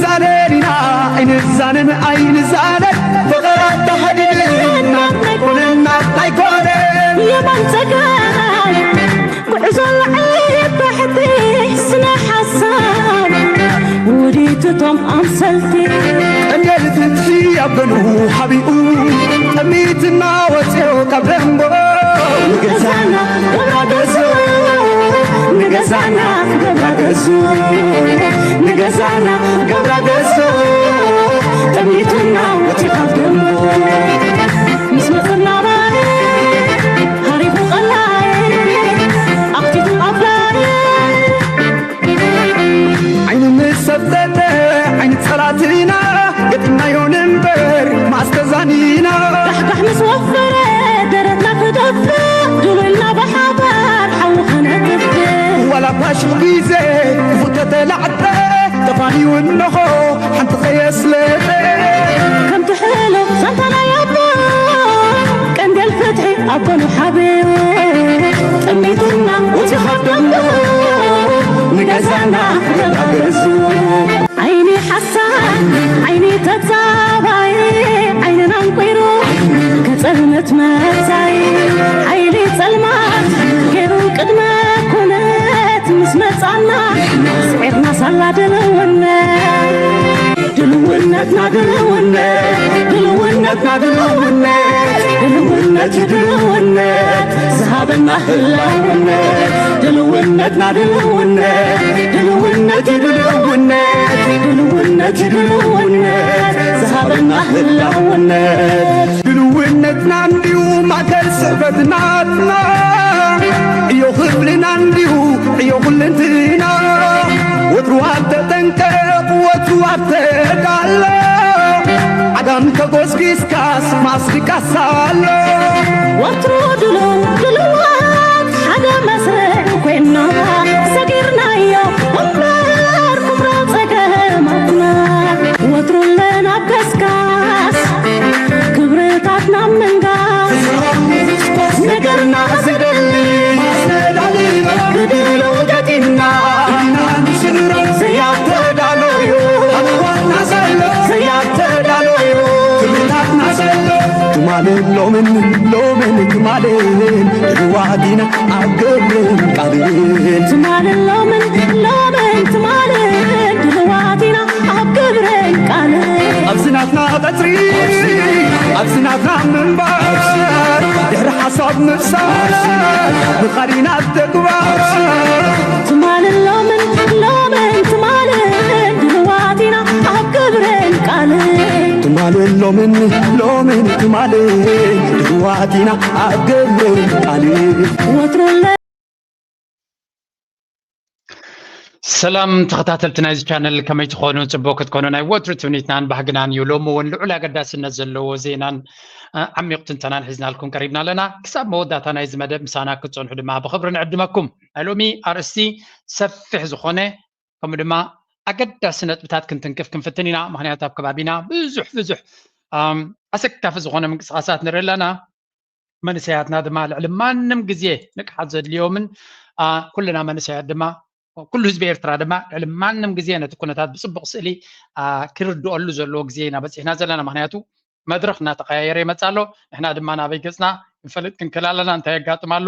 زانينا عين الزانن عين زانن فقرات تحديدنا كلنا تايكونن يا منتقال وعزل عيب بحدي سنة حسان وريتهم أمثلتي قلت انتي يا بنو حبيبو تميتنا وتيو قبلنبو نقزانا قبرقزو نقزانا قبرقزو نقزانا قبرقزو تميتنا وتيو قبلنبو مسمطنا باني هاريبو قلاي أقتدو أبلاي عين مسفتة عين صلاتنا قدنا يونمبر ما استزانينا دحدح مسوفرة درتنا كدفة دولنا بحبار حوخنا كدفة ولا باش بيزي فتت العدة تفاني والنخو حنت خيس لبي كم تحلو سنتنا يابا كان دي الفتحي أبنو حبيبي تميتنا وتخدمنا نقزانا نقزو عيني حسان عيني تتابعي عيننا نقيرو كتلمت مزاي عيني تلمات كيرو قدما كنت مسمتعنا سعيرنا صلا دلونا دلونتنا دلونا دلونتنا دلونا دلونتي دلونا ذهبنا هلاونا دلونتنا دلونا دلونتي دلونا دلونتي دلونا ذهبنا هلاونا دلونتنا نديو ما كالسفتناتنا ايو خبلنا نديو ايو خلنتنا وتروات تنكب وتروات تقالا عدم كغوسكيس كاس ماسكي كاسالا وترو دلو دلوات حدا مسرح كوينا سكرنا يو أمبار كمرات سكامتنا وترو لنا بكسكاس كبرتاتنا من غاز نقرنا زدلي قدلو جدنا زيات دالويو أموانا سلو زيات دالويو كمتاتنا سلو تمالين لومن تمالين الوادينا عقلين قادين تمالين لومن تمالين الوادينا عقلين قادين أبسناتنا بطري أبسناتنا منبار دهر حصاد نفسار بخارينا التكبار تمالين لومن تمالين الوادينا عقلين قادين تمالين لومن تمالين الوادينا عقلين قادين وترو سلام تخطاتلتنا زي channel كما تخونوا تبوك تكونوا ناي وتر تونيتنان بحقنان يولوم ونلعلا قداسنا زلو زينان عميق تنتنان حزنا لكم قريبنا لنا كساب موداتنا إذا مدى مسانا كتسون حدما بخبر نعدمكم ألومي RSC سفح زخونة كم دما أقداسنا بتات كنتن كيف كنفتنينا مهنياتا بكبابينا بزح أسكتا في زخونة من قصاصات نرلنا من سياتنا دما العلمان نمقزيه نكحات زد اليوم كلنا من سيات دما كل حزب ኤርትራ ድማ ለማንም ጊዜ ነቲ ኩነታት ብጽቡቕ ስእሊ ክርድኦሉ ዘለዎ ጊዜና በጽሕና ዘለና ምክንያቱ መድረኽ እናተቀያየረ ይመጻሎ ንሕና ድማ ናበይ ገጽና ንፈልጥ ክንከላለና እንታይ ያጋጥማሎ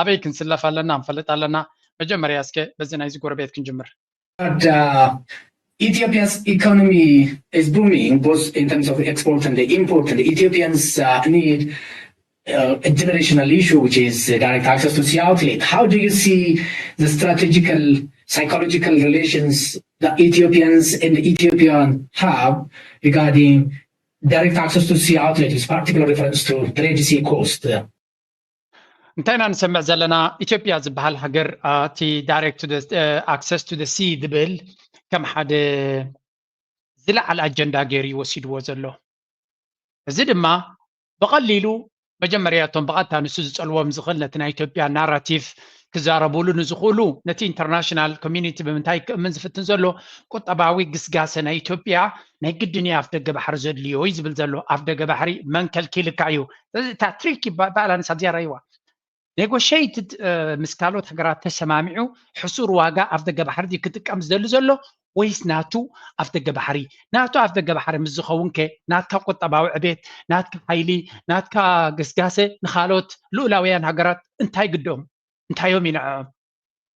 አበይ ክንስለፍ ኣለና እንፈልጥ ኣለና መጀመሪያ እስከ በዚህ ናይ ጎረቤት ክንጅምር Ethiopia's economy is booming both in terms of export and the import, and the Ethiopians need a generational issue, which is direct access to sea outlet. How do you see the strategical, psychological relations that Ethiopians and the Ethiopian have regarding direct access to sea outlet, with particular reference to the Red Sea coast? انتينا نسمع زلنا إثيوبيا زبهال هجر تي direct to the access to the sea دبل كم حد زلع على الأجندة غيري وسيد وزلو زد ما بقليلو مجمرياتهم بقاتها نسوز الوام زغلنا تنا إثيوبيا ناراتيف كزاربولو نزخولو نتي international community بمنتاي من زفتن زلو كنت أباوي قسقاسنا إثيوبيا نهيك الدنيا أفدق بحر زليو يزبل زلو أفدق بحري من كالكيل كعيو تاتريكي بقالا نساديا رأيوا negotiated مسكالوت هجرات تسمامعو حصور واقع أفضل جبحري كتك أمس دلزلو ويس ناتو أفضل جبحري ناتو أفضل جبحري مزخون كي ناتكا قطباو عبيد ناتكا حيلي ناتكا قسقاسة نخالوت لولاويان هجرات انتهي قدوم انتهي يومين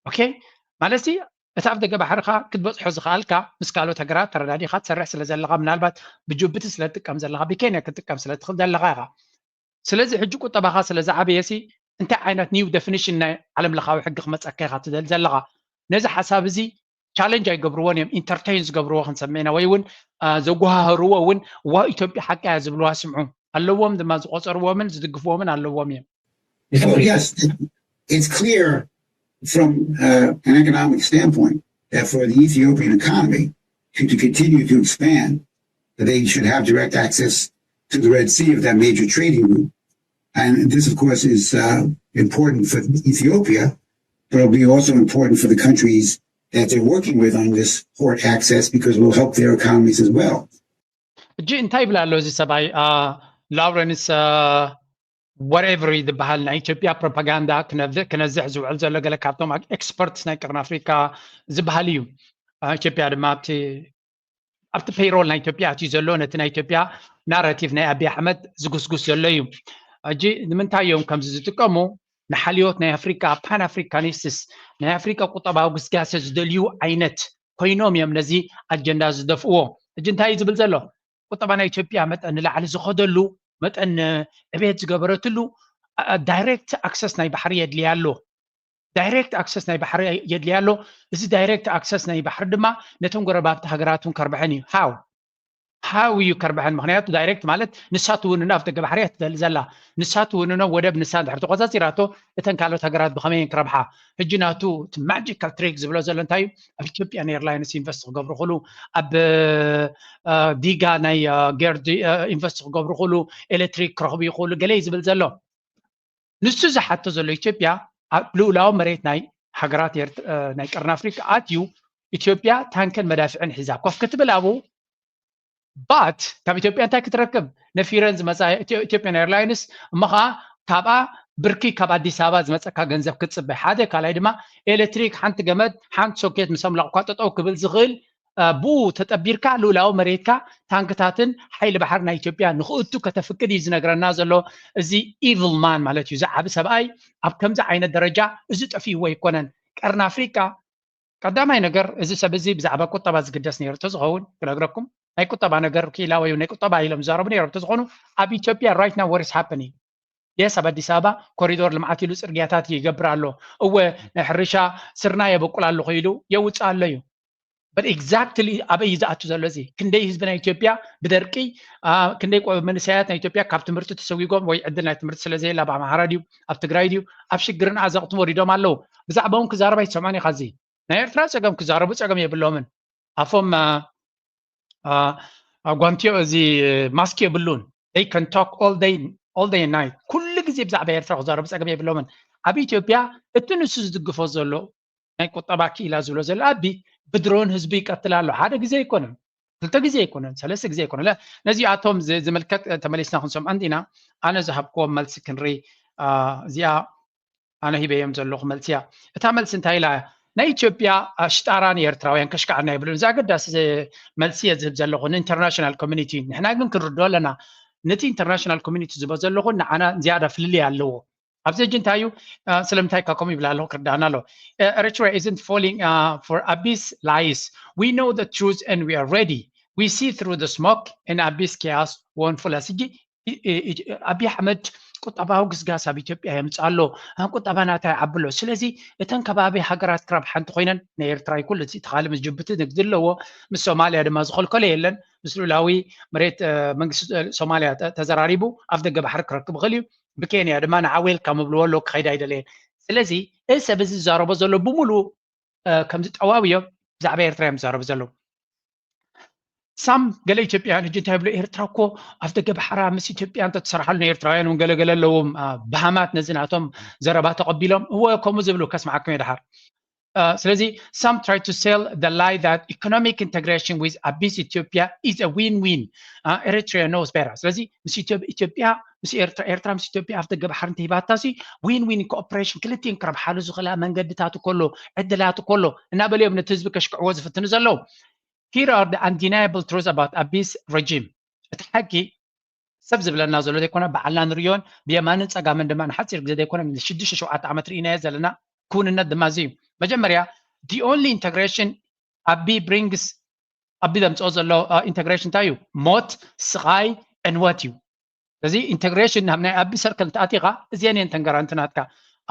أوكي مالسي أتعرف جبحري خا كتبص حوز خالكا مسكالوت هجرات ترى دادي خات سرح سلزلغا من البات بجوبت سلتك أمس زلغا بكينيا كتك أمس سلتخل دلغاها سلازي حجوكو طبخا سلازي عبيسي انت عينات نيو ديفينيشن علم لخاوي حق خمص اكيخا تدل زلغا نزا حساب زي تشالنج يقبرون يم انترتينز قبروا خنسمينا ويون زوجها هروا ون وايتوبيا حق يزبلوا سمعوا اللوم دما زقصر ومن زدقفوا من اللوم يم Yes, it's clear from an economic standpoint that for the Ethiopian economy to continue to expand, that they should have direct access to the Red Sea of that major trading route. And this, of course, is important for Ethiopia, but it'll be also important for the countries that they're working with on this port access because it will help their economies as well. جي انتاي بلا لوزي سباي لورنس whatever the bahal na Ethiopia propaganda كنزح زوعل زلو قال كابتوم اكسبرتس نايكرنا افريكا زبهاليو Ethiopia دماتي ابت payroll na Ethiopia تي زلو نتنا Ethiopia ناراتيف نا ابي احمد زغسغس زلو اجي منتايوم كم زتقمو نحليوت نا افريكا بان افريكانيستس نا افريكا قطباو غسغاس زدليو عينت ኮይኖም እዮም ነዚ ኣጀንዳ ዝደፍእዎ እጂ እንታይ ዝብል ዘሎ ቁጠባ ናይ ኢትዮጵያ መጠን ንላዕሊ ዝኸደሉ መጠን ዕብየት ዝገበረትሉ ዳይሬክት ኣክሰስ ናይ ባሕሪ የድልያ ኣሎ ዳይሬክት ኣክሰስ ናይ ባሕሪ የድልያ ኣሎ እዚ ዳይሬክት ኣክሰስ ናይ ባሕሪ ድማ ነቶም ጎረባብቲ ሃገራቱን ከርብሐን እዩ how you كربحن مخنيات دايركت مالت نساتو وننا في دغبحريات زلا نساتو وننا ودب نسات حرتو قصاصيراتو اتن كالو تغرات بخمين كربحه هجناتو ماجيكال تريك زبلو زلا انتاي اثيوبيان ايرلاينز انفست غبرو خلو اب ديغا ناي جيرد انفست غبرو خلو الكتريك كرخبي خلو غلي زبل زلو نسو زحاتو زلو اثيوبيا لولاو مريت ناي حغرات ناي قرن افريكا اتيو اثيوبيا تانكن مدافعن حزاب كوف كتبلابو but كاب إثيوبيا أنت كتركب نفيرنز مثلا إثيوبيان إيرلاينز مخا كابا بركي كابا أديس أبابا مثلا كجنزف كتصبح هذا كلا يدما إلكتريك حنت جمد حنت سوكيت مسام لقطة أو قبل زغل بو تتبير كعلو لاو مريكا تانكتاتن حيل بحرنا إثيوبيا نخوتو كتفكر يزنا جرنا زلو زي evil man مالتي يزعب سبأي أب كم زعين الدرجة زت فيه ويكونن كرنا أفريقيا قدامي نجر إذا سبزي بزعبا كتة بس قدسني رتزغون كلا جركم ناي كتة نجر كيلا ويوناي كتة إلى مزاربني رتزغونو أبي إثيوبيا right now what is happening yes أبدي سابا كوريدور لمعاتي لوس إرجعتات يجبر له هو نحرشة سرنا يبقول له خيلو يوتس عليه but exactly أبي إذا أتوزع زي كندي حزبنا إثيوبيا بدركي كندي من سياسة إثيوبيا كابت مرت تسوي قوم ويعدنا تمرت سلزي لا بعمر هراديو أفتقرايديو أبشي قرن عزقت موريدو مالو بزعبهم كزاربا يسمعني خزي ناير تراس أقام كزاربو أقام يبلومن أفهم قامتيو زي ماسكي بلون they can talk all day and night كل جزء بزعبا يرتاح كزاربو أقام يبلومن أبي إثيوبيا التنسوس دقفوا زلو ناي كتبا كيلا زلو زل أبي بدرون حزبي قتلالو هذا جزء يكونن ثلاثة جزء يكونن ثلاثة جزء يكونن لا نزي أتوم زي ملكت تمليسنا خنسوم عندنا أنا ذهبكم ملسي كنري زي أنا هي بيوم زلوخ ملسيا تعمل سنتاي لا ناي إثيوبيا اشتاراني إرتراويان كشكعنا يبلون زاقد داس ملسيا زلوخ international community نحنا ممكن ردوا لنا نتي international community زلوخ أنا زيادة في اللي علوه أبزي جنتايو سلمتاي كاكم يبلا له كردانا له Eritrea isn't falling for Abi's lies. We know the truth and we are ready. We see through the smoke and Abi's chaos won't fall. أسيجي أبي أحمد قطباو قسقاس أبي إثيوبيا يمتصالو قطبانا تاع عبلو سلازي تنكبابي حقرات كراب حنت خوينن نيرتراي كل زي تخالم جبت نقدلو من سوماليا دما زخل كل يلن مسلولاوي مريت منقس سوماليا تزراريبو أفدق بحر كركب غليو بكينيا دما نعاول كم بلولو خيدا يدلين سلازي إسا بزي زاربو زلو بمولو كم زي تعواويو زعبا إيرتراي مزاربو زلو سام قال إثيوبيا جيت هبلو إيرتراكو أفدق بحرا مس إثيوبيا أنت تسرحلنا إيرترايان وقال لهم بهامات نزناتهم زربات تقبلهم هو كم زبلو كاس معكم يدحر ስለዚህ some try to sell the lie that economic integration with Abyss Ethiopia is a win-win. Eritrea knows better. ስለዚህ ምስ ኢትዮጵያ ምስ ኤርትራ ምስ ኢትዮጵያ ኣብቲ ገባሕር እንተሂባታሲ ዊን-ዊን ኮኦፕሬሽን ክልቲአን ክረብሓሉ ዝኽእላ መንገድታት ከሎ ዕድላት ከሎ እናበልዮም ነቲ ህዝቢ ከሽክዕዎ ዝፍትኑ ዘለው here are the undeniable truths about Abyss regime. እቲ ሓቂ ሰብ ዝብለና ዘሎ ዘይኮነ በዓልና ንሪዮን ብየማንን ፀጋምን ድማ ንሓፂር ግዜ ዘይኮነ 6-7 ዓመት ርኢናዮ ዘለና ኩንነት ድማ እዚ እዩ መጀመርያ the only integration ኣቢ brings ኣቢ ዘምፅኦ ዘሎ integration እንታይ እዩ ሞት ስቃይ ዕንወት እዩ ስለዚ integration ናብ ናይ ኣቢ ሰርክል ተኣቲኻ እዚአን እየን ተንገራንትናትካ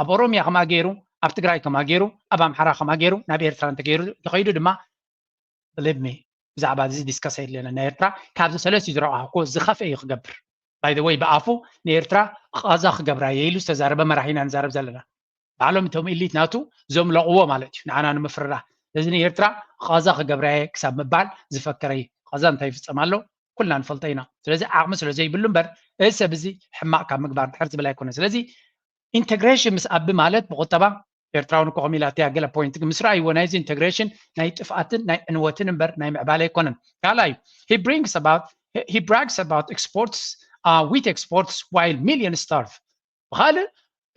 ኣብ ኦሮምያ ከማ ገይሩ ኣብ ትግራይ ከማ ገይሩ ኣብ ኣምሓራ ከማ ገይሩ ናብ ኤርትራ እንተገይሩ ተኸይዱ ድማ believe me ብዛዕባ እዚ ዲስከስ የድለና ናይ ኤርትራ ካብዚ ሰለስቱ ዝረኣኹ ዝኸፍአ እዩ ክገብር by the way በኣፉ ንኤርትራ ቐዛ ክገብራ የኢሉ ዝተዛረበ መራሒና ንዛረብ ዘለና ባዕሎም እቶም ኢሊት ናቱ ዞም ለቕዎ ማለት እዩ ንዓና ንምፍርራህ እዚ ንኤርትራ ቐዛ ክገብራ ክሳብ ምባል ዝፈከረ እዩ ቐዛ እንታይ ይፍፀም ኣሎ ኩልና ንፈልጦ ኢና ስለዚ ዓቕሚ ስለ ዘይብሉ እምበር እዚ ሰብ እዚ ሕማቕ ካብ ምግባር ድሕር ዝብል ኣይኮነን ስለዚ ኢንቴግሬሽን ምስ ኣቢ ማለት ብቁጠባ ኤርትራውን ኮኸም ኢላ እትያ ገለ ፖይንት ምስ ረኣይዎ ናይዚ ኢንቴግሬሽን ናይ ጥፍኣትን ናይ ዕንወትን እምበር ናይ ምዕባለ ኣይኮነን ካልኣይ he brags about exports wheat exports while millions starve بخالي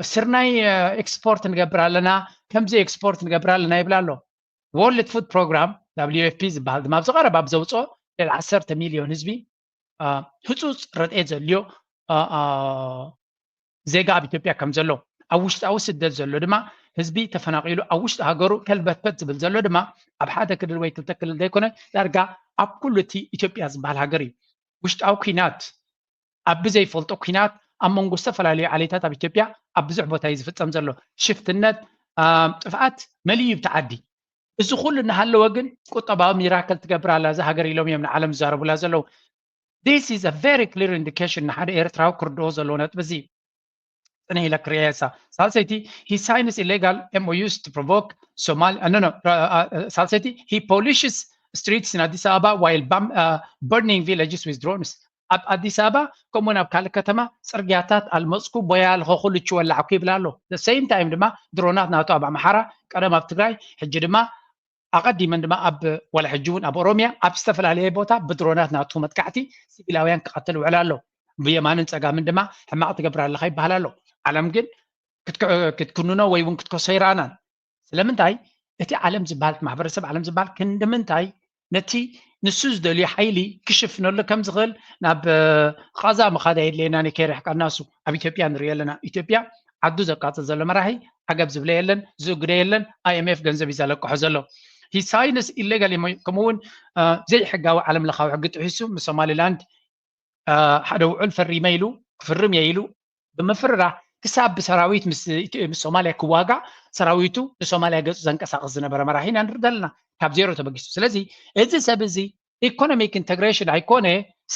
سرناي اكسبورت نقبر لنا كم زي اكسبورت نقبر لنا يبلا له وورلد فود بروجرام WFP زبال ما بصغر باب زوصو ل10 مليون حزبي حصوص ردئت زليو زيغا بኢትዮጵያ كم زلو اوشت اوسدل زلو دما حزبي تفناقيلو اوشت هاغرو كلبت زبل زلو دما اب حدا كدل وي كلتا كلل دايكونه دارغا اب كلتي ኢትዮጵያ زبال هاغري وشت او كينات اب زي فلطو كينات ኣብ መንጎ ዝተፈላለዩ ዓሌታት ኣብ ኢትዮጵያ ኣብ ብዙሕ ቦታ እዩ ዝፍፀም ዘሎ ሽፍትነት ጥፍኣት መልዩ ብተዓዲ እዚ ኩሉ እናሃለወ ግን ቁጠባዊ ሚራክል ትገብር ኣላ እዛ ሃገር ኢሎም እዮም ንዓለም ዝዛረቡላ ዘለው this is a very clear indication ንሓደ ኤርትራዊ ክርድኦ ዘለዎ ነጥቢ እዚ ፅነ ኢለ ክርአየሳ ሳልሰይቲ he signs illegal MOUs to provoke ሳልሰይቲ he polishes streets in Addis Ababa while burning villages with drones ኣብ ኣዲስ ኣበባ ከምኡውን ኣብ ካልእ ከተማ ፅርግያታት ኣልመፅኩ ቦያ ልኸኹሉ ይወላዕኩ ይብላ ኣሎ the same time ድማ ድሮናት ናቱ ኣብ ኣምሓራ ቀደም ኣብ ትግራይ ሕጂ ድማ ኣቐዲመን ድማ ኣብ ወላ ሕጂ እውን ኣብ ኦሮምያ ኣብ ዝተፈላለየ ቦታ ብድሮናት ናቱ መጥቃዕቲ ሲቪላውያን ክቐትል ውዕል ኣሎ ብየማንን ፀጋምን ድማ ሕማቕ ትገብር ኣለኻ ይበሃል ኣሎ ዓለም ግን ክትክንኖ ወይ እውን ክትኮሶ ይረኣናን ስለምንታይ እቲ ዓለም ዝበሃል ማሕበረሰብ ዓለም ዝበሃል ክንድምንታይ ነቲ ንሱ ዝደልዮ ሓይሊ ክሽፍነሉ ከም ዝኽእል ናብ ቐዛ ምኻድ የድልየና ከይርሕቃ ናሱ ኣብ ኢትዮጵያ ንሪኦ ኣለና ኢትዮጵያ ዓዱ ዘቃፅል ዘሎ መራሒ ሓገብ ዝብለ የለን ዝእግደ የለን IMF ገንዘብ እዩ ዘለቅሖ ዘሎ he signs illegally ከምኡውን ዘይሕጋዊ ዓለም ለኻዊ ሕጊ ጥሒሱ ምስ ሶማሊላንድ ሓደ ውዕል ፈሪመ ኢሉ ክፍርም እየ ኢሉ ብምፍርራህ ክሳብ ብሰራዊት ምስ ሶማልያ ክዋጋዕ ሰራዊቱ ንሶማልያ ገፁ ዘንቀሳቅስ ዝነበረ መራሒ ኢና ንርኢ ዘለና ካብ ዜሮ ተበጊሱ ስለዚ እዚ ሰብ እዚ ኢኮኖሚክ ኢንተግሬሽን ኣይኮነ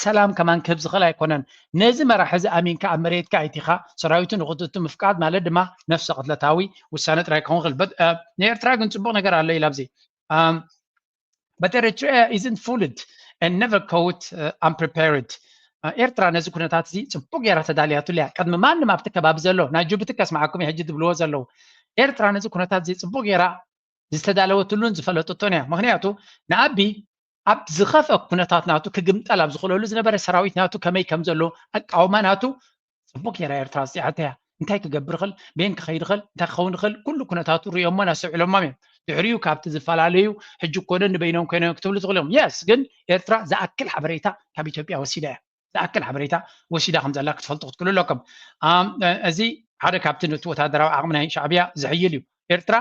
ሰላም ከማን ክህብ ዝኽእል ኣይኮነን ነዚ መራሒ እዚ ኣሚንካ ኣብ መሬትካ ኣይቲኻ ሰራዊቱ ንኽትእቱ ምፍቃድ ማለት ድማ ነፍሲ ቅትለታዊ ውሳነ ጥራይ ክኸውን ክእል ንኤርትራ ግን ፅቡቅ ነገር ኣሎ ኢላ ኣብዚ but Eritrea isn't fooled and never caught unprepared ኤርትራ ነዚ ኩነታት እዚ ፅቡቅ ጌራ ተዳልያቱ እያ ቅድሚ ማንም ኣብቲ ከባቢ ዘሎ ናይ ጅቡቲ ከስማዓኩም ሕጂ ትብልዎ ዘለው ኤርትራ ነዚ ኩነታት እዚ ፅቡቅ ጌራ ዝተዳለወትሉን ዝፈለጠቶን እያ ምክንያቱ ንኣቢ ኣብ ዝኸፍአ ኩነታት ናቱ ክግምጠል ኣብ ዝኽእለሉ ዝነበረ ሰራዊት ናቱ ከመይ ከም ዘሎ ኣቃውማ ናቱ ፅቡቅ ጌራ ኤርትራ ዝፅዓተ እያ እንታይ ክገብር ይኽእል ቤን ክኸይድ ይኽእል እንታይ ክኸውን ይኽእል ኩሉ ኩነታቱ ሪኦሞን ኣሰብዒሎሞም እዮም ድሕሪኡ ካብቲ ዝፈላለዩ ሕጂ ኮነ ንበይኖም ኮይኖም ክትብሉ ትኽእሉ እዮም የስ ግን ኤርትራ ዝኣክል ሓበሬታ ካብ ኢትዮጵያ ወሲዳ እያ ዝኣክል ሓበሬታ ወሲዳ ከም ዘላ ክትፈልጡ ክትክእሉ ኣለኩም እዚ ሓደ ካብቲ ነቲ ወታደራዊ ዓቕሚ ናይ ሻዕብያ ዝሕይል እዩ ኤርትራ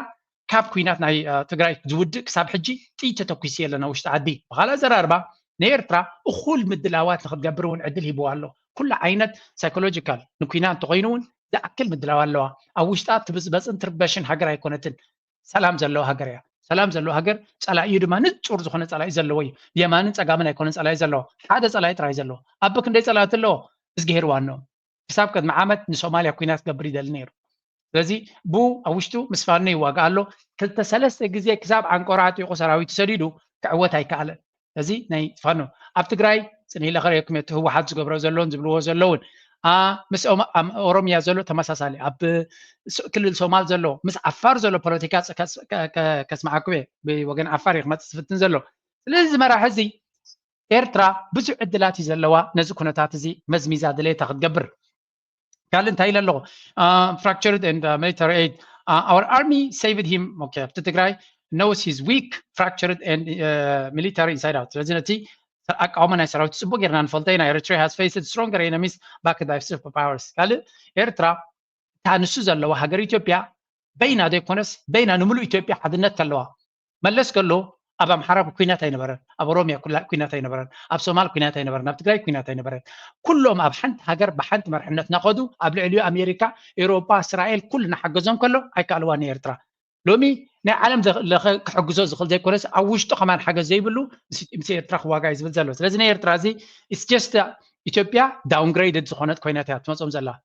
ካብ ኩናት ናይ ትግራይ ዝውድእ ክሳብ ሕጂ ጥይት ተተኪሱ የለና ውሽጢ ዓዲ ብኻልእ ዘራርባ ንኤርትራ እኹል ምድላዋት ንክትገብር እውን ዕድል ሂብዋ ኣሎ ኩሉ ዓይነት ሳይኮሎጂካል ንኩናት እንተኮይኑ እውን ዝኣክል ምድላው ኣለዋ ኣብ ውሽጣ ትብፅበፅን ትርበሽን ሃገር ኣይኮነትን ሰላም ዘለዎ ሃገር እያ ሰላም ዘለዎ ሃገር ፀላእዩ ድማ ንፁር ዝኾነ ፀላኢ ዘለዎ እዩ የማንን ፀጋምን ኣይኮነን ፀላኢ ዘለዎ ሓደ ፀላኢ ጥራይ ዘለዎ ኣብ ክንደይ ፀላእት ኣለዎ እዝገሄርዋ ኣሎ ክሳብ ቅድሚ ዓመት ንሶማልያ ኩናት ክገብር ይደሊ ነይሩ ስለዚ ቡ ኣብ ውሽጡ ምስ ፋኖ ይዋጋእ ኣሎ 2-3 ግዜ ክሳብ ዓንቆራ ኣጢቑ ሰራዊቱ ሰዲዱ ክዕወት ኣይከኣለን እዚ ናይ ፋኖ ኣብ ትግራይ ፅኒኢለ ክሪአኩም እቲ ህወሓት ዝገብሮ ዘሎን ዝብልዎ ዘለውን مس أوروميا زلو تمساسالي أب كل الصومال زلو مس عفار زلو بوليتيكا كسمعكم بوجن عفار يخمت سفتن زلو لازم راح زي إيرترا بزو عدلاتي زلوا نزو كنتات زي مزميزة دليل تقبر قال انت إلى اللغة fractured and military aid our army saved him okay بتتقرأي knows he's weak fractured and military inside out لازنتي أقومنا سراوت سبوع جرنا نفلتينا Eritrea has faced stronger enemies back by superpowers قال إيرترا تانسو زلوا هاجر إثيوبيا بين هذا كونس بين نملو إثيوبيا حدنا تلوا ملس كله أبا محارب كوينات ينبرن أبا روميا كلها كوينات ينبرن أب صومال كوينات ينبرن أب تجري كوينات ينبرن كلهم أب حنت هاجر بحنت مرحلة نقدوا قبل عليو أمريكا أوروبا إسرائيل كلنا حجزهم كله هاي كالوان إيرترا لومي نعلم حجزوا زخل زي كونس أوجتو كمان حاجة زي بلو مسي إيرترا خواجا يزبط زلوس لازم إيرترا زي it's just إثيوبيا downgraded زخونات كويناتها تمسهم زلا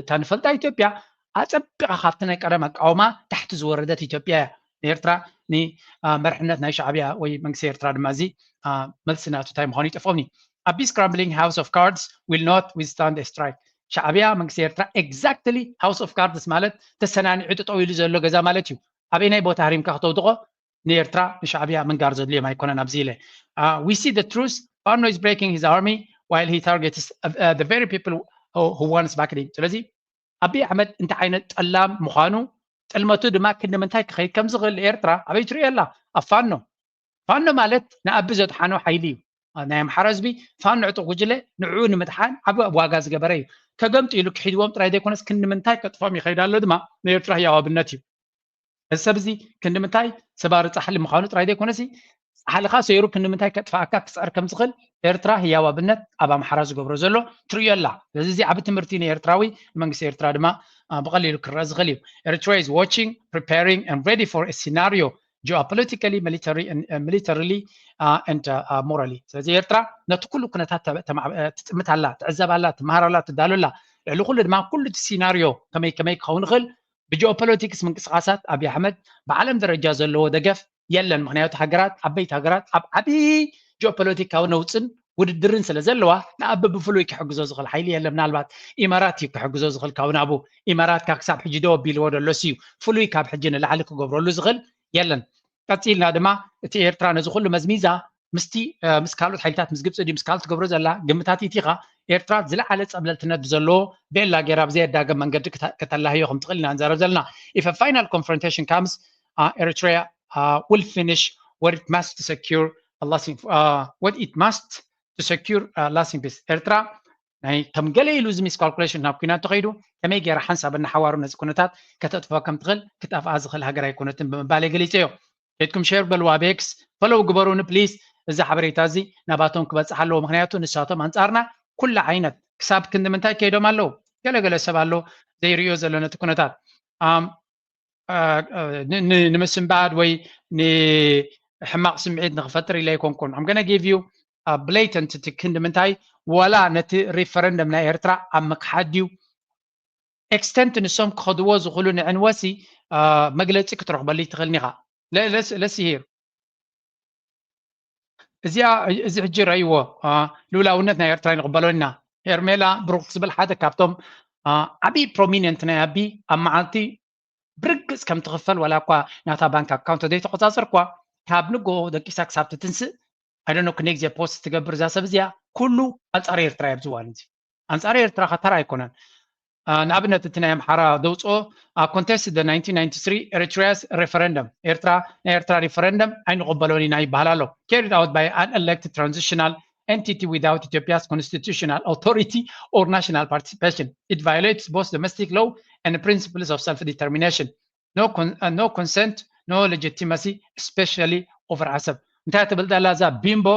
تنفلت إثيوبيا أتبقى خافتنا كرامك أو ما تحت زوردات إثيوبيا إيرترا ني مرحلة نايش عبيا وي منكسر إيرترا دمازي ملسنا تايم هوني تفهمني a peace crumbling house of cards will not withstand a strike شعبيا منكسر إيرترا exactly house of cards مالت تسنان عدة طويل زلوا جزا مالتيو أبينا يبغى تحريم كخطوطه نيرترا شعبيا من جارز اللي ما يكون نبزيله we see the truth Arno is breaking his army while he targets the very people who wants backing ስለዚህ أبي أحمد أنت عينت ألام مخانو الماتو دما كنا من تايك خير كم زغل إيرترا أبي تري الله أفانو فانو مالت نأبزت حانو حيلي نايم حرزبي فانو عطو وجله نعون مدحان أبو واجاز جبري كقمت يلوك حيدوام ترى يدي كونس كنا من تايك تفهمي خير الله دما نيرترا يا وابنتي السبزي كنا من تاي سبارة صحل مخانو ترى يدي كونسي حال خاص يروح كنا من تاي كتفاكا كسر كم زغل إيرترا هي وابنت أبا محرز جبر زلو تري الله لذي عبت مرتين إيرتراوي منجس إيرترا دما بقليل كراز غليو Eritrea is watching, preparing, and ready for a scenario geopolitically, militarily, and morally. ስለዚህ ኤርትራ ነቲ ኩሉ ኩነታት ትጥምታላ ትዕዘባላ ትመሃራላ ትዳሉላ ልዕሊ ኩሉ ድማ ኩሉ ሲናርዮ ከመይ ክኸውን ይኽእል ብጂኦፖለቲክስ ምንቅስቃሳት ኣብይ ኣሕመድ ብዓለም ደረጃ ዘለዎ ደገፍ የለን ምክንያቱ ሃገራት ዓበይቲ ሃገራት ኣብ ዓብዪ ጂኦፖለቲካዊ ነውፅን ውድድርን ስለ ዘለዋ ንኣብ ብፍሉይ ክሕግዞ ዝኽእል ሓይሊ የለ ምናልባት ኢማራት እዩ ክሕግዞ ዝኽእል ካብኡ ናብኡ ኢማራት ካብ ክሳብ ሕጂ ደው ኣቢልዎ ደሎስ እዩ ፍሉይ ካብ ሕጂ ንላዕሊ ክገብረሉ ዝኽእል የለን ቀፂልና ድማ እቲ ኤርትራ ነዚ ኩሉ መዝሚዛ ምስ ካልኦት ሓይልታት ምስ ግብፂ ድዩ ምስ ካልኦት ትገብሮ ዘላ ግምታት ኢቲኻ ኤርትራ ዝለዓለ ፀብለልትነት ብዘለዎ ቤላ ጌራ ብዘየዳገም መንገዲ ከተላህዮ ከም ትኽእል ኢና ንዘረብ ዘለና if a final confrontation comes Eritrea will finish what it must to secure lasting peace ኤርትራ ናይ ከም ገለ ኢሉ ዝሚስ ካልኩሌሽን ናብ ኩናት ተኸይዱ ከመይ ጌራ ሓንሳብና ሓዋሩ ነዚ ኩነታት ከተጥፍኦ ከም ትኽእል ክጠፍኣ ዝኽእል ሃገር ኣይኮነትን ብምባል ገሊፀ እዮ ቤትኩም ሼር በልዋ ቤክስ ፈሎው ግበሩን ፕሊዝ እዚ ሓበሬታ እዚ ናባቶም ክበፅሕ ኣለዎ ምክንያቱ ንሳቶም ኣንፃርና ኩሉ ዓይነት ክሳብ ክንዲ ምንታይ ከይዶም ኣለዉ ገለገለ ሰብ ኣሎ ዘይርዮ ዘሎ ነቲ ኩነታት ንምስምባድ ወይ ንሕማቕ ስምዒት ንክፈጥር ኢለ ኣይኮንኩን I'm gonna give you blatant ክንዲ ምንታይ ወላ ነቲ ሪፈረንደም ናይ ኤርትራ ኣብ ምክሓድ ድዩ ኤክስተንት ንሶም ክኸድዎ ዝኽእሉ ንዕንወሲ መግለፂ ክትረኽበሉ ትኽእልኒ ኢኻ let's hear እዚ ሕጂ ረእይዎ ልኡላውነት ናይ ኤርትራ ይንቕበሎ ኢና ሄርሜላ ብሩክ ዝብል ሓደ ካብቶም ዓብዪ ፕሮሚነንት ናይ ኣቢ ኣብ መዓልቲ ብርግፅ ከም ትኽፈል ወላ እኳ ናታ ባንክ ኣካውንት ዘይተቆፃፀር እኳ ካብ ንጎ ደቂሳ ክሳብ ትትንስእ ኣይደኖ ክነይ ግዜ ፖስት ትገብር እዛ ሰብ እዚኣ ኩሉ ኣንፃር ኤርትራ እያ ብዝዋን እዚ ኣንፃር ኤርትራ ኸተራ ኣይኮነን ንኣብነት እቲ ናይ ኣምሓራ ደውፅኦ contested the 1993 Eritrea's referendum ናይ ኤርትራ referendum ኣይንቕበሎን ኢና ይበሃል ኣሎ carried out by an elected transitional entity without Ethiopia's constitutional authority or national participation. It violates both domestic law and the principles of self-determination. No consent, no legitimacy, especially over Asab. እንታይ ትብል ዘላ እዛ ቢምቦ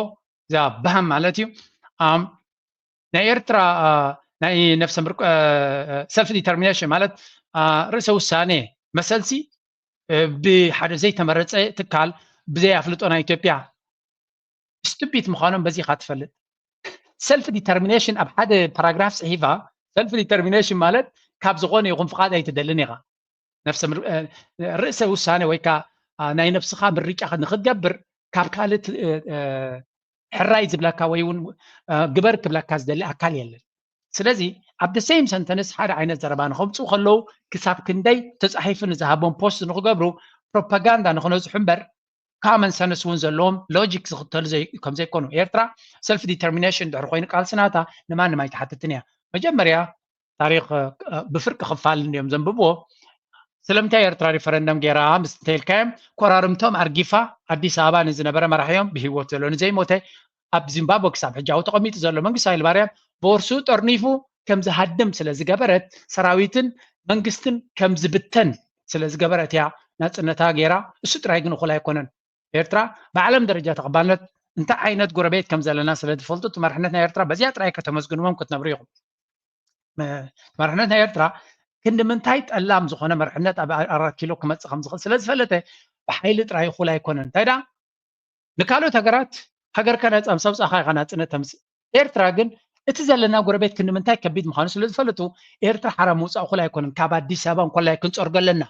እዛ ባሃም ማለት እዩ ናይ ኤርትራ ናይ ነፍሰ ሰልፍ ዲተርሚኔሽን ማለት ርእሰ ውሳኔ መሰልሲ ብሓደ ዘይተመረፀ ትካል ብዘይ ኣፍልጦ ናይ ኢትዮጵያ ስቱፒድ ምዃኖም በዚ ካ ትፈልጥ ሰልፍ ዲተርሚኔሽን ኣብ ሓደ ፓራግራፍ ፅሒፋ ሰልፍ ዲተርሚኔሽን ማለት ካብ ዝኾነ ይኹን ፍቓድ ኣይትደልን ኢኻ ርእሰ ውሳኔ ወይ ከዓ ናይ ነፍስኻ ምርጫ ንክትገብር ካብ ካልእ ሕራይ ዝብለካ ወይ እውን ግበር ክብለካ ዝደሊ ኣካል የለን ስለዚ ኣብ ደ ሴም ሰንተንስ ሓደ ዓይነት ዘረባ ንኸምፁ ከለዉ ክሳብ ክንደይ ተፃሒፉ ንዝሃቦም ፖስት ንክገብሩ ፕሮፓጋንዳ ንክነዝሑ እምበር ካመን ሰንስ እውን ዘለዎም ሎጂክ ዝኽተሉ ከም ዘይኮኑ ኤርትራ ሰልፍ ዲተርሚኔሽን ድሕሪ ኮይኑ ቃልስናታ ንማንም ኣይተሓትትን እያ መጀመርያ ታሪክ ብፍርቂ ክፋል እዮም ዘንብብዎ ስለምንታይ ኤርትራ ሪፈረንደም ጌራ ምስ እንተኢልካዮም ኮራርምቶም ኣርጊፋ ኣዲስ ኣበባ ንዝነበረ መራሕዮም ብሂወት ዘሎ ንዘይሞተ ኣብ ዚምባብዌ ክሳብ ሕጂ ኣብኡ ተቐሚጡ ዘሎ መንግስቲ ሃይለማርያም ቦርሱ ጠርኒፉ ከም ዝሃድም ስለ ዝገበረት ሰራዊትን መንግስትን ከም ዝብተን ስለ ዝገበረት እያ ናፅነታ ጌራ እሱ ጥራይ ግን እኹል ኣይኮነን ኤርትራ ብዓለም ደረጃ ተቐባልነት እንታይ ዓይነት ጎረቤት ከም ዘለና ስለ ዝፈልጡ መራሕነት ናይ ኤርትራ በዚያ ጥራይ ከተመስግንዎም ክትነብሩ ኢኹም መራሕነት ናይ ኤርትራ ክንዲ ምንታይ ጠላም ዝኾነ መርሕነት ኣብ 4 ኪሎ ክመፅእ ከም ዝኽእል ስለ ዝፈለጠ ብሓይሊ ጥራይ እኹል ኣይኮነን እንታይ ዳ ንካልኦት ሃገራት ሃገርካ ነፃ ምስ ኣውፃእኻ ኢኻ ናፅነት ተምፅእ ኤርትራ ግን እቲ ዘለና ጎረቤት ክንዲ ምንታይ ከቢድ ምዃኑ ስለ ዝፈለጡ ኤርትራ ሓራ ምውፃእ እኹል ኣይኮነን ካብ ኣዲስ ኣበባ እንኳላይ ክንፀርጎ ኣለና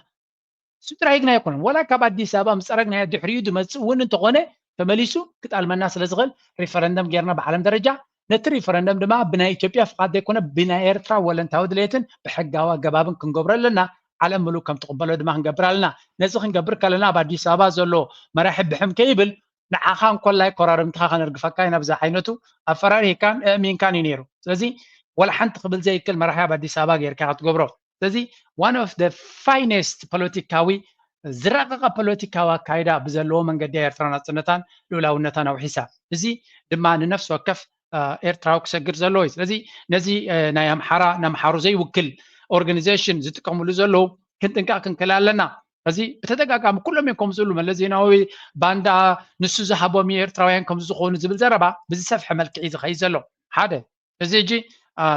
እሱ ጥራይ ግን ኣይኮነን ወላ ካብ ኣዲስ ኣበባ ምስ ፀረግናዮ ድሕሪኡ ድመፅእ እውን እንተኾነ ተመሊሱ ክጣልመና ስለ ዝኽእል ሪፈረንደም ጌርና ብዓለም ደረጃ ነቲ ሪፈረንደም ድማ ብናይ ኢትዮጵያ ፍቃድ ዘይኮነ ብናይ ኤርትራ ወለንታዊ ድሌትን ብሕጋዊ ኣገባብን ክንገብሮ ኣለና ዓለም ሙሉእ ከም ትቕበሎ ድማ ክንገብር ኣለና ነዚ ክንገብር ከለና ኣብ ኣዲስ ኣበባ ዘሎ መራሒ ብሕም ከይብል ንዓኻ እንኮላይ ኮራርምትኻ ከነርግፈካ ኢና ብዛ ዓይነቱ ኣፈራሪካን እሚንካን እዩ ነይሩ ስለዚ ወላ ሓንቲ ክብል ዘይክል መራሒ ኣብ ኣዲስ ኣበባ ጌርካ ክትገብሮ ስለዚ ዋን ኦፍ ደ ፋይነስት ፖለቲካዊ ዝረቐቐ ፖለቲካዊ ኣካይዳ ብዘለዎ መንገዲ ኤርትራ ናፅነታን ልኡላውነታን ኣውሒሳ እዚ ድማ ንነፍሲ ወከፍ ኤርትራዊ ክሰግር ዘለዎ እዩ ስለዚ ነዚ ናይ ኣምሓራ ንኣምሓሩ ዘይውክል ኦርጋኒዜሽን ዝጥቀምሉ ዘለዉ ክንጥንቃቅ ክንክእል ኣለና እዚ ብተደጋጋሚ ኩሎም እዮም ከም ዝብሉ መለስ ዜናዊ ባንዳ ንሱ ዝሃቦም ኤርትራውያን ከም ዝኾኑ ዝብል ዘረባ ብዝሰፍሐ መልክዕ ዝኸይድ ዘሎ ሓደ እዚ እጂ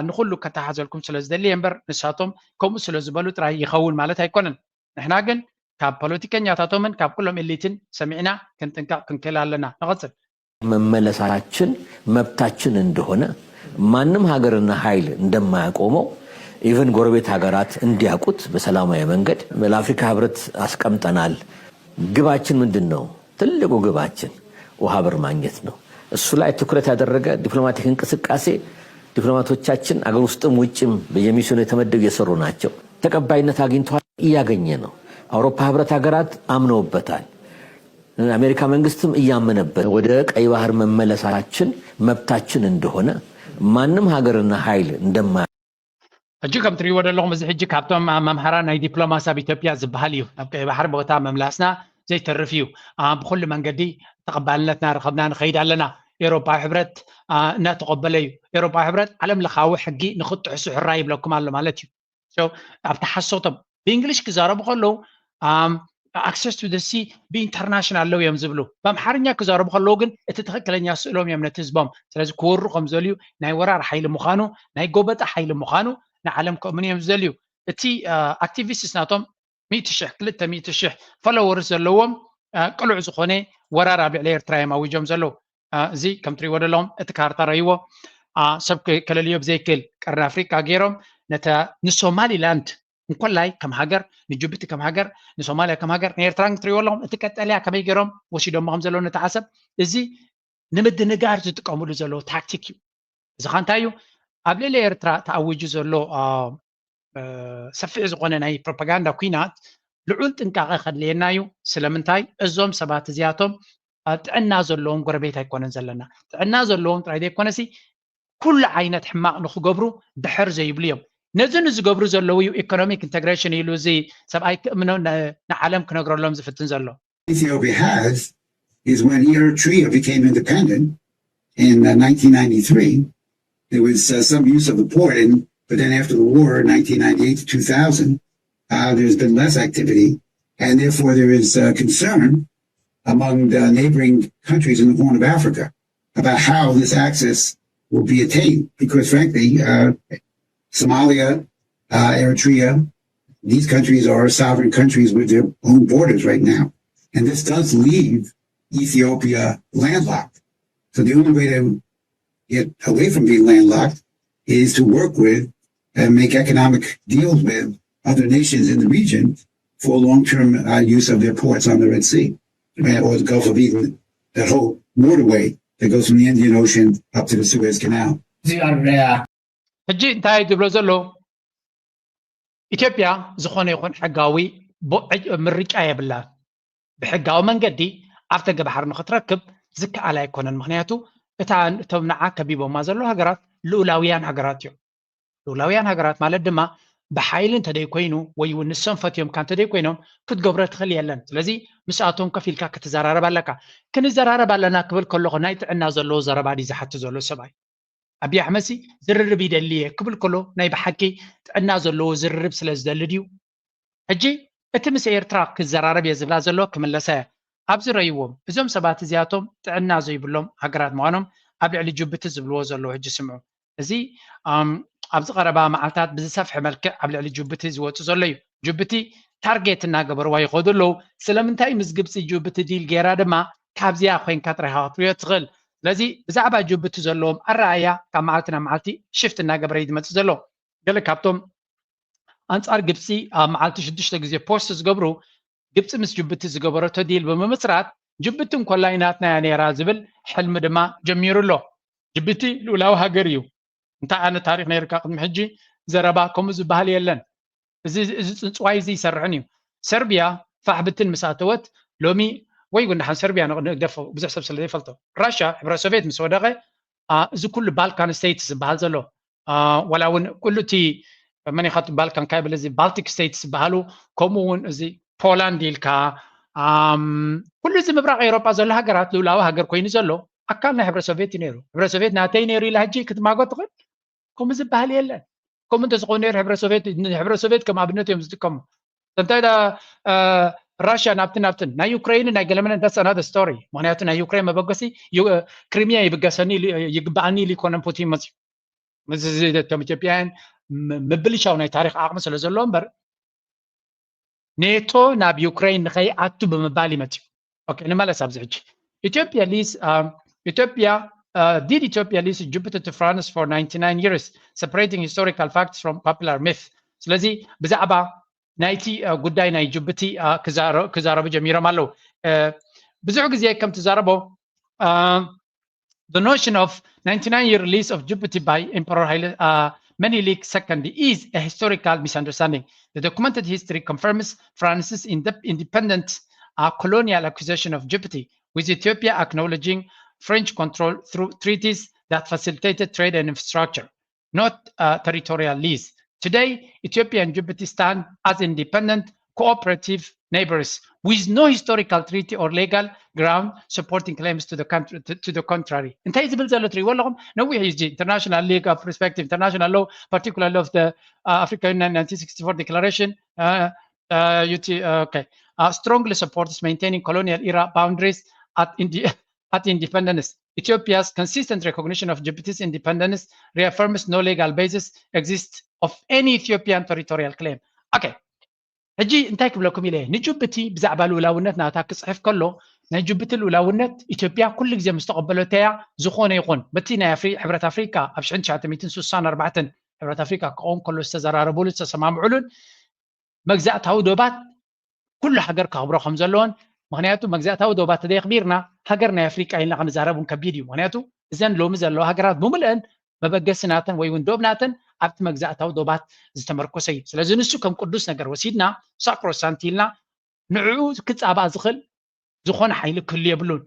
ንኩሉ ከተሓዘልኩም ስለ ዝደሊ እምበር ንሳቶም ከምኡ ስለ ዝበሉ ጥራይ ይኸውን ማለት ኣይኮነን ንሕና ግን ካብ ፖለቲከኛታቶምን ካብ ኩሎም ኤሊትን ሰሚዕና ክንጥንቃቅ ክንክእል ኣለና ንቐፅል መመለሳችን መብታችን እንደሆነ ማንም ሀገርና ኃይል እንደማያቆመው ኢቨን ጎረቤት ሀገራት እንዲያውቁት በሰላማዊ መንገድ ለአፍሪካ ህብረት አስቀምጠናል ግባችን ምንድነው ትልቁ ግባችን ውሃ በር ማግኘት ነው እሱ ላይ ትኩረት ያደረገ ዲፕሎማቲክ እንቅስቃሴ ዲፕሎማቶቻችን አገር ውስጥም ውጭም በየሚስዮኑ የተመደቡ የሰሩ ናቸው ተቀባይነት አግኝቷል እያገኘ ነው አውሮፓ ህብረት ሀገራት አምነውበታል አሜሪካ መንግስትም እያመነበት ወደ ቀይ ባህር መመለሳችን መብታችን እንደሆነ ማንም ሀገርና ኃይል እንደማ እጅ ከም ትሪእዎ ዘለኹም እዚ ሕጂ ካብቶም መምሃራ ናይ ዲፕሎማሲ ኣብ ኢትዮጵያ ዝበሃል እዩ ኣብ ቀይ ባህር ቦታ መምላስና ዘይተርፍ እዩ ብኩሉ መንገዲ ተቐባልነትና ረኸብና ንኸይድ ኣለና ኤሮፓዊ ሕብረት እናተቐበለ እዩ ኤሮፓዊ ሕብረት ዓለም ለኻዊ ሕጊ ንኽጥሕሱ ሕራ ይብለኩም ኣሎ ማለት እዩ ኣብቲ ሓሶቶም ብእንግሊሽ ክዛረቡ ከለዉ access to the sea ብኢንተርናሽናል ለው እዮም ዝብሉ በአምሓርኛ ክዛረቡ ከለዉ ግን እቲ ትክክለኛ ስእሎም እዮም ነቲ ህዝቦም ስለዚ ክወሩ ከም ዘልዩ ናይ ወራር ሓይሊ ምዃኑ ናይ ጎበጣ ሓይሊ ምዃኑ ንዓለም ከምኡን እዮም ዝደልዩ እቲ ኣክቲቪስትስ ናቶም 100,000 ፎሎወርስ ዘለዎም ቅሉዕ ዝኾነ ወራር ኣብ ልዕሊ ኤርትራ እዮም ኣውጆም ዘለዉ እዚ ከም ትሪእዎ ዘለኹም እቲ ካርታ ረይዎ ሰብ ከለልዮ ብዘይክእል ቀርኒ ኣፍሪካ ገይሮም ነታ ንሶማሊላንድ እንኳላይ ከም ሃገር ንጅቡቲ ከም ሃገር ንሶማልያ ከም ሃገር ንኤርትራ ትሪእዎ ኣለኹም እቲ ቀጠልያ ከመይ ገይሮም ወሲዶሞ ከም ዘለዉ ነተሓሰብ እዚ ንምድንጋር ዝጥቀምሉ ዘለዉ ታክቲክ እዩ እዚ ኻ እንታይ እዩ ኣብ ልዕሊ ኤርትራ ተኣውጁ ዘሎ ሰፊሕ ዝኾነ ናይ ፕሮፓጋንዳ ኩናት ልዑል ጥንቃቐ ከድልየና እዩ ስለምንታይ እዞም ሰባት እዚኣቶም ጥዕና ዘለዎም ጎረቤት ኣይኮነን ዘለና ጥዕና ዘለዎም ጥራይ ዘይኮነሲ ኩሉ ዓይነት ሕማቕ ንክገብሩ ድሕር ዘይብሉ እዮም ነዚ ንዝገብሩ ዘለዉ እዩ ኢኮኖሚክ ኢንተግሬሽን ኢሉ እዚ ሰብኣይ ክእምኖ ንዓለም ክነግረሎም ዝፍትን ዘሎ Ethiopia has is when Eritrea became independent in 1993 there was some use of the port but then after the war 1998 to 2000 there's been less activity and therefore there is concern among the neighboring countries in the Horn of Africa about how this access will be attained because frankly Somalia, Eritrea, these countries are sovereign countries with their own borders right now. And this does leave Ethiopia landlocked. So the only way to get away from being landlocked is to work with and make economic deals with other nations in the region for long-term use of their ports on the Red Sea or the Gulf of Eden, that whole waterway that goes from the Indian Ocean up to the Suez Canal. ሕጂ እንታይ ዝብሎ ዘሎ ኢትዮጵያ ዝኾነ ይኹን ሕጋዊ ምርጫ የብላ ብሕጋዊ መንገዲ ኣብተ ገባሕር ንኽትረክብ ዝከኣል ኣይኮነን ምክንያቱ እቶም ንዓ ከቢቦማ ዘሎ ሃገራት ልኡላውያን ሃገራት እዮም ልኡላውያን ሃገራት ማለት ድማ ብሓይሊ እንተደይ ኮይኑ ወይ እውን ንሶም ፈትዮም እንተደይ ኮይኖም ክትገብሮ ትኽእል የለን ስለዚ ምስኣቶም ከፍ ኢልካ ክትዘራረብ ኣለካ ክንዘራረብ ኣለና ክብል ከለኹ ናይ ጥዕና ዘለዎ ዘረባ ድዩ ዝሓቲ ዘሎ ሰብኣይ ኣብይ ኣሕመድ ዝርርብ ይደሊ እየ ክብል ከሎ ናይ ብሓቂ ጥዕና ዘለዎ ዝርርብ ስለ ዝደሊ ድዩ ሕጂ እቲ ምስ ኤርትራ ክዘራረብ እየ ዝብላ ዘሎ ክምለሰ እየ ኣብዚ ረይዎም እዞም ሰባት እዚኣቶም ጥዕና ዘይብሎም ሃገራት ምዃኖም ኣብ ልዕሊ ጅቡቲ ዝብልዎ ዘለዎ ሕጂ ስምዑ እዚ ኣብዚ ቀረባ መዓልታት ብዝሰፍሐ መልክዕ ኣብ ልዕሊ ጅቡቲ ዝወፁ ዘሎ እዩ ጅቡቲ ታርጌት እናገበርዋ ይኸዱ ኣለዉ ስለምንታይ ምስ ግብፂ ጅቡቲ ዲል ጌራ ድማ ካብዚኣ ኮይንካ ጥራይካ ክትሪኦ ትኽእል ስለዚ ብዛዕባ ጅቡቲ ዘለዎም ኣረኣያ ካብ መዓልቲ ናብ መዓልቲ ሽፍት እናገበረ እዩ ዝመፅእ ዘሎ ገለ ካብቶም ኣንጻር ግብፂ ኣብ መዓልቲ 6 ግዜ ፖስት ዝገብሩ ግብፂ ምስ ጅቡቲ ዝገበረቶ ዲል ብምምስራት ጅቡቲ እንኮላ ናትና እያ ነይራ ዝብል ሕልሚ ድማ ጀሚሩ ኣሎ ጅቡቲ ልኡላዊ ሃገር እዩ እንታይ ኣነ ታሪክ ነይርካ ቅድሚ ሕጂ ዘረባ ከምኡ ዝበሃል የለን እዚ ፅንፅዋይ እዚ ይሰርሕን እዩ ሰርቢያ ፋሕብትን ምሳተወት ሎሚ ወይ ጉንዳሓን ሰርቢያ ንደፎ ብዙሕ ሰብ ስለ ዘይፈልጦ ራሽያ ሕብረ ሶቪየት ምስ ወደቐ እዚ ኩሉ ባልካን ስቴትስ ዝበሃል ዘሎ ወላ እውን ኩሉ እቲ መን ኢኻ ባልካን ካይብል እዚ ባልቲክ ስቴትስ ዝበሃሉ ከምኡ እውን እዚ ፖላንድ ኢልካ ኩሉ እዚ ምብራቅ ኤውሮጳ ዘሎ ሃገራት ልኡላዊ ሃገር ኮይኑ ዘሎ ኣካል ናይ ሕብረ ሶቪየት እዩ ነይሩ ሕብረ ሶቪየት ናተይ ነይሩ ኢላ ሕጂ ክትማጎ ትኽእል ከምኡ ዝበሃል የለን ከምኡ እንተዝኾኑ ነይሩ ሕብረ ሶቪየት ከም ኣብነት እዮም ዝጥቀሙ እንታይ ራሽያ ናብትን ናይ ዩክሬን ናይ ገለመነ ዳትስ ኣናዘር ስቶሪ ምክንያቱ ናይ ዩክሬን መበገሲ ክሪሚያ ይብገሰኒ ይግባኣኒ ኢሉ ይኮነን ፑቲን መፅዩ እቶም ኢትዮጵያውያን ምብልሻው ናይ ታሪክ ዓቕሚ ስለ ዘለዎ እምበር ኔቶ ናብ ዩክሬን ንኸይኣቱ ብምባል ይመፅዩ ኦኬ ንመለስ ኣብዚ ሕጂ ኢትዮጵያ ሊዝ did Ethiopia lease Djibouti to France for 99 years, separating historical facts from popular myth? ስለዚ ብዛዕባ ናይቲ ጉዳይ ናይ ጅቡቲ ክዛረቡ ጀሚሮም ኣለዉ ብዙሕ ግዜ ከም ትዛረቦ the notion of 99-year lease of Djibouti by Emperor Menelik II is a historical misunderstanding. The documented history confirms France's independent colonial acquisition of Djibouti, with Ethiopia acknowledging French control through treaties that facilitated trade and infrastructure, not territorial lease. Today, Ethiopia and Djibouti stand as independent, cooperative neighbors with no historical treaty or legal ground supporting claims to the contrary. እንታይ ዝብል ዘሎ ትሪእዎ ኣለኹም ነዊሕ እዩ International League of Respective International Law, particularly of the Africa Union 1964 Declaration, strongly supports maintaining colonial era boundaries at independence. Ethiopia's consistent recognition of Djibouti's independence reaffirms no legal basis exists of any Ethiopian territorial claim. Okay. ሕጂ እንታይ ክብለኩም ኢለ ንጅቡቲ ብዛዕባ ልኡላውነት ናታ ክፅሕፍ ከሎ ናይ ጅቡቲ ልኡላውነት ኢትዮጵያ ኩሉ ግዜ ምስ ተቐበለተያ ዝኾነ ይኹን በቲ ናይ ሕብረት ኣፍሪካ ኣብ 1964 ሕብረት ኣፍሪካ ክቆም ከሎ ዝተዘራረበሉ ዝተሰማምዑሉን መግዛእታዊ ዶባት ኩሉ ሃገር ክኽብሮ ከም ዘለዎን ምክንያቱ መግዛእታዊ ዶባት ተደይኽቢርና ሃገር ናይ ኣፍሪቃ ኢልና ክንዛረቡን ከቢድ እዩ ምክንያቱ እዘን ሎሚ ዘለዋ ሃገራት ብምልአን መበገስናተን ወይ እውን ዶብናተን ኣብቲ መግዛእታዊ ዶባት ዝተመርኮሰ እዩ ስለዚ ንሱ ከም ቅዱስ ነገር ወሲድና ሳክሮሳንት ኢልና ንዕኡ ክፃባእ ዝኽእል ዝኾነ ሓይሊ ክህሉ የብሉን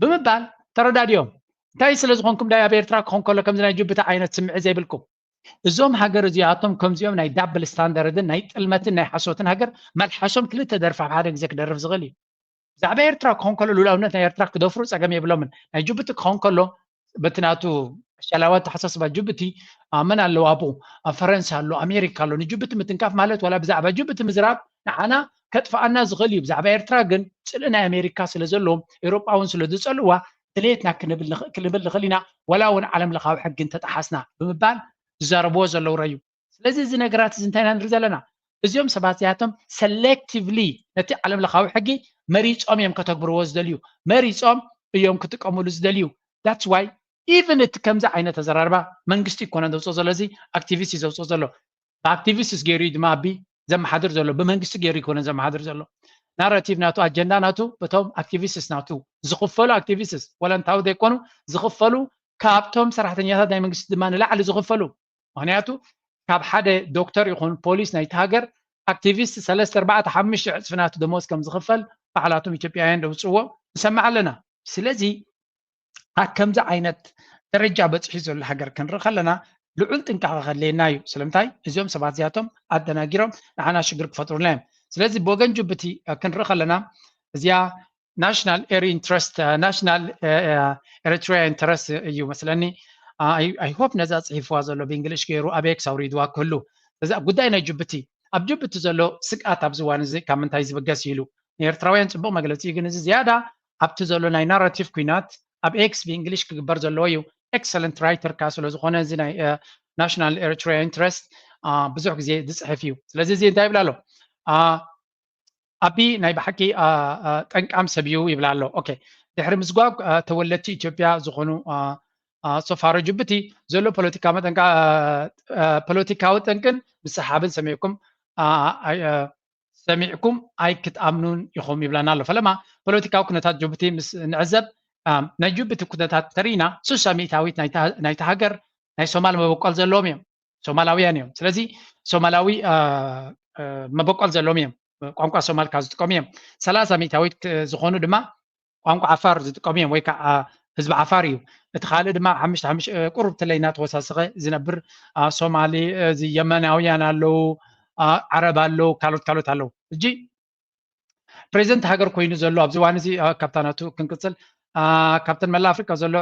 ብምባል ተረዳድዮም እንታይ ስለ ዝኾንኩም ዳይ ኣብ ኤርትራ ክኾን ከሎ ከምዚ ናይ ጅቡቲ ዓይነት ስምዒት ዘይብልኩም እዞም ሃገር እዚኣቶም ከምዚኦም ናይ ዳብል ስታንዳርድን ናይ ጥልመትን ናይ ሓሶትን ሃገር መልሓሶም ክልተ ደርፊ ኣብ ሓደ ግዜ ክደርፍ ዝኽእል እዩ ብዛዕባ ኤርትራ ክኾን ከሎ ልኡላውነት ናይ ኤርትራ ክደፍሩ ፀገም የብሎምን ናይ ጅቡቲ ክኾን ከሎ በቲ ናቱ ሸላዋት ተሓሳስባ ጅቡቲ መን ኣለዎ ኣብኡ ፈረንሳ ኣሎ ኣሜሪካ ኣሎ ንጅቡቲ ምትንካፍ ማለት ወላ ብዛዕባ ጅቡቲ ምዝራብ ንዓና ከጥፋኣና ዝኽእል እዩ ብዛዕባ ኤርትራ ግን ፅልእ ናይ ኣሜሪካ ስለ ዘለዎም ኤውሮጳውን ስለ ዝፀልዋ ድሌትና ክንብል ንኽእል ኢና ወላ እውን ዓለም ለኻዊ ሕጊ እንተጠሓስና ብምባል ዝዛረብዎ ዘለዉ ረዩ ስለዚ እዚ ነገራት እዚ እንታይ ኢና ንርኢ ዘለና እዚኦም ሰባት እዚኣቶም ሰሌክቲቭሊ ነቲ ዓለም ለኻዊ ሕጊ መሪፆም እዮም ከተግብርዎ ዝደልዩ መሪፆም እዮም ክጥቀምሉ ዝደልዩ that's why even እቲ ከምዚ ዓይነት ኣዘራርባ መንግስቲ ይኮነ ዘውፅኦ ዘሎ እዚ ኣክቲቪስት እዩ ዘውፅኦ ዘሎ ብኣክቲቪስትስ ገይሩ እዩ ድማ ኣቢ ዘመሓድር ዘሎ ብመንግስቲ ገይሩ ይኮነ ዘመሓድር ዘሎ ናራቲቭ ናቱ ኣጀንዳ ናቱ በቶም ኣክቲቪስትስ ናቱ ዝኽፈሉ ኣክቲቪስትስ ወላ እንታዊ ዘይኮኑ ዝኽፈሉ ካብቶም ሰራሕተኛታት ናይ መንግስቲ ድማ ንላዕሊ ዝኽፈሉ ምክንያቱ ካብ ሓደ ዶክተር ይኹን ፖሊስ ናይቲ ሃገር ኣክቲቪስት 3 4 5 ዕፅፍናቱ ደሞዝ ከም ዝኽፈል ባዕላቶም ኢትዮጵያውያን ደውፅዎ ንሰምዕ ኣለና ስለዚ ከምዚ ዓይነት ደረጃ በፅሒ ዘሎ ሃገር ክንርኢ ከለና ልዑል ጥንቃቐ ከድልየና እዩ ስለምንታይ እዚኦም ሰባት እዚኣቶም ኣደናጊሮም ንዓና ሽግር ክፈጥሩልና እዮም ስለዚ ብወገን ጅቡቲ ክንርኢ ከለና እዚኣ ናሽናል ናሽናል ኤሪትሪያ ኢንተረስት እዩ መስለኒ አይ ሆፕ ነዛ ፅሒፍዋ ዘሎ ብእንግሊሽ ገይሩ ኣበይ ክሳውሪድዋ ክህሉ እዛ ጉዳይ ናይ ጅቡቲ ኣብ ጅቡቲ ዘሎ ስግኣት ኣብዚ እዋን እዚ ካብ ምንታይ ዝብገስ ኢሉ ንኤርትራውያን ፅቡቅ መግለፂ እዩ ግን እዚ ዝያዳ ኣብቲ ዘሎ ናይ ናራቲቭ ኩናት ኣብ ኤክስ ብእንግሊሽ ክግበር ዘለዎ እዩ ኤክሰለንት ራይተር ካ ስለ ዝኾነ እዚ ናይ ናሽናል ኤሪትሪያ ኢንተረስት ብዙሕ ግዜ ዝፅሕፍ እዩ ስለዚ እዚ እንታይ ይብላ ኣሎ ኣቢ ናይ ብሓቂ ጠንቃም ሰብ እዩ ይብላ ኣሎ ኦኬ ድሕሪ ምዝጓግ ተወለድቲ ኢትዮጵያ ዝኾኑ ሶፋሮ ጅቡቲ ዘሎ ፖለቲካዊ ጠንቅን ብሰሓብን ሰሚዕኩም ኣይ ክትኣምኑን ኢኹም ይብላና ኣሎ ፈለማ ፖለቲካዊ ኩነታት ጅቡቲ ምስ ንዕዘብ ናይ ጅቡቲ ኩነታት ተሪና 60% ናይቲ ሃገር ናይ ሶማል መበቆል ዘለዎም እዮም ሶማላውያን እዮም ስለዚ ሶማላዊ መበቆል ዘለዎም እዮም ቋንቋ ሶማል ካብ ዝጥቀሙ እዮም 30% ዝኾኑ ድማ ቋንቋ ዓፋር ዝጥቀሙ እዮም ወይ ከዓ ህዝቢ ዓፋር እዩ እቲ ካልእ ድማ 5 ቁርብ ተለይና ተወሳሰኸ ዝነብር ሶማሊ የመናውያን ኣለው ዓረብ ኣለው ካልኦት ኣለው እጂ ፕሬዚደንት ሃገር ኮይኑ ዘሎ ኣብዚ እዋን እዚ ካፕታናቱ ክንቅፅል ካብተን መላ ኣፍሪካ ዘሎ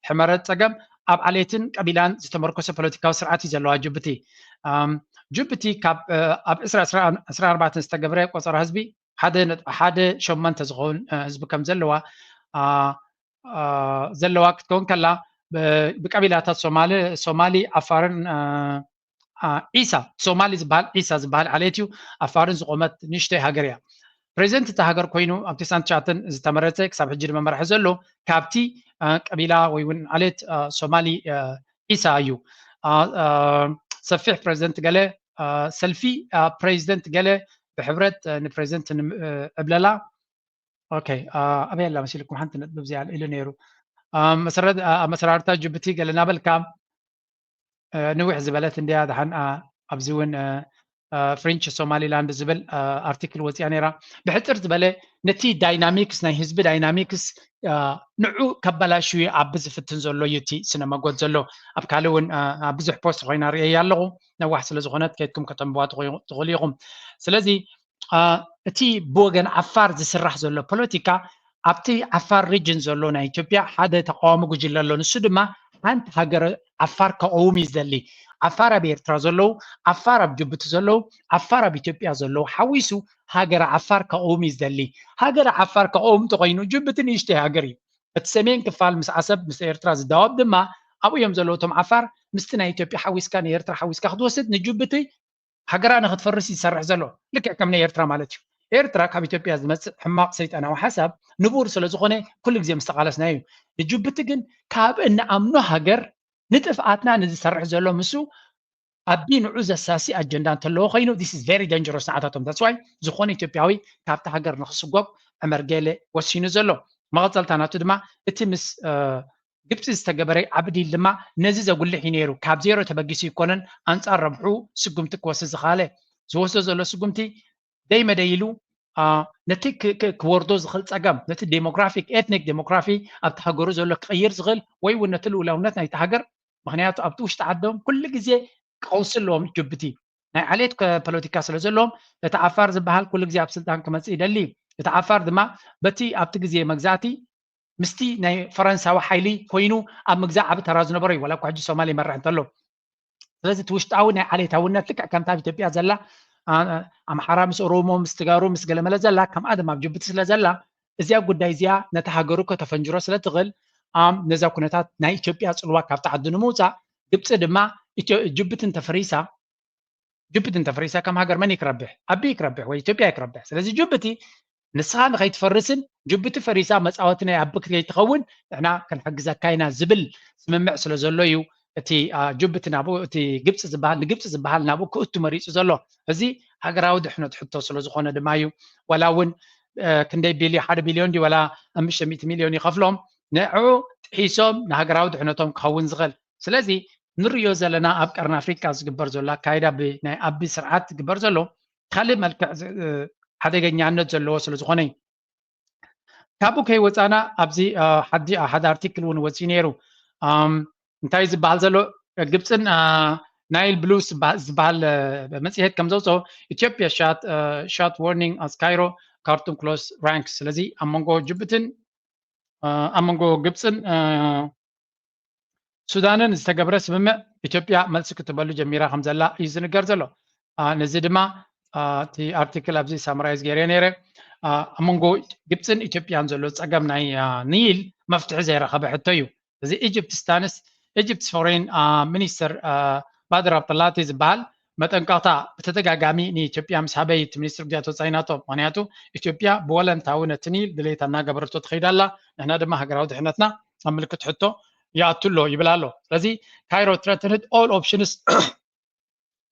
ሕመረት ፀገም ኣብ ዓሌትን ቀቢላን ዝተመርኮሰ ፖለቲካዊ ስርዓት እዩ ዘለዋ ጅቡቲ ጅቡቲ ኣብ 2014 ዝተገብረ ቆፀራ ህዝቢ 1.8 ዝኸውን ህዝቢ ከም ዘለዋ ክትከውን ከላ ብቀቢላታት ሶማሊ ዓፋርን ዒሳ ሶማሊ ዝበሃል ዒሳ ዝበሃል ዓሌት እዩ ዓፋርን ዝቆመት ንእሽተይ ሃገር እያ ፕሬዚደንት እቲ ሃገር ኮይኑ ኣብ 99 ዝተመረፀ ክሳብ ሕጂ ድማ መራሒ ዘሎ ካብቲ ቀቢላ ወይ እውን ዓሌት ሶማሊ ዒሳ እዩ ሰፊሕ ፕሬዚደንት ገለ ሰልፊ ፕሬዚደንት ገለ ብሕብረት ንፕሬዚደንት ዕብለላ ኦኬ ኣበይ ኣላ መሲልኩም ሓንቲ ነጥብ እዚኣ ኢሉ ነይሩ መሰራርታ ጅቡቲ ገለ ናበልካ ንዊሕ ዝበለት እንድያ ድሓን ኣብዚ እውን ፍሬንች ሶማሊላንድ ዝብል ኣርቲክል ወፂያ ነይራ ብሕፅር ዝበለ ነቲ ዳይናሚክስ ናይ ህዝቢ ዳይናሚክስ ንዑ ከበላሽዩ ኣብ ዝፍትን ዘሎ እዩ እቲ ስነ መጎት ዘሎ ኣብ ካልእ እውን ብዙሕ ፖስት ኮይና ርእየ ኣለኹ ነዋሕ ስለ ዝኾነት ከይድኩም ከተንብዋ ትኽእሉ ኢኹም ስለዚ እቲ ብወገን ዓፋር ዝስራሕ ዘሎ ፖለቲካ ኣብቲ ዓፋር ሪጅን ዘሎ ናይ ኢትዮጵያ ሓደ ተቃዋሚ ጉጅለ ኣሎ ንሱ ድማ ሓንቲ ሃገር ዓፋር ከቀውም እዩ ዝደሊ ዓፋር ኣብ ኤርትራ ዘለው ዓፋር ኣብ ጅቡቲ ዘለው ዓፋር ኣብ ኢትዮጵያ ዘለው ሓዊሱ ሃገር ዓፋር ከቀውም እዩ ዝደሊ ሃገር ዓፋር ከቀውም እንተኮይኑ ጅቡቲ ንእሽተይ ሃገር እዩ እቲ ሰሜን ክፋል ምስ ዓሰብ ምስ ኤርትራ ዝዳወብ ድማ ኣብኡ እዮም ዘለው እቶም ዓፋር ምስቲ ናይ ኢትዮጵያ ሓዊስካ ንኤርትራ ሓዊስካ ክትወስድ ንጅቡቲ ሃገራ ንክትፈርስ ይሰርሕ ዘሎ ልክዕ ከም ናይ ኤርትራ ማለት እዩ ኤርትራ ካብ ኢትዮጵያ ዝመፅእ ሕማቅ ሰይጣናዊ ሓሳብ ንቡር ስለ ዝኾነ ኩሉ ግዜ ምስ ተቃለስና እዩ ንጅቡቲ ግን ካብ እንኣምኖ ሃገር ንጥፍኣትና ንዝሰርሕ ዘሎ ምሱ ኣቢ ንዑ ዘሳሲ ኣጀንዳ እንተለዎ ኮይኑ ዲስ ኢዝ ቨሪ ደንጀረስ ንዓታቶም ተስዋይ ዝኾነ ኢትዮጵያዊ ካብቲ ሃገር ንክስጎብ ዕመርገለ ወሲኑ ዘሎ መቐፀልታ ናቱ ድማ እቲ ምስ ግብፂ ዝተገበረ ዓብዲል ድማ ነዚ ዘጉልሕ እዩ ነይሩ ካብ ዜሮ ተበጊሱ ይኮነን ኣንፃር ረብሑ ስጉምቲ ክወስድ ዝኻለ ዝወስዶ ዘሎ ስጉምቲ ደይ መደይሉ ነቲ ክወርዶ ዝኽእል ፀገም ነቲ ዴሞግራፊክ ኤትኒክ ዴሞግራፊ ኣብቲ ሃገሩ ዘሎ ክቅይር ዝኽእል ወይ እውን ነቲ ልኡላውነት ናይቲ ሃገር ምክንያቱ ኣብቲ ውሽጢ ዓዶም ኩሉ ግዜ ቀውሲ ኣለዎም ጅቡቲ ናይ ዓሌት ፖለቲካ ስለ ዘለዎም እቲ ዓፋር ዝበሃል ኩሉ ግዜ ኣብ ስልጣን ክመፅእ ይደሊ እቲ ዓፋር ድማ በቲ ኣብቲ ግዜ መግዛእቲ ምስቲ ናይ ፈረንሳዊ ሓይሊ ኮይኑ ኣብ ምግዛእ ዓብ ተራ ዝነበረ እዩ ዋላ እኳ ሕጂ ሶማሌ ይመርሕ እንተሎ ስለዚ እቲ ውሽጣዊ ናይ ዓሌታውነት ልክዕ ከምታ ኣብ ኢትዮጵያ ዘላ ኣምሓራ ምስ ኦሮሞ ምስ ትጋሩ ምስ ገለመለ ዘላ ከምኣ ድማ ኣብ ጅቡቲ ስለ ዘላ እዚኣ ጉዳይ እዚኣ ነቲ ሃገሩ ከተፈንጅሮ ስለትኽእል ነዛ ኩነታት ናይ ኢትዮጵያ ፅልዋ ካብቲ ዓዲ ንምውፃእ ግብፂ ድማ ጅቡትን ተፈሪሳ ከም ሃገር መን ይክረብሕ ኣቢ ይክረብሕ ወይ ኢትዮጵያ ይክረብሕ ስለዚ ጅቡቲ ንስኻ ንከይትፈርስን ጅቡቲ ፈሪሳ መፃወቲ ናይ ኣቢ ከይትኸውን ንሕና ክንሕግዘካ ኢና ዝብል ስምምዕ ስለ ዘሎ እዩ እቲ ጅቡቲ ናብኡ እቲ ግብፂ ዝበሃል ንግብፂ ዝበሃል ናብኡ ክእቱ መሪፁ ዘሎ እዚ ሃገራዊ ድሕነት ሕቶ ስለ ዝኾነ ድማ እዩ ዋላ እውን ክንደይ 1 ቢልዮን ዲ ዋላ 500 ሚልዮን ይኸፍሎም ንዑ ጥሒሶም ንሃገራዊ ድሕነቶም ክኸውን ዝኽእል ስለዚ نريو زلنا أب قرن أفريقيا زقبر زلا كايدا بناي أبي سرعات زقبر زلو خلي ملك حدا جنيانة زلو سلزخوني كابو كي وزانا أبزي حد أرتيكل ونوزينيرو انتاي زبال زلو جبسن نايل بلوس زبال بمسيحة كم زوزو إثيوبيا shot warning as Cairo Khartoum close ranks ስለዚህ አመንጎ ጅቡትን አመንጎ ግብፅን ሱዳንን ዝተገብረ ስምምዕ ኢትዮጵያ መልሲ ክትበሉ ጀሚራ ከም ዘላ እዩ ዝንገር ዘሎ ነዚ ድማ እቲ ኣርቲክል ኣብዚ ሳምራይዝ ገይረ ነይረ ኣመንጎ ግብፅን ኢትዮጵያን ዘሎ ፀገም ናይ ኒል መፍትሒ ዘይረኸበ ሕቶ እዩ እዚ ኢጅፕት ስታንስ ኢጅፕት ፎሬን ሚኒስተር ባድር አብጠላቲ ዝበሃል መጠንቀቅታ ብተደጋጋሚ ንኢትዮጵያ ምስ ሃበይት ሚኒስትር ጉዳያት ወፃኢ ናቶ ምክንያቱ ኢትዮጵያ ብወለንታዊ ነቲ ኒል ድሌታ እናገበረቶ ትኸይድ ኣላ ንሕና ድማ ሃገራዊ ድሕነትና ኣብ ምልክት ሕቶ يأتلو يبلالو لذي كايرو threatened all options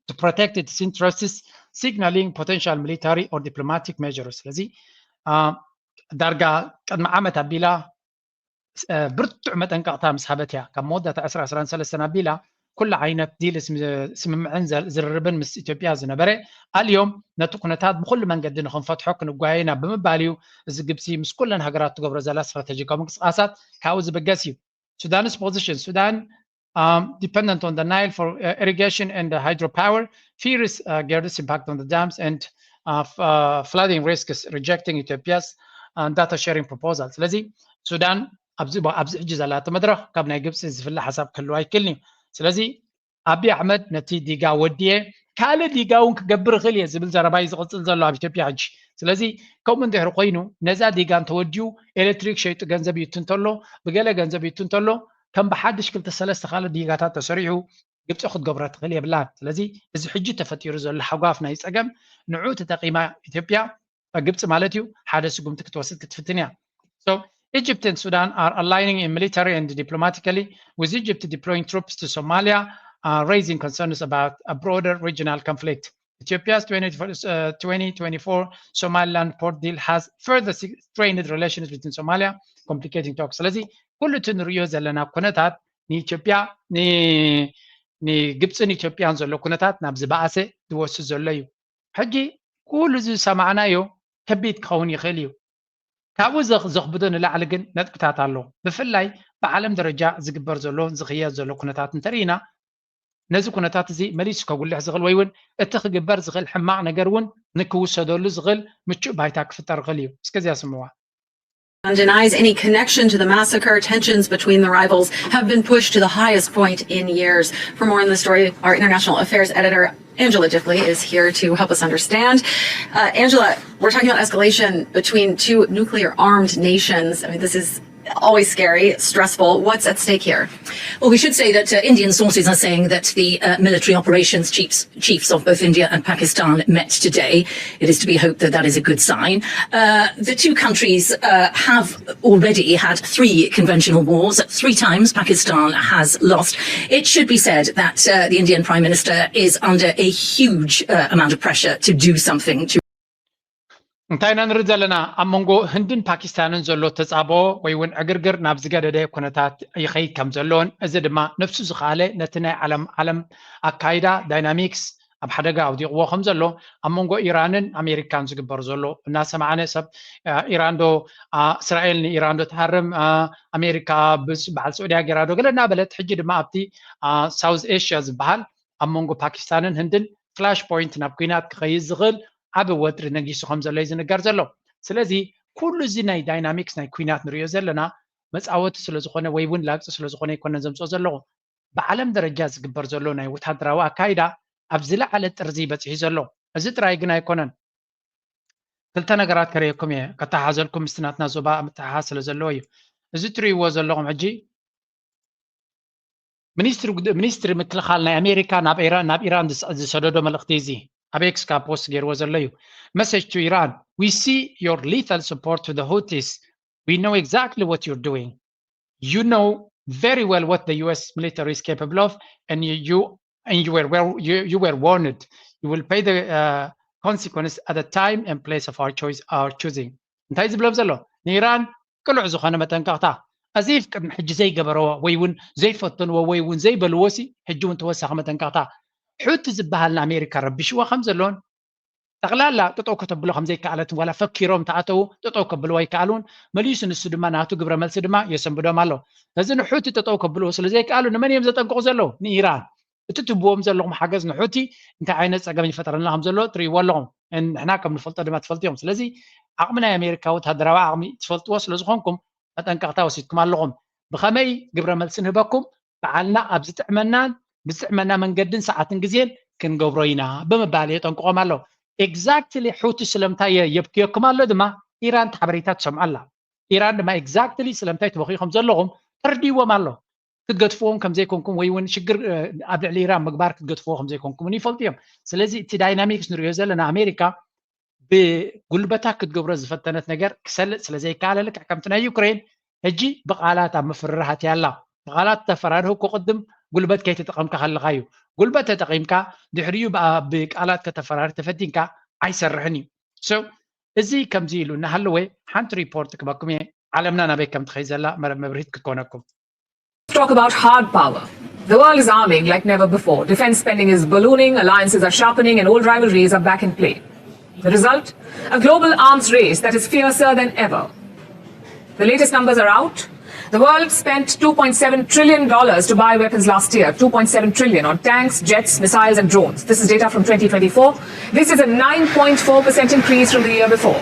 to protect its interests signaling potential military or diplomatic measures لذي درجة قد معامة بلا برتع متن قطع مسحبتها كمودة 10 سنة بلا كل عينة ديل اسم عنزل زربن مس إثيوبيا زنبرة اليوم نتقنتات بكل من قد نخون فتحك نقاينا بمباليو زجبسي مس كلن هجرات تقبر زلا استراتيجية مقصات كاوز بقاسيو Sudan's position, Sudan dependent on the Nile for irrigation and hydropower, fears Gerdis impact on the dams and flooding risks, rejecting Ethiopia's data sharing proposals. لذي Sudan أبزي حجز على تمدرخ قبل يجبس في الله حسب كله يكلني. لذي أبي أحمد نتي ديجا وديه كاله ديجا ونك جبر غليه زبل زرباي زغطل زلوا بإثيوبيا حج. لذي كومن ده رقينو نزا ديجان توجيو إلكتريك شيء تجنزب يتنتلو بقاله جنزب يتنتلو كم بحدش كل تسلس تخالد ديجاتات تسريعه جبت أخذ جبرات غليه بلاد. لذي إذا حجة تفتير زل حقافنا يسأجم نعود تقييم إثيوبيا جبت مالتيو حدث قمت كتوسط كتفتنيا. So Egypt and Sudan are aligning in military and diplomatically, with Egypt deploying troops to Somalia, raising concerns about a broader regional conflict. Ethiopia's 2024 Somaliland port deal has further strained relations within Somalia, complicating talks. لذي كل تنريو زلنا كونتات ني إثيوبيا ني جبسن إثيوبيان زلو كونتات نبز بأسه دوس زليو. حجي كل زي سمعنايو كبيت كوني خليو. كابو زغبدون لعلقن نتكتات الله بفلاي بعالم درجة زقبر زلون زغيات زلو كونتات نترينا نزو كونتات زي مليس كقول له زغل ويون اتخجبر زغل حماع نجرون نكوس هدول زغل متشو بايتاك في الترغليو اسكزي اسموها denies any connection to the massacre. Tensions between the rivals have been pushed to the highest point in years. For more on the story, our international affairs editor Angela Diffley is here to help us understand. Angela, we're talking about escalation between two nuclear-armed nations. I mean, this is always scary, stressful. What's at stake here? Well, we should say that Indian sources are saying that the military operations chiefs of both India and Pakistan met today. It is to be hoped that that is a good sign. The two countries have already had 3 conventional wars. 3 times Pakistan has lost. It should be said that the Indian Prime Minister is under a huge amount of pressure to do something to انتاينا نرد لنا أمونغو هندن باكستانن زلو تزابو ويون أجرجر نابزجا ده كونتات يخي كم زلون أزد ما نفس زخالة نتنا علم أكايدا دايناميكس أبحدجا أو دي قوة خم زلو أمونغو إيرانن أمريكان زجبر زلو الناس معنا سب إيران دو إسرائيل إيران دو تحرم أمريكا بس بعد السعودية جرادو قلنا بلد حجد ما أبتي ساوث إيشيا زبال أمونغو باكستانن هندن فلاش بوينت نابكينات خيز زغل عبو وتر نجيسو خمسة ليزن الجرزلو. سلزي كل زيناي دايناميكس ناي كوينات نريو زلنا مسعوت سلزخونه ويون لاكس سلزخونه يكون نزمصو زلو بعالم درجات زقبر زلو ناي وتحدراوا أكايدا أبزلا على ترزيبة زلو أزيد رايقنا يكونن كلتا نقرات كريكم يه كتحازلكم استناتنا زبا متحاسل زلوي أزيد ريو زلوهم عجي منيستر مثل خالنا أمريكا ناب إيران دي سدودو ملختيزي أبيكس كابوس غير وزليو. Message to Iran: We see your lethal support to the Houthis. We know exactly what you're doing. You know very well what the U.S. military is capable of, and you were warned. You will pay the consequences at the time and place of our choosing. انتهي زبلوب زلو. نيران كل عزو خانة متنقطع. أزيف كم حج زي جبروا ويون زي فتن وويون زي بلوسي حجون توسع متن قطع حوت زبها لنا أمريكا ربي شو خمسة لون تغلال تطو كتب له خمسة كالت ولا فكرهم تعتو تطو كبلوا يكالون مليسن السدما ناتو جبر مال سدما يسم بدو ماله لازم حوت تطو كبلوا سلزي كالون نمن يمزة تنقو زلو نيران تتبوهم زلهم حجز نحوتي انت عينت أجمع فترة لهم زلو تري ولهم إن إحنا كم نفلت ما تفلتيهم سلزي عقمنا أمريكا وتهدروا عقمي تفلت وصل زخونكم أتنقطع وسيتكم اللهم بخمي جبر ملسن هبكم فعلنا أبزت عملنا بزعمنا من قدن ساعات نجزين كن جبرينا بمبالي تنقوم الله exactly حوت سلمتاي يبكيكم الله دما إيران تحبريتات سمع الله إيران دما exactly سلمتاي تبخيهم زلهم تردي ومالله تقطفوهم كم زيكمكم ويون شجر قبل الإيران مقبار تقطفوهم زيكمكم ونيفلتيهم سلزي تدايناميكس نريوزا لنا أمريكا بقلبتها كتجبر زفتنت نجار كسل سلزي كاله لك حكمتنا يوكرين هجي بقالات عم فررها يلا بقالات تفراره كقدم قلبت كي تتقمك خلقايو قلبت تقيمك دحريو بقى بقالات كتفرار تفتينك عيسرحني سو ازي كم زيلو نهلوي حنت ريبورت كبكم علمنا نبي كم تخيزلا مبريت كونكم. Talk about hard power. The world is arming like never before. Defense spending is ballooning, alliances are sharpening, and old rivalries are back in play. The result? A global arms race that is fiercer than ever. The latest numbers are out. The world spent $2.7 trillion to buy weapons last year, $2.7 trillion on tanks, jets, missiles, and drones. This is data from 2024. This is a 9.4% increase from the year before.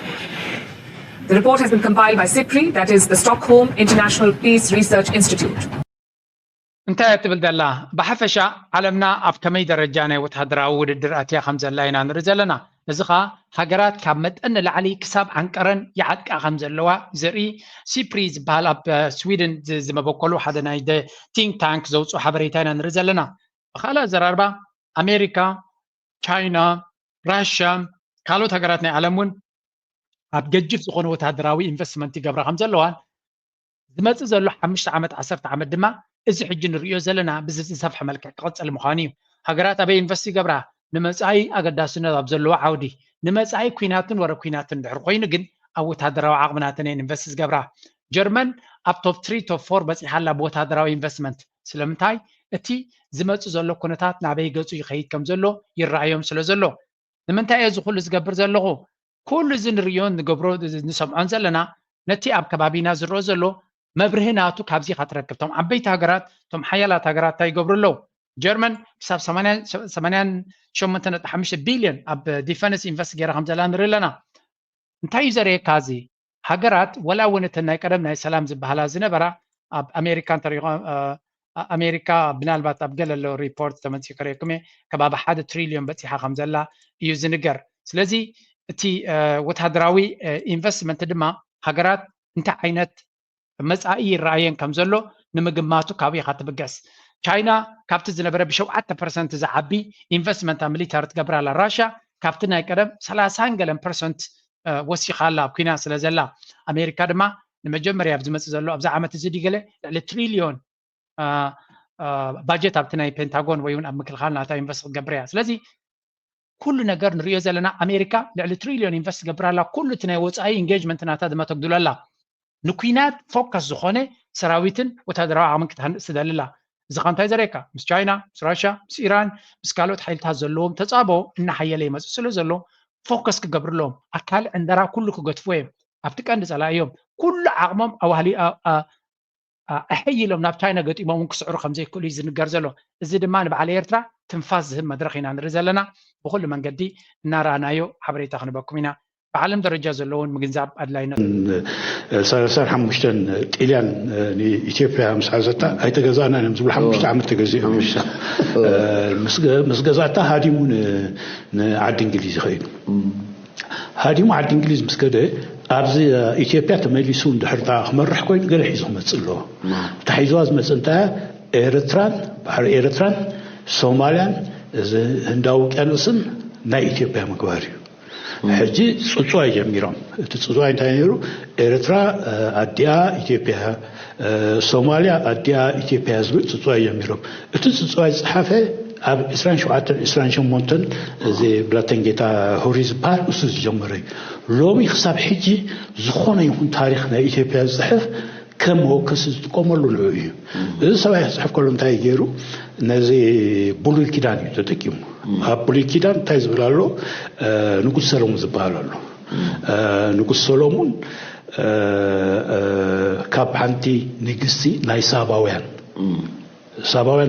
The report has been compiled by SIPRI, that is the Stockholm International Peace Research Institute. انتهت بالدلا بحفشة علمنا أف كمي درجانة وتهدرا ودر أتيا خمسة لاينا نرزلنا نزخا هجرات كامت أن العلي كسب عنكرن يعد كخمسة لوا زري سيبريز بهالاب سويدن زي ما بقولوا حدا نايد تينك تانك زوج وحبريتنا نرزلنا خلا زراربا أمريكا تشاينا روسيا كالو هجراتنا علمون أبجدف سخون وتهدراوي إنفستمنت جبر خمسة لوا زمت زلوا 5 عامات 10 عامات دما إذا حجن الريو زلنا بزز صفحة ملك قص المخاني هجرات أبي إنفستي جبرها نمسعي أقداسنا أبزلوا عودي نمسعي كويناتن ورا كويناتن دحرقين جن أو تهدروا عقبناتنين إنفستيز جبرها جرمن أب توب 3 توب 4 بس يحل أبو تهدروا إنفستمنت سلمتاي أتي زمت زلوا كونتات نعبي جزء يخيط كم زلوا يرعيهم زلوا نمنتاي يزخل زجبر زلوا كل زين ريون جبرو نسمعن زلنا نتي أب كبابينا زرو زلوا مبرهناتو كابزي خاطركبتهم عبيت هاجرات تم حيالات هاجرات تاي قبرلو جيرمان بسبب 8.5 بليون اب ديفنس انفستيجير خمزلان ريلنا انتاي زري كازي هاجرات ولا ونتنا يقدمنا سلام زبهلا زنبرا اب امريكان طريقه امريكا بنالبات اب قال ريبورت تمنسي كريكم كباب 1 تريليون بتيحه خمزلا يوزنجر سلازي تي وتهدراوي انفستمنت دما هاجرات انت عينت مسائي الرأيين كم زلوا نمجمعاتو كابي خاطر بجس. تشاينا كابت زنبرة بشو 8% زعبي investment ميليتاري تجبر على روسيا كابتنا يكرم 30% وسي خالا بكينا سلازلا أمريكا دما نمجمر يابز مس زلوا أبز عامة زدي قله لتريليون باجت أبتنا بنتاغون ويون أمكل خالنا تا invest جبرها سلازي كل نجار نريو زلنا أمريكا لتريليون invest جبر على كل تناوز أي engagement ناتا دما تقدر الله نكوينات فوكس زخونه سراويتن وتهدروا عمك تستدللا زخانتاي زريكا مس تشاينا مس روسيا مس إيران مس كالوت حيلتها زلوم تصابو إن حيالي مس سلو زلو فوكس كجبر لهم أكل عندنا كله كجتفوه أفتك عند زلايم كل عقمم أو هلي أحيي لهم ناب تشاينا قلت إمام كسعر 5 كل يزن جرزلو زيد ما نبع على إيرترا تنفاز مدرخين عن رزلنا وكل من قدي نارا نايو حبري تخن بكمينا بعلم درجة زلون مجنزاب أدلاينا. صار حمشتن إليان إثيوبيا مسعزتا هاي تجزانا نمزول حمشت عم تجزيه مسجزاتا هادي من عاد إنجليزي خير. هادي مو عاد إنجليزي مسكده أبز إثيوبيا تمليسون دحرتا خمر حكوين قال حيزهم تسلوه. تحيزواز مثلا إيرتران بحر إيرتران سوماليان هنداو كانوسن نا إثيوبيا مقواريو. حجي صوصوا جميرهم تصوصوا ينتهيروا إريترا أديا إثيوبيا سوماليا أديا إثيوبيا صوصوا جميرهم تصوصوا الصحافة أب إسرائيل شو مونتن زي بلاتنجتا هوريز بار أسس جمري لو يخسب حجي زخونة يكون تاريخنا إثيوبيا الصحف كم هو كسر قمرلو نوعي إذا سبعة صحف كلهم تايجرو نزي بولي كيدان يتتكيم بولي كيدان تايز بلالو نقول سلام زبالالو نقول سلامون كاب حنتي نجستي ناي ساباوين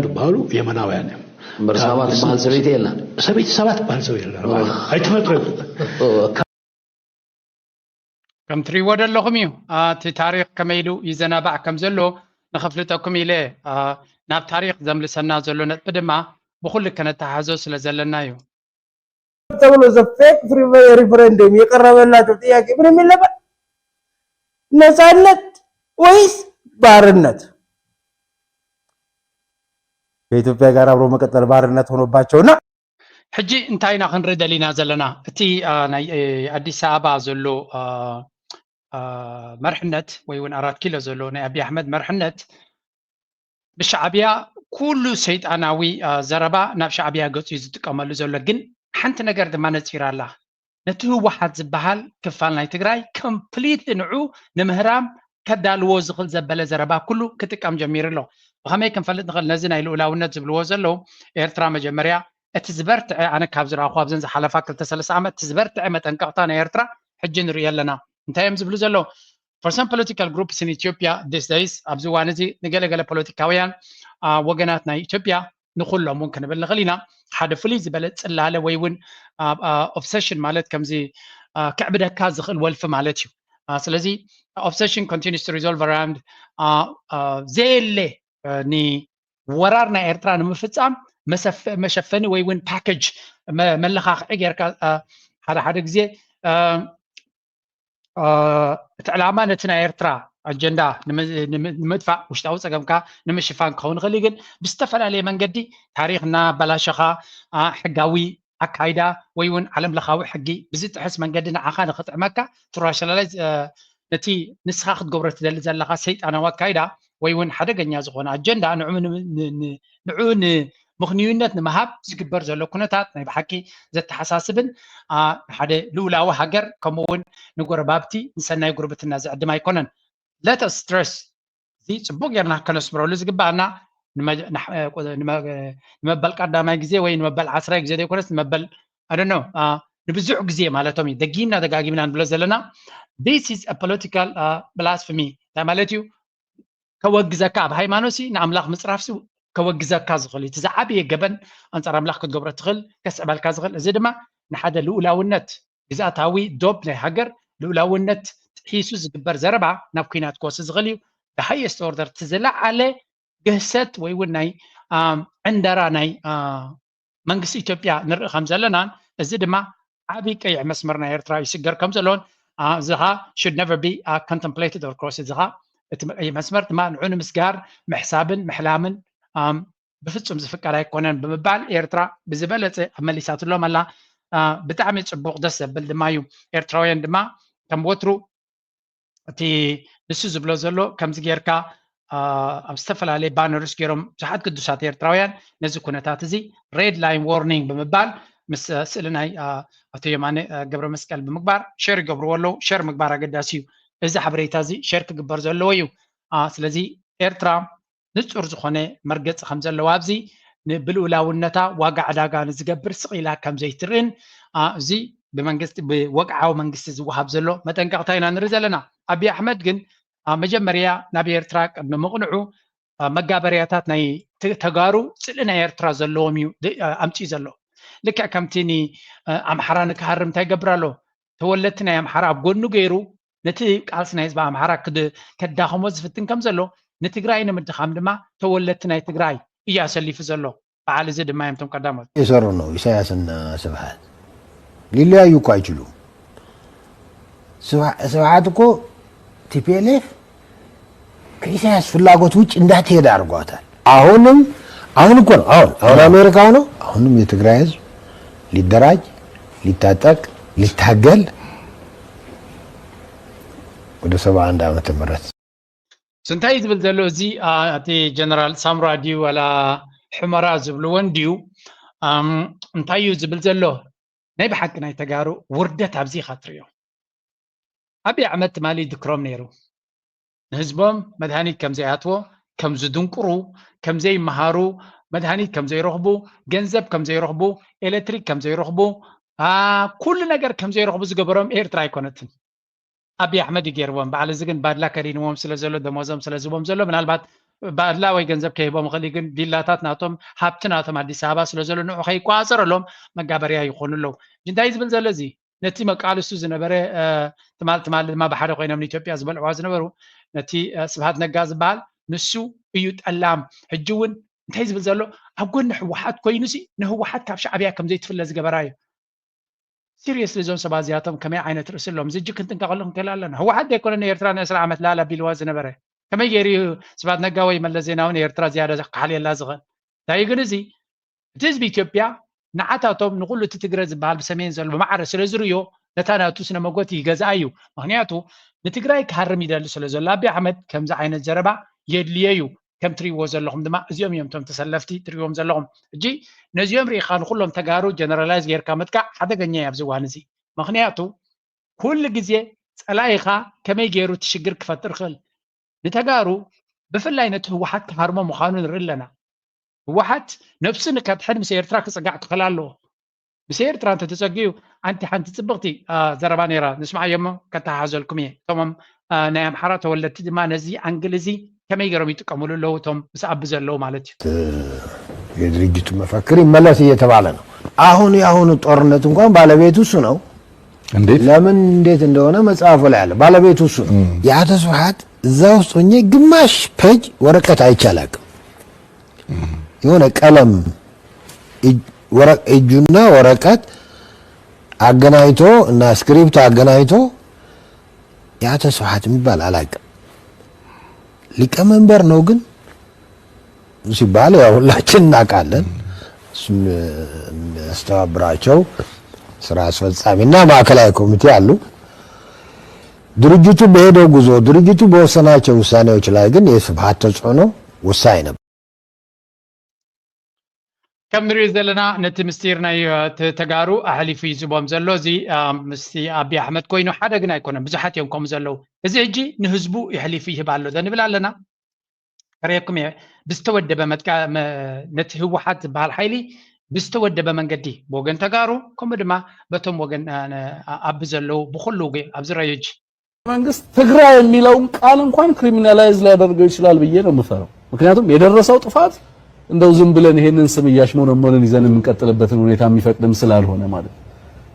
دبالو يمناوين برسامات بحال سبيتي يلا سبيت بحال سبيتي هاي تمترك كم تريود اللغميو تاريخ كميلو يزنابع كم زلو نخفلتكم إليه ناب تاريخ زمل سنة زلو نتبدما بخل كانت تحازوس لزلنايو تقولوا زفاك في ريفرندم يقرب لنا تطياك ابن من لبن نسالت ويس بارنت በኢትዮጵያ ጋር አብሮ መቀጠል ባርነት ሆኖባቸውና ሕጂ እንታይና ክንርዳ ሊና ዘለና እቲ ናይ አዲስ አበባ ዘሎ መርሕነት ወይ እውን 4 ኪሎ ዘሎ ናይ አብይ አሕመድ መርሕነት ብሻዕብያ ኩሉ ሰይጣናዊ ዘረባ ናብ ሻዕብያ ገጹ ዝጥቀመሉ ዘሎ ግን ሓንቲ ነገር ድማ ነፂራ ኣላ ነቲ ህወሓት ዝበሃል ክፋል ናይ ትግራይ ኮምፕሊትሊ ንዑ ንምህራም ከዳልዎ ዝኽእል ዘበለ ዘረባ ኩሉ ክጥቀም ጀሚሩ ኣሎ ብኸመይ ክንፈልጥ ንኽእል ነዚ ናይ ልኡላውነት ዝብልዎ ዘለዉ ኤርትራ መጀመርያ እቲ ዝበርትዐ ኣነ ካብ ዝረኣኹ ኣብዘን ዝሓለፋ 2-3 ዓመት እቲ ዝበርትዐ መጠንቀቕታ ናይ ኤርትራ ሕጂ ንሪኦ ኣለና እንታይ እዮም ዝብሉ ዘለዉ for some political groups in Ethiopia these days ኣብዚ እዋን እዚ ንገለገለ ፖለቲካውያን ወገናት ናይ ኢትዮጵያ ንኩሎም እውን ክንብል ንኽእል ኢና ሓደ ፍሉይ ዝበለ ፅላለ ወይ እውን ኦብሰሽን ማለት ከምዚ ክዕብደካ ዝኽእል ወልፊ ማለት እዩ ስለዚ obsession continues to resolve around ዘየለ ንወራር ናይ ኤርትራ ንምፍፃም መሸፈኒ ወይ እውን ፓኬጅ መለኻኽዒ ጌርካ ሓደ ግዜ እቲ ዕላማ ነቲ ናይ ኤርትራ ኣጀንዳ ንምድፋዕ ውሽጣዊ ፀገምካ ንምሽፋን ክኸውን ይኽእል ግን ብዝተፈላለየ መንገዲ ታሪክ እናበላሸኻ ሕጋዊ ኣካይዳ ወይ እውን ዓለም ለኻዊ ሕጊ ብዝጥሕስ መንገዲ ንዓኻ ንኽጥዕመካ ትራሽናላይዝ ነቲ ንስኻ ክትገብሮ ትደሊ ዘለኻ ሰይጣናዊ ኣካይዳ ወይ እውን ሓደገኛ ዝኾነ ኣጀንዳ ንዑ ንምኽንዩነት ንምሃብ ዝግበር ዘሎ ኩነታት ናይ ብሓቂ ዘተሓሳስብን ሓደ ልኡላዊ ሃገር ከምኡ እውን ንጎረባብቲ ንሰናይ ጉርብትና ዝዕድም ኣይኮነን let us stress እዚ ፅቡቅ ጌርና ከነስምረሉ ዝግባአና ንመበል ቀዳማይ ግዜ ወይ ንመበል 10 ግዜ ዘይኮነስ ንመበል I don't know ንብዙሕ ግዜ ማለቶም እዩ ደጊምና ደጋጊምና ንብሎ ዘለና this is a political blasphemy ማለት እዩ ከወግዘካ ኣብ ሃይማኖሲ ንኣምላኽ ምፅራፍሲ ከወግዘካ ዝኽእል እቲ ዝዓበየ ገበን ኣንፃር ኣምላኽ ክትገብሮ ትኽእል ከስዕበልካ ዝኽእል እዚ ድማ ንሓደ ልኡላውነት ግዝኣታዊ ዶብ ናይ ሃገር ልኡላውነት ጥሒሱ ዝግበር ዘረባ ናብ ኩናት ክወስድ ዝኽእል እዩ ሃይስት ኦርደር እቲ ዝለዓለ ግህሰት ወይ እውን ናይ ዕንደራ ናይ መንግስቲ ኢትዮጵያ ንርኢ ከም ዘለናን እዚ ድማ ዓብይ ቀይሕ መስመር ናይ ኤርትራ ይስገር ከም ዘለዎን እዚኻ should never be contemplated or crossed እዚኻ እቲ መስመር ድማ ንዑ ንምስጋር ምሕሳብን ምሕላምን ብፍጹም ዝፍቀድ ኣይኮነን ብምባል ኤርትራ ብዝበለፀ መሊሳትሎም ኣላ ብጣዕሚ ፅቡቅ ደስ ዘብል ድማ እዩ ኤርትራውያን ድማ ከም ወትሩ እቲ ንሱ ዝብሎ ዘሎ ከምዚ ጌርካ ኣብ ዝተፈላለየ ባነርስ ገይሮም ብዙሓት ቅዱሳት ኤርትራውያን ነዚ ኩነታት እዚ ሬድ ላይን ዋርኒንግ ብምባል ምስ ስእሊ ናይ ኣቶ የማነ ገብረ መስቀል ብምግባር ሸር ይገብርዎ ኣለዉ ሸር ምግባር ኣገዳሲ እዩ እዚ ሓበሬታ እዚ ሸር ክግበር ዘለዎ እዩ ስለዚ ኤርትራ ንፁር ዝኾነ መርገፂ ከም ዘለዋ ኣብዚ ብልኡላውነታ ዋጋ ዕዳጋ ንዝገብር ስቕኢላ ከም ዘይትርእን እዚ ብመንግስቲ ብወግዓዊ መንግስቲ ዝወሃብ ዘሎ መጠንቀቕታ ኢና ንርኢ ዘለና ኣብይ ኣሕመድ ግን መጀመርያ ናብ ኤርትራ ቅድሚ ምቕንዑ መጋበርያታት ናይ ተጋሩ ፅልኢ ናይ ኤርትራ ዘለዎም እዩ ኣምፂኡ ዘሎ ልክዕ ከምቲ ንኣምሓራ ንክሃርም እንታይ ይገብር ኣሎ ተወለድቲ ናይ ኣምሓራ ኣብ ጎኑ ገይሩ ነቲ ቃልሲ ናይ ህዝቢ ኣምሓራ ከዳኸሞ ዝፍትን ከም ዘሎ ንትግራይ ንምድኻም ድማ ተወለድቲ ናይ ትግራይ እዩ ኣሰሊፉ ዘሎ በዓል እዚ ድማ እዮም ቶም ቀዳሞት የሰሩ ነው ኢሳያስና ስብሓት ሊለያዩ እኮ አይችሉም ስብሓት እኮ ቲፒኤልኤፍ ከኢሳያስ ፍላጎት ውጭ እንዳትሄድ አድርጓታል አሁን እኮ ነው አሁን አሜሪካ ነው አሁንም የትግራይ ህዝብ ሊደራጅ ሊታጠቅ ሊታገል ወደ 71 ዓመተ ምህረት ስንታይ ዝብል ዘሎ እዚ እቲ ጀነራል ሳምራ ድዩ ወላ ሕመራ ዝብልዎን ድዩ እንታይ እዩ ዝብል ዘሎ ናይ ብሓቂ ናይ ተጋሩ ውርደት ኣብዚ ኢኻ ትሪኦ ኣብይ ኣሕመድ ትማሊ ድክሮም ነይሩ نهزبهم مدهانيت كم زي أتو كم زدنقرو كم زي مهارو مدهانيت كم زي رغبو جنزب كم زي رغبو إلكتريك كم زي رغبو كل نجار كم زي رغبو زجبرهم إيرتراي كونتن أبي أحمد يجيرون بعد زين بعد لا كريم وهم سلزلوا دموزهم سلزوهم زلوا من البعض بعد لا ويجنزب كيبهم خليجن ديلاتات ناتهم هابتنا تهم عدي سابا سلزلوا نوع خي قاصر لهم مجابريها يخونوا له جندايز بنزلزي نتي مقال السوزن بري تمال ما بحر قينا من إثيوبيا زبل عواز نبرو نتي سبحات نجاز بال نسو يوت ألام هجون نتيز بنزلوا أقول نحو واحد كوينسي نهو واحد كابش عبيا كم زيت فلز جبراي سيريس لزون سبازياتهم كما عينة رسل لهم زي كنت نقول لهم كلا لنا هو حد يكون إن يرتران أسرع عمت لا بالوازن بره كما يجري سبات نجاوي من الذين هون يرترا زيادة حاليا لازغة تاي جنزي تزبي إثيوبيا نعتاتهم نقول له تتجرز بعال بسمين زل بمعر سلزريو نتانا توسنا مقوتي جزايو مهنياتو نتجراي كهرم يدل سلزل أبي أحمد كم زعين الجربة يدليو كم تري وزل لهم دماء زيوم يوم تم تسلفتي تريوم زلهم جي نزيوم ريخان كلهم تجارو جنرالايز غير كامتك حدا جنيه يبزوانزي مهنياتو كل جزية سلايخا كم يجيرو تشجر كفتر خل نتجارو بفلاينة هو حتى هرمو مخانون رلنا واحد نفسنا كانت حلم سيرتراك صقعت خلاله بسيرترا انت تسقيو انت حنت تبغتي زرباني را نسمع يوم كنت حازلكم تمام نايم حرته ولا ما نزي انجليزي كما يقرم يتقملوا له تم بس ابزلوا مالتي የድርጅቱ መፈክር ይመለስ እየተባለ ነው አሁን ያሁን ጦርነት እንኳን ባለቤቱ እሱ ነው እንዴት ለምን እንዴት እንደሆነ መጽሐፉ ላይ አለ ባለቤቱ እሱ ነው ያ ተስፋት እዛ ውስጥ ሆኜ ግማሽ ፔጅ ወረቀት አይቻላቅም የሆነ ቀለም እጁና ወረቀት አገናኝቶ እና ስክሪፕት አገናኝቶ ያ ተስፋት የሚባል አላውቅም ሊቀመንበር ነው ግን ሲባል ያው ሁላችን እናውቃለን እሱም ያስተባብራቸው ስራ አስፈጻሚና ማዕከላዊ ኮሚቴ አሉ ድርጅቱ በሄደው ጉዞ ድርጅቱ በወሰናቸው ውሳኔዎች ላይ ግን የስብሃት ተጽዕኖ ወሳኝ ነው كم نريد لنا نتمستيرنا تجارو أهلي في زبون زلو زي مستي أبي أحمد كوينو حدا جنا يكون بزحات يومكم زلو إذا يجي نهزبو يحلي فيه بعلو ذا نبلا لنا رأيكم بستود بمتك نتهو واحد بهالحيلي بستود بمن قدي بوجن تجارو كم بدما بتم وجن أب زلو بخلو جي أبزر يجي መንግስት ትግራይ የሚለውን ቃል እንኳን ክሪሚናላይዝ ሊያደርገው ይችላል ብዬ ነው የምፈራው ምክንያቱም የደረሰው ጥፋት እንደው ዝም ብለን ይሄንን ስም ያሽሞነሞነን ይዘን የምንቀጥልበትን ሁኔታ የሚፈቅድም ስላልሆነ ማለት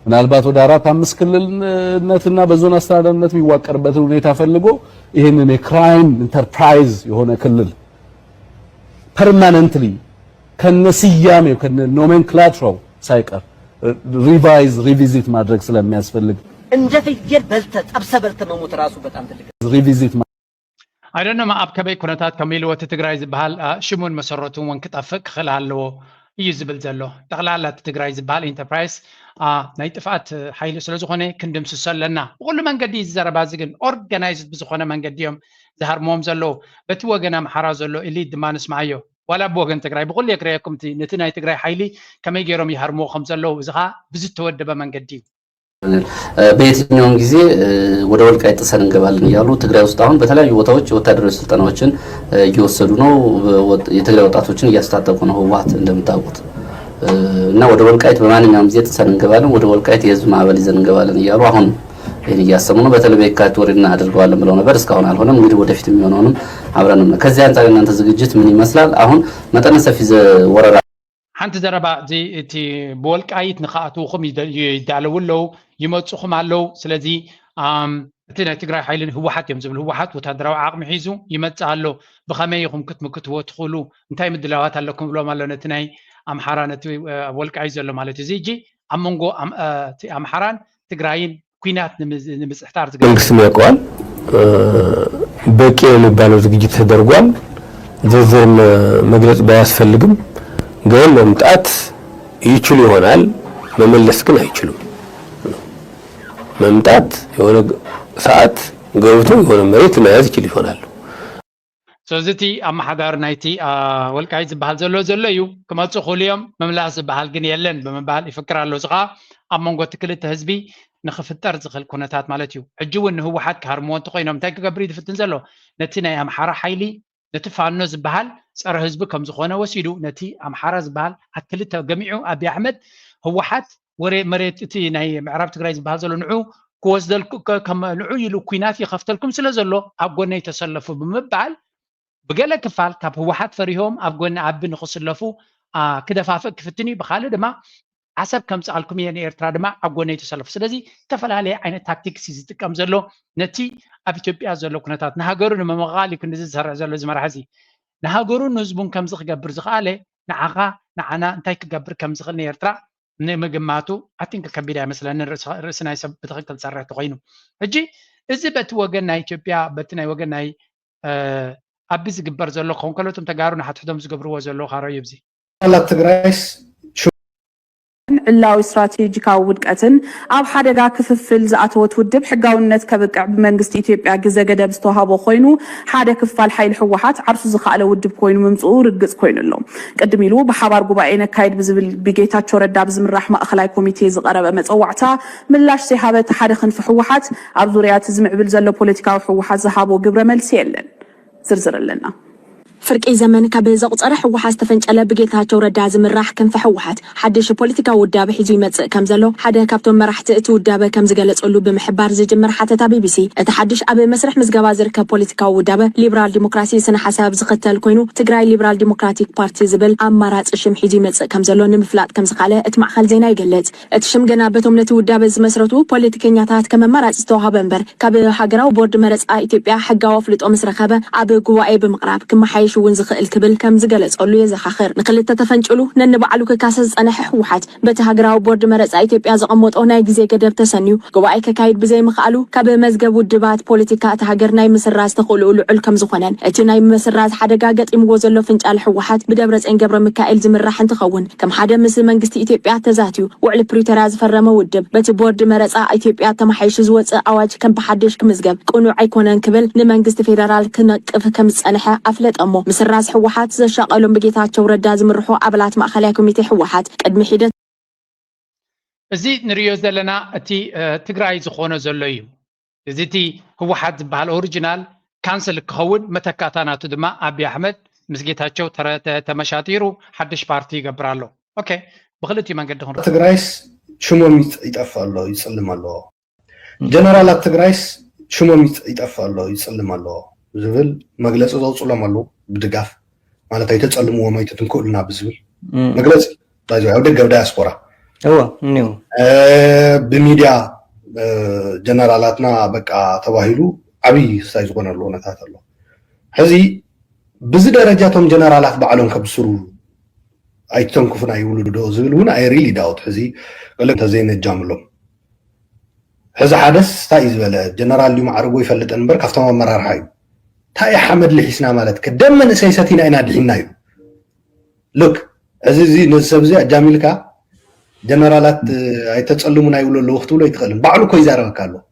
ምናልባት ወደ 4-5 ክልልነትና በዞን አስተዳደርነት የሚዋቀርበትን ሁኔታ ፈልጎ ይሄንን የክራይም ኢንተርፕራይዝ የሆነ ክልል ፐርማነንትሊ ከነስያሜው ከኖሜንክላቸራው ሳይቀር ሪቪዚት ማድረግ ስለሚያስፈልግ እንደ ፍየል በልተ ጠብሰ በልተ መሞት ራሱ በጣም ትልቅ ሪቪዚት I don't know ما أبكي كونتات كميل وتتجرايز بحال شمون مسرتهم وانكتفق خلاله يزبل زلوا تغلال تتجرايز بحال انتربرايز نيتفقت حيل سلزخونه كندم سسلنا وكل من قد يزربازجن organized بزخونه من قديم زهر موم زلوا بتوجنا محراز زلوا اللي دمان اسمعيه ولا بوجن تجراي بقول لك رأيكم نتنا تجراي حيلي كما يجرم يهرمو خمس زلوا زها بزت تودب من قديم በየትኛውም ጊዜ ወደ ወልቃይት ተሰን እንገባለን ይላሉ ትግራይ ውስጥ አሁን በተለያዩ ቦታዎች ወታደራዊ ስልጠናዎችን እየወሰዱ ነው የትግራይ ወጣቶችን እያስታጠቁ ነው ህወሓት እንደምታውቁት እና ወደ ወልቃይት በማንኛውም ጊዜ ተሰን እንገባለን ወደ ወልቃይት የህዝብ ማዕበል ይዘን እንገባለን ይላሉ አሁን ይሄን እያሰሙ ነው በተለይ በየካቲት ወር እናደርገዋለን ብለው ነበር እስካሁን አልሆነም እንግዲህ ወደፊት የሚሆነውንም አብረን ነው ከዚህ አንፃር እናንተ ዝግጅት ምን ይመስላል አሁን መጠነ ሰፊ ወረራ حنت زربا زي تي بولقايت نخاتوخم يدالولو يمصخم علو سلازي تنا تግራይ حيلن ህወሓት يم زبل ህወሓት ወታደራዊ ዓቅሚ ሒዙ ይመጻአሎ በኸመይኹም ክትምክትዎ ትኽሉ እንታይ ምድላዋት ኣለኩም ብሎም ኣሎ ነቲ ናይ ኣምሓራ ነቲ ወልቃይት ዘሎ ማለት እዚ እጂ ኣብ መንጎ ኣምሓራን ትግራይን ኩናት ንምጽሕታር ዝግጅት መንግስት ያውቀዋል በቂ የሚባለው ዝግጅት ተደርጓል ዝርዝር መግለጽ ባያስፈልግም ግን መምጣት ይችሉ ይሆናል መመለስ ግን አይችሉም መምጣት የሆነ ሰዓት ገብቶ የሆነ መሬት መያዝ ይችል ይሆናል ስለዚህ ኣማሓዳር ናይቲ ወልቃይት ዝበሃል ዘሎ እዩ ክመጽ ኹልዮም መምላስ ዝበሃል ግን የለን በመባል ይፍክራሉ ዝኻ ኣብ መንጎ ክልተ ህዝቢ نخفتر زخل كونتات مالتيو حجون هو حد كهرمون تقينهم تاك قبري دفتن زلو نتينا يا أمحارة حيلي نتفانو زبهال صار حزب كم زخونه وسيدو نتي أمحارة زبهال هكلته جميعه أبي أحمد هو حد وري مريت تي ناي معرب تقرأ زبهال زلو نعو كوز دل كم نعو يلو كوينات يخفتلكم سلزلو أبغون يتسلفوا بمبعل بقالة كفال كاب هو حد فريهم أبغون عب نخسلفوا كده فافك فتني بخالد ما حسب كم سألكم يعني إيرترا دما أبغون يتسلف سلزي تفعل عليه عين تكتيك سيزت كم زلو نتي أبيتوبيا زلو كنتات نهاجرون ما مغالي كن زهر زلو زمر حزي نهاجرون نزبون كم زخ جبر زخاله نعقا نعنا انتي كجبر كم زخ إيرترا نمجمعاتو أتين كبيرة مثلا رسنا يسب بتغكل سرعة تغينو هجي إذا بتوجنا إثيوبيا بتنا وجنا أبيز جبر زلو خونكلوتم تجارون حتحدهم زجبروا زلو خارج يبزي الله تجريس ዕላዊ ስትራቴጂካዊ ውድቀትን ኣብ ሓደጋ ክፍፍል ዝኣተወት ውድብ ሕጋውነት ከብቅዕ ብመንግስቲ ኢትዮጵያ ግዜ ገደብ ዝተዋሃቦ ኮይኑ ሓደ ክፋል ሓይሊ ሕወሓት ዓርሱ ዝኽኣለ ውድብ ኮይኑ ምምፅኡ ርግፅ ኮይኑ ኣሎ ቅድም ኢሉ ብሓባር ጉባኤ ነካይድ ብዝብል ብጌታቸው ረዳ ብዝምራሕ ማእኸላይ ኮሚቴ ዝቐረበ መፀዋዕታ ምላሽ ዘይሃበት ሓደ ክንፊ ሕወሓት ኣብ ዙርያ እቲ ዝምዕብል ዘሎ ፖለቲካዊ ሕወሓት ዝሃቦ ግብረ መልሲ የለን ዝርዝር ኣለና ፍርቂ ዘመን ካብ ዘቁፀረ ሕወሓት ዝተፈንጨለ ብጌታቸው ረዳ ዝምራሕ ክንፈ ሕወሓት ሓድሽ ፖለቲካዊ ውዳበ ሒዙ ይመጽእ ከም ዘሎ ሓደ ካብቶም መራሕቲ እቲ ውዳበ ከም ዝገለጸሉ ብምሕባር ዝጅምር ሓተታ ቢቢሲ እቲ ሓድሽ ኣብ መስርሕ ምዝገባ ዝርከብ ፖለቲካዊ ውዳበ ሊበራል ዲሞክራሲ ስነ ሓሳብ ዝኽተል ኮይኑ ትግራይ ሊበራል ዲሞክራቲክ ፓርቲ ዝብል ኣማራፂ ሽም ሒዙ ይመጽእ ከም ዘሎ ንምፍላጥ ከም ዝኻለ እቲ ማዕከል ዜና ይገልጽ እቲ ሽም ገና በቶም ነቲ ውዳበ ዝመስረቱ ፖለቲከኛታት ከም ኣማራፂ ዝተዋሃበ እምበር ካብ ሃገራዊ ቦርድ መረፃ ኢትዮጵያ ሕጋዊ ኣፍልጦ ምስ ረኸበ ኣብ ጉባኤ ብምቕራብ ክመሓየሽ እውን ዝኽእል ክብል ከም ዝገለጸሉ የዘኻኽር ንክልተ ተፈንጭሉ ነንባዕሉ ክካሰስ ዝጸንሐ ሕወሓት በቲ ሃገራዊ ቦርድ መረፃ ኢትዮጵያ ዘቐመጦ ናይ ግዜ ገደብ ተሰንዩ ጉባኤ ከካይድ ብዘይምኽኣሉ ካብ መዝገብ ውድባት ፖለቲካ እቲ ሃገር ናይ ምስራዝ ተኽእልኡ ልዑል ከም ዝኾነን እቲ ናይ ምስራዝ ሓደጋ ገጢምዎ ዘሎ ፍንጫል ሕወሓት ብደብረፅዮን ገብረ ሚካኤል ዝምራሕ እንትኸውን ከም ሓደ ምስ መንግስቲ ኢትዮጵያ ተዛትዩ ውዕል ፕሪቶሪያ ዝፈረመ ውድብ በቲ ቦርድ መረፃ ኢትዮጵያ ተማሓይሹ ዝወፅእ ኣዋጅ ከም ብሓድሽ ክምዝገብ ቅኑዕ ኣይኮነን ክብል ንመንግስቲ ፌደራል ክነቅፍ ከም ዝጸንሐ ኣፍለጠሞ ምስራዝ ሕወሓት ዘሻቐሎም ብጌታቸው ረዳ ዝምርሑ ኣባላት ማእኸላይ ኮሚቴ ሕወሓት ቅድሚ ሒደት እዚ ንሪኦ ዘለና እቲ ትግራይ ዝኾነ ዘሎ እዩ እዚ እቲ ሕወሓት ዝበሃል ኦሪጂናል ካንስል ክኸውን መተካታ ናቱ ድማ ኣብይ ኣሕመድ ምስ ጌታቸው ተመሻጢሩ ሓድሽ ፓርቲ ይገብር ኣሎ ኦኬ ብክልቲኡ መንገዲ ክንሪኦ ትግራይስ ሽሞም ይጠፋ ኣሎ ይጽልም ኣሎ ጀነራላት ትግራይስ ሽሞም ይጠፋ ኣሎ ይጽልም ኣሎ ዝብል መግለፂ ዘውፅሎም ኣሎ بدقاف معناتها يتسلموا وما يتنكلنا بزول مجلس طيب عود الجو دياسبورا هو نيو بميديا جنرالاتنا بقى تواهلو عبي سايز قنا له نتات الله هذه بز درجاتهم جنرالات بعلون كبسرو اي تنكفنا يولدوا دو زول وانا اي ريلي داوت هذه قال لك زين الجاملو هذا حدث تايز ولا جنرال اليوم عربو يفلت انبر كفتما مرار هاي تاي حمد لحسنا مالتك دمن سياساتنا اينا دحينايو لوك عزيزي نسبزي جاميلكا جنرالات اي تصلمون ايولو لو وقت ولا يتخلم بعلو كو يزاربكالو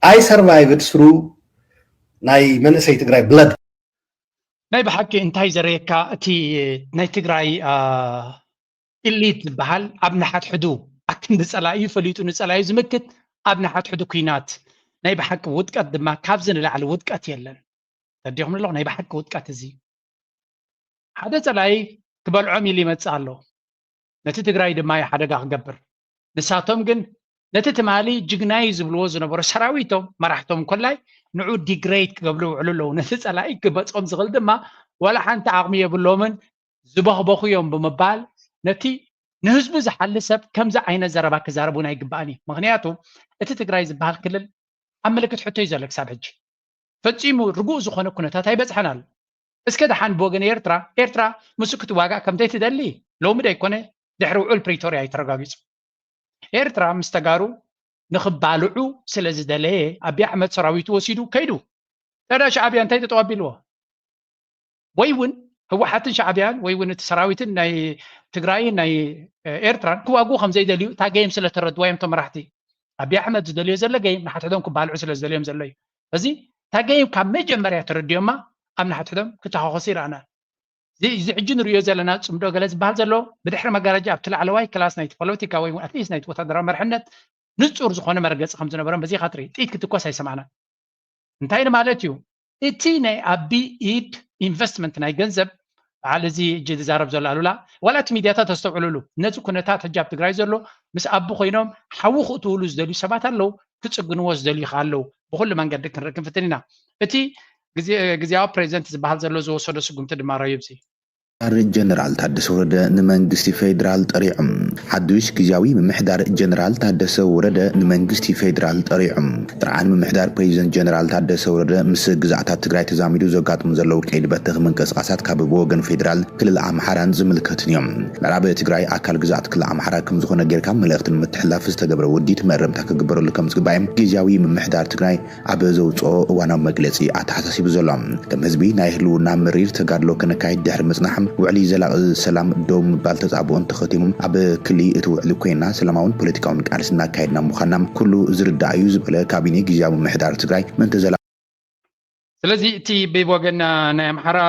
اي سرفايفد ثرو ناي منسي تግራይ بلد ናይ بحق انتاي زريكا تي ناي تግራይ ኢሊት በሃል ኣብ ናሓት ሕዱ ኣክንዲ ጸላዩ ፈሊጡ ንጸላዩ ዝምክት ኣብ ናሓት ሕዱ ኩናት ናይ بحق ውጥቀት ድማ ካብዚ ንላዕሊ ውጥቀት የለን تديهم الله ناي بحق وتقات زي حدا ጸላይ ክበልዖም ኢሉ ይመጽእ ኣሎ ነቲ ትግራይ ድማ ሓደጋ ክገብር ንሳቶም ግን ነቲ ትማሊ ጅግናይ ዝብልዎ ዝነበሩ ሰራዊቶም መራሕቶም ኮላይ ንዑ ዲግሬድ ክገብሉ ውዕሉ ነቲ ጸላይ ክበጾም ዝኽእል ድማ ወላ ሓንቲ ዓቕሚ የብሎምን ዝበኽበኹዮም ብምባል ነቲ ንህዝቡ ዝሓልሰብ ከምዚ ዓይነት ዘረባ ክዛረቡና ይግባእኒ ምክንያቱ እቲ ትግራይ ዝበሃል ክልል ኣብ ምልክት ሕቶ እዩ ዘሎ ክሳብ ሕጂ ፈጺሙ ርጉእ ዝኾነ ኩነታት ኣይበጽሐናል እስከ ደሓን ብወገን ኤርትራ ምስ ክትዋጋእ ከምተይ ትደሊ ሎሚ ደይኮነ ድሕሪ ውዕል ፕሪቶሪያ ይተረጋጊጹ ኤርትራ ምስ ተጋሩ ንኽባልዑ ስለ ዝደለየ ኣብይ ኣሕመድ ሰራዊቱ ወሲዱ ከይዱ ታዳ ሻዕብያ እንታይ ተጠዋቢልዎ ወይ እውን ህወሓትን ሻዕብያን ወይ እውን እቲ ሰራዊትን ናይ ትግራይን ናይ ኤርትራን ክዋግኡ ከምዘይደልዩ እታ ገይም ስለ ተረድዋዮም ቶም መራሕቲ ኣብይ ኣሕመድ ዝደልዮ ዘሎ ገይም ናሓትሕዶም ክባልዑ ስለ ዝደልዮም ዘሎ እዩ እዚ እታ ገይም ካብ መጀመርያ ተረድዮማ ኣብ ናሓትሕዶም ክተኻኸሱ ይረኣና እዚ ሕጂ ንሪኦ ዘለና ፅምዶ ገለ ዝበሃል ዘሎ ብድሕሪ መጋረጃ ኣብቲ ላዕለዋይ ክላስ ናይቲ ፖለቲካ ወይ ኣትሊስት ናይቲ ወታደራዊ መርሕነት ንጹር ዝኾነ መርገጽ ከም ዝነበረን በዚ ኻትሪ ጥይት ክትኮስ ኣይሰማዕና እንታይ ማለት እዩ እቲ ናይ ኣቢ ኢድ ኢንቨስትመንት ናይ ገንዘብ በዓል እዚ እጅ ዝዛረብ ዘሎ ኣሉላ ዋላ እቲ ሚድያታት ተስተውዕሉሉ ነዚ ኩነታት ሕጂ ኣብ ትግራይ ዘሎ ምስ ኣቢ ኮይኖም ሓዊ ክእትውሉ ዝደልዩ ሰባት ኣለው ክጽግንዎ ዝደልዩ ኣለው ብኩሉ መንገዲ ክንርክብ ፍትን ኢና እቲ ግዚያዊ ፕሬዚደንት ዝበሃል ዘሎ ዝወሰዶ ስጉምቲ ድማ ረዩብሲ ጀነራል ታደሰ ወረደ ንመንግስቲ ፌደራል ጠሪዖም ሓዱሽ ግዚያዊ ምምሕዳር ጀነራል ታደሰ ወረደ ንመንግስቲ ፌደራል ጠሪዖም ጥርዓን ምምሕዳር ፕሬዚደንት ጀነራል ታደሰ ወረደ ምስ ግዛዕታት ትግራይ ተዛሚዱ ዘጋጥሙ ዘለው ከይዲ በትኽ ምንቅስቃሳት ካብ ብወገን ፌደራል ክልል ኣምሓራን ዝምልከትን እዮም ምዕራብ ትግራይ ኣካል ግዛዕት ክልል ኣምሓራ ከም ዝኾነ ጌርካ መልእኽቲ ንምትሕልላፍ ዝተገብረ ውዲት መረምታ ክግበረሉ ከም ዝግባእ ግዚያዊ ምምሕዳር ትግራይ ኣብ ዘውፅኦ እዋናዊ መግለፂ ኣተሓሳሲቡ ዘሎ ከም ህዝቢ ናይ ህልውና ምሪር ተጋድሎ ከነካይድ ድሕሪ ምጽናሕ ውዕሊ ዘላቕ ሰላም ዶም ባልተጻብኦን ተኸቲሞም ኣብ ክሊ እቲ ውዕሊ ኮይና ሰላማውን ፖለቲካውን ቃልሲ እናካይድና ምዃና ኩሉ ዝርዳእ እዩ ዝበለ ካቢኔ ግዚያዊ ምምሕዳር ትግራይ ምንተ ዘላ ስለዚ እቲ ብወገን ናይ ኣምሓራ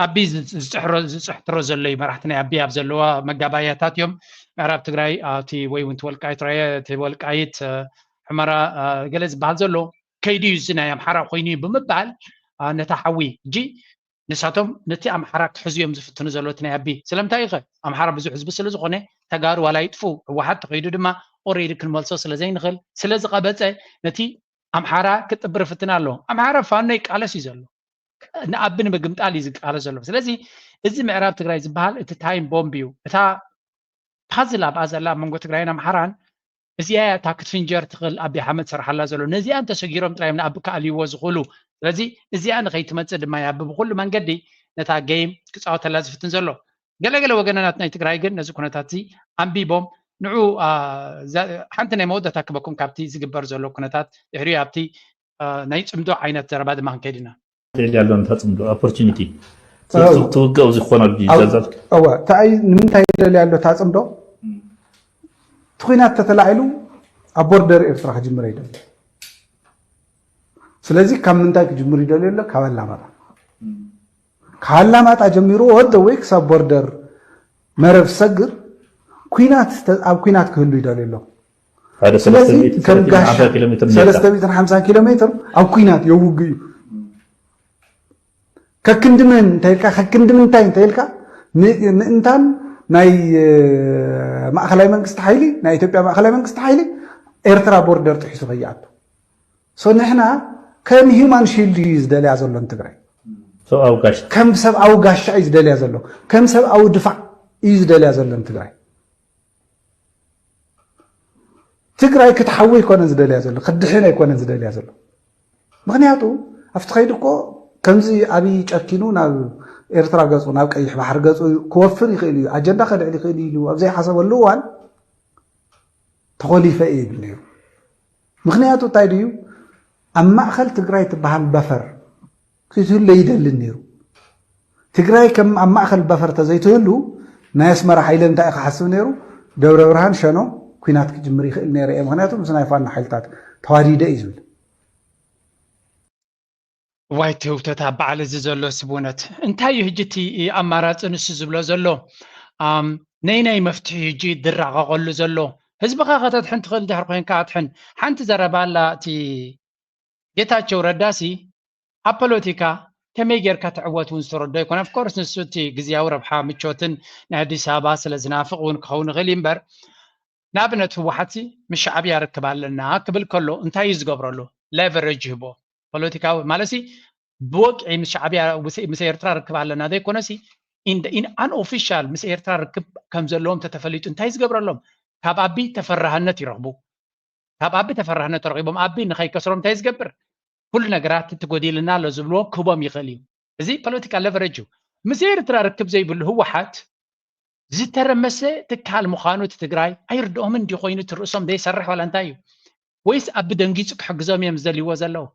ኣቢ ዝፅሕትሮ ዘሎ እዩ መራሕቲ ናይ ኣቢ ኣብ ዘለዋ መጋባያታት እዮም ምዕራብ ትግራይ እቲ ወይ እውን ወልቃይት ራያ እቲ ወልቃይት ሕመራ ገለ ዝበሃል ዘሎ ከይዲ እዩ እዚ ናይ ኣምሓራ ኮይኑ ብምባል ነታ ሓዊ እጂ ንሳቶም ነቲ ኣምሓራ ክሕዝዮም ዝፍትኑ ዘለዎት ናይ ኣቢ ስለምንታይ ኢኸ ኣምሓራ ብዙሕ ህዝቢ ስለ ዝኾነ ተጋሩ ዋላ ይጥፉ ህወሓት ተኸይዱ ድማ ኦሬዲ ክንመልሶ ስለ ዘይንኽእል ስለ ዝቐበፀ ነቲ ኣምሓራ ክጥብር ፍትና ኣሎ ኣምሓራ ፋኖ ይቃለስ እዩ ዘሎ ንኣቢ ንምግምጣል እዩ ዝቃለስ ዘሎ ስለዚ እዚ ምዕራብ ትግራይ ዝበሃል እቲ ታይም ቦምብ እዩ እታ ፓዝል ኣብኣ ዘላ መንጎ ትግራይን ኣምሓራን እዚኣ እታ ክትፍንጀር ትኽእል ኣቢ ኣሕመድ ስራሓላ ዘሎ ነዚኣን ተሰጊሮም ጥራዮም ንኣቢ ከኣልይዎ ዝኽእሉ ስለዚ እዚኣ ንኸይትመፅእ ድማ ያቢ ብኩሉ መንገዲ ነታ ጌም ክፃወተላ ዝፍትን ዘሎ ገለገለ ወገናት ናይ ትግራይ ግን ነዚ ኩነታት እዚ ኣንቢቦም ንዑ ሓንቲ ናይ መወዳእታ ክበኩም ካብቲ ዝግበር ዘሎ ኩነታት ድሕሪኡ ኣብቲ ናይ ፅምዶ ዓይነት ዘረባ ድማ ክንከይድ ኢና ያለው እንታ ፅምዶ ኦፖርቹኒቲ ትውገው ዝኮነ ቢዛዛት እወ ታይ ንምንታይ ደል ያለው ታ ፅምዶ ትኩናት ተተላዒሉ ኣብ ቦርደር ኤርትራ ክጅምር ይደል ስለዚህ ካብ ምንታይ ክጅምር ይደል የለ ካብ ኣላማጣ ጀሚሩ ወደ ወይ ክሳብ ቦርደር መረብ ሰግር ኩናት ኣብ ኩናት ክህሉ ይደል የለ ስለዚህ ከም ጋሽ 350 ኪሎ ሜትር ኣብ ኩናት የውግ እዩ ከክንድምን እንታይልካ ምእንታን ናይ ማእኸላይ መንግስቲ ሓይሊ ናይ ኢትዮጵያ ማእኸላይ መንግስቲ ሓይሊ ኤርትራ ቦርደር ጥሒሱ ከይኣቱ ሶ ንሕና ከም ሂውማን ሺልድ እዩ ዝደልያ ዘሎ ትግራይ ከም ሰብኣዊ ጋሻ እዩ ዝደልያ ዘሎ ከም ሰብኣዊ ድፋዕ እዩ ዝደልያ ዘሎ ትግራይ ትግራይ ክትሓዊ ይኮነን ዝደልያ ዘሎ ክድሕን ኣይኮነን ዝደልያ ዘሎ ምክንያቱ ኣብቲ ከይዲ እኮ ከምዚ ኣብይ ጨኪኑ ናብ ኤርትራ ገፁ ናብ ቀይሕ ባሕሪ ገፁ ክወፍር ይኽእል እዩ ኣጀንዳ ከልዕል ይኽእል ኢሉ ኣብ ዘይሓሰበሉ እዋን ተኾሊፈ እየ ይብል ነይሩ ምክንያቱ እንታይ ድዩ ኣብ ማእኸል ትግራይ ትበሃል በፈር ክትህሉ ይደልን ነይሩ ትግራይ ከም ኣብ ማእኸል በፈር ተዘይትህሉ ናይ ኣስመራ ሓይለ እንታይ ክሓስብ ነይሩ ደብረ ብርሃን ሸኖ ኩናት ክጅምር ይኽእል ነይረ እየ ምክንያቱ ምስ ናይ ፋኖ ሓይልታት ተዋዲደ እዩ ዝብል ዋይ ተውተታ በዓል እዚ ዘሎ ስቡነት እንታይ እዩ ሕጂ እቲ ኣማራፂ ንሱ ዝብሎ ዘሎ ናይ መፍትሒ ሕጂ ድራቐቐሉ ዘሎ ህዝብኻ ከተትሕን ትኽእል ድሕሪ ኮይንካ ኣትሕን ሓንቲ ዘረባ ኣላ እቲ ጌታቸው ረዳሲ ኣብ ፖለቲካ ከመይ ጌርካ ትዕወት እውን ዝተረዶ ይኮነ ኣፍኮርስ ንሱ እቲ ግዝያዊ ረብሓ ምቾትን ናይ ኣዲስ ኣበባ ስለ ዝናፍቕ እውን ክኸውን ይኽእል እምበር ንኣብነት ህወሓት ምስ ሻዕብያ ርክብ ኣለና ክብል ከሎ እንታይ እዩ ዝገብረሉ ሌቨሬጅ ይህቦ ፖለቲካዊ ማለሲ ብወቅዒ ምስ ሻዕብያ ምስ ኤርትራ ርክብ ኣለና ዘይኮነሲ ኢን አንኦፊሻል ምስ ኤርትራ ርክብ ከም ዘለዎም ተተፈሊጡ እንታይ ዝገብረሎም ካብ ኣቢ ተፈራህነት ይረኽቡ ካብ ኣቢ ተፈራህነት ረኺቦም ኣቢ ንኸይከስሮም እንታይ ዝገብር ኩሉ ነገራት ትጎዲልና ኣሎ ዝብልዎ ክህቦም ይኽእል እዩ እዚ ፖለቲካ ሌቨሬጅ እዩ ምስ ኤርትራ ርክብ ዘይብሉ ህወሓት ዝተረመሰ ትካል ምዃኑ እቲ ትግራይ ኣይርድኦምን እንዲ ኮይኑ ትርእሶም ዘይሰርሕ ዋላ እንታይ እዩ ወይስ ኣቢ ደንጊፁ ክሕግዞም እዮም ዝደልይዎ ዘለዉ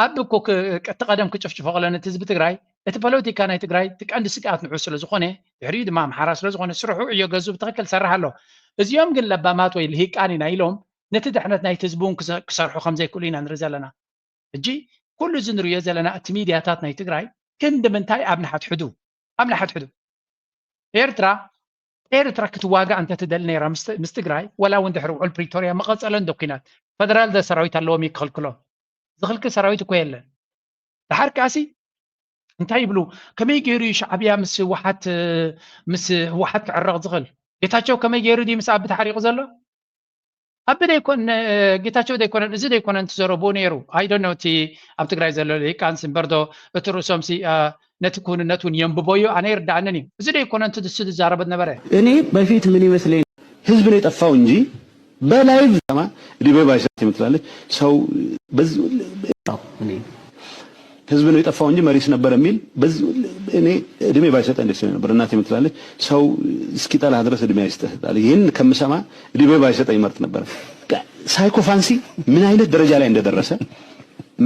ኣቢ እኮ እቲ ቀደም ክጭፍጭፎ ኸለን እቲ ህዝቢ ትግራይ እቲ ፖለቲካ ናይ ትግራይ ትቀንዲ ስግኣት ንዑ ስለ ዝኾነ ድሕሪኡ ድማ ኣምሓራ ስለ ዝኾነ ስርሑ ዕዮ ገዙ ብትኽክል ሰርሕ ኣሎ እዚኦም ግን ለባማት ወይ ልሂቃን ኢና ኢሎም ነቲ ድሕነት ናይቲ ህዝቢ እውን ክሰርሑ ከም ዘይክእሉ ኢና ንርኢ ዘለና እጂ ኩሉ እዚ ንሪኦ ዘለና እቲ ሚድያታት ናይ ትግራይ ክንዲ ምንታይ ኣብ ንሓትሕዱ ኤርትራ ኤርትራ ክትዋጋ እንተ ትደል ነይራ ምስ ትግራይ ወላ እውን ድሕሪ ውዕል ፕሪቶሪያ መቐፀለን ዶኩናት ፌደራል ሰራዊት ኣለዎም ይክልክሎም ዝኽልክል ሰራዊት እኮ የለን ድሓር ካሲ እንታይ ይብሉ ከመይ ገይሩ ሻዕብያ ምስ ህወሓት ክዕረቕ ዝኽእል ጌታቸው ከመይ ገይሩ ዲ ምስ ኣቢ ተሓሪቑ ዘሎ ኣቢ ደይኮን ጌታቸው ደይኮነን እዚ ደይኮነን ትዘረቦ ነይሩ ኣይ ዶንት ኖ እቲ ኣብ ትግራይ ዘሎ ሊቃንስ እምበርዶ እቲ ርእሶምሲ ነቲ ኩንነት እውን የንብቦዮ ኣነ ይርዳእንን እዩ እዚ ደይኮነን ትድስ ዝዛረበት ነበረ እኔ በፊት ምን ይመስለኝ ህዝብ ነው የጠፋው እንጂ በላይቭ ሰማ ዲቤ ባይሰጥ ይመስላለች ሰው በዚህ ህዝብ ነው የጠፋው እንጂ መሪስ ነበር የሚል በዚህ እኔ እድሜ ባይሰጥ እንደስ ነበር እናቴ የምትላለች ሰው እስኪጠላ ድረስ እድሜ አይሰጣል ይሄን ከምሰማ እድሜ ባይሰጥ ይመርጥ ነበር ሳይኮፋንሲ ምን አይነት ደረጃ ላይ እንደደረሰ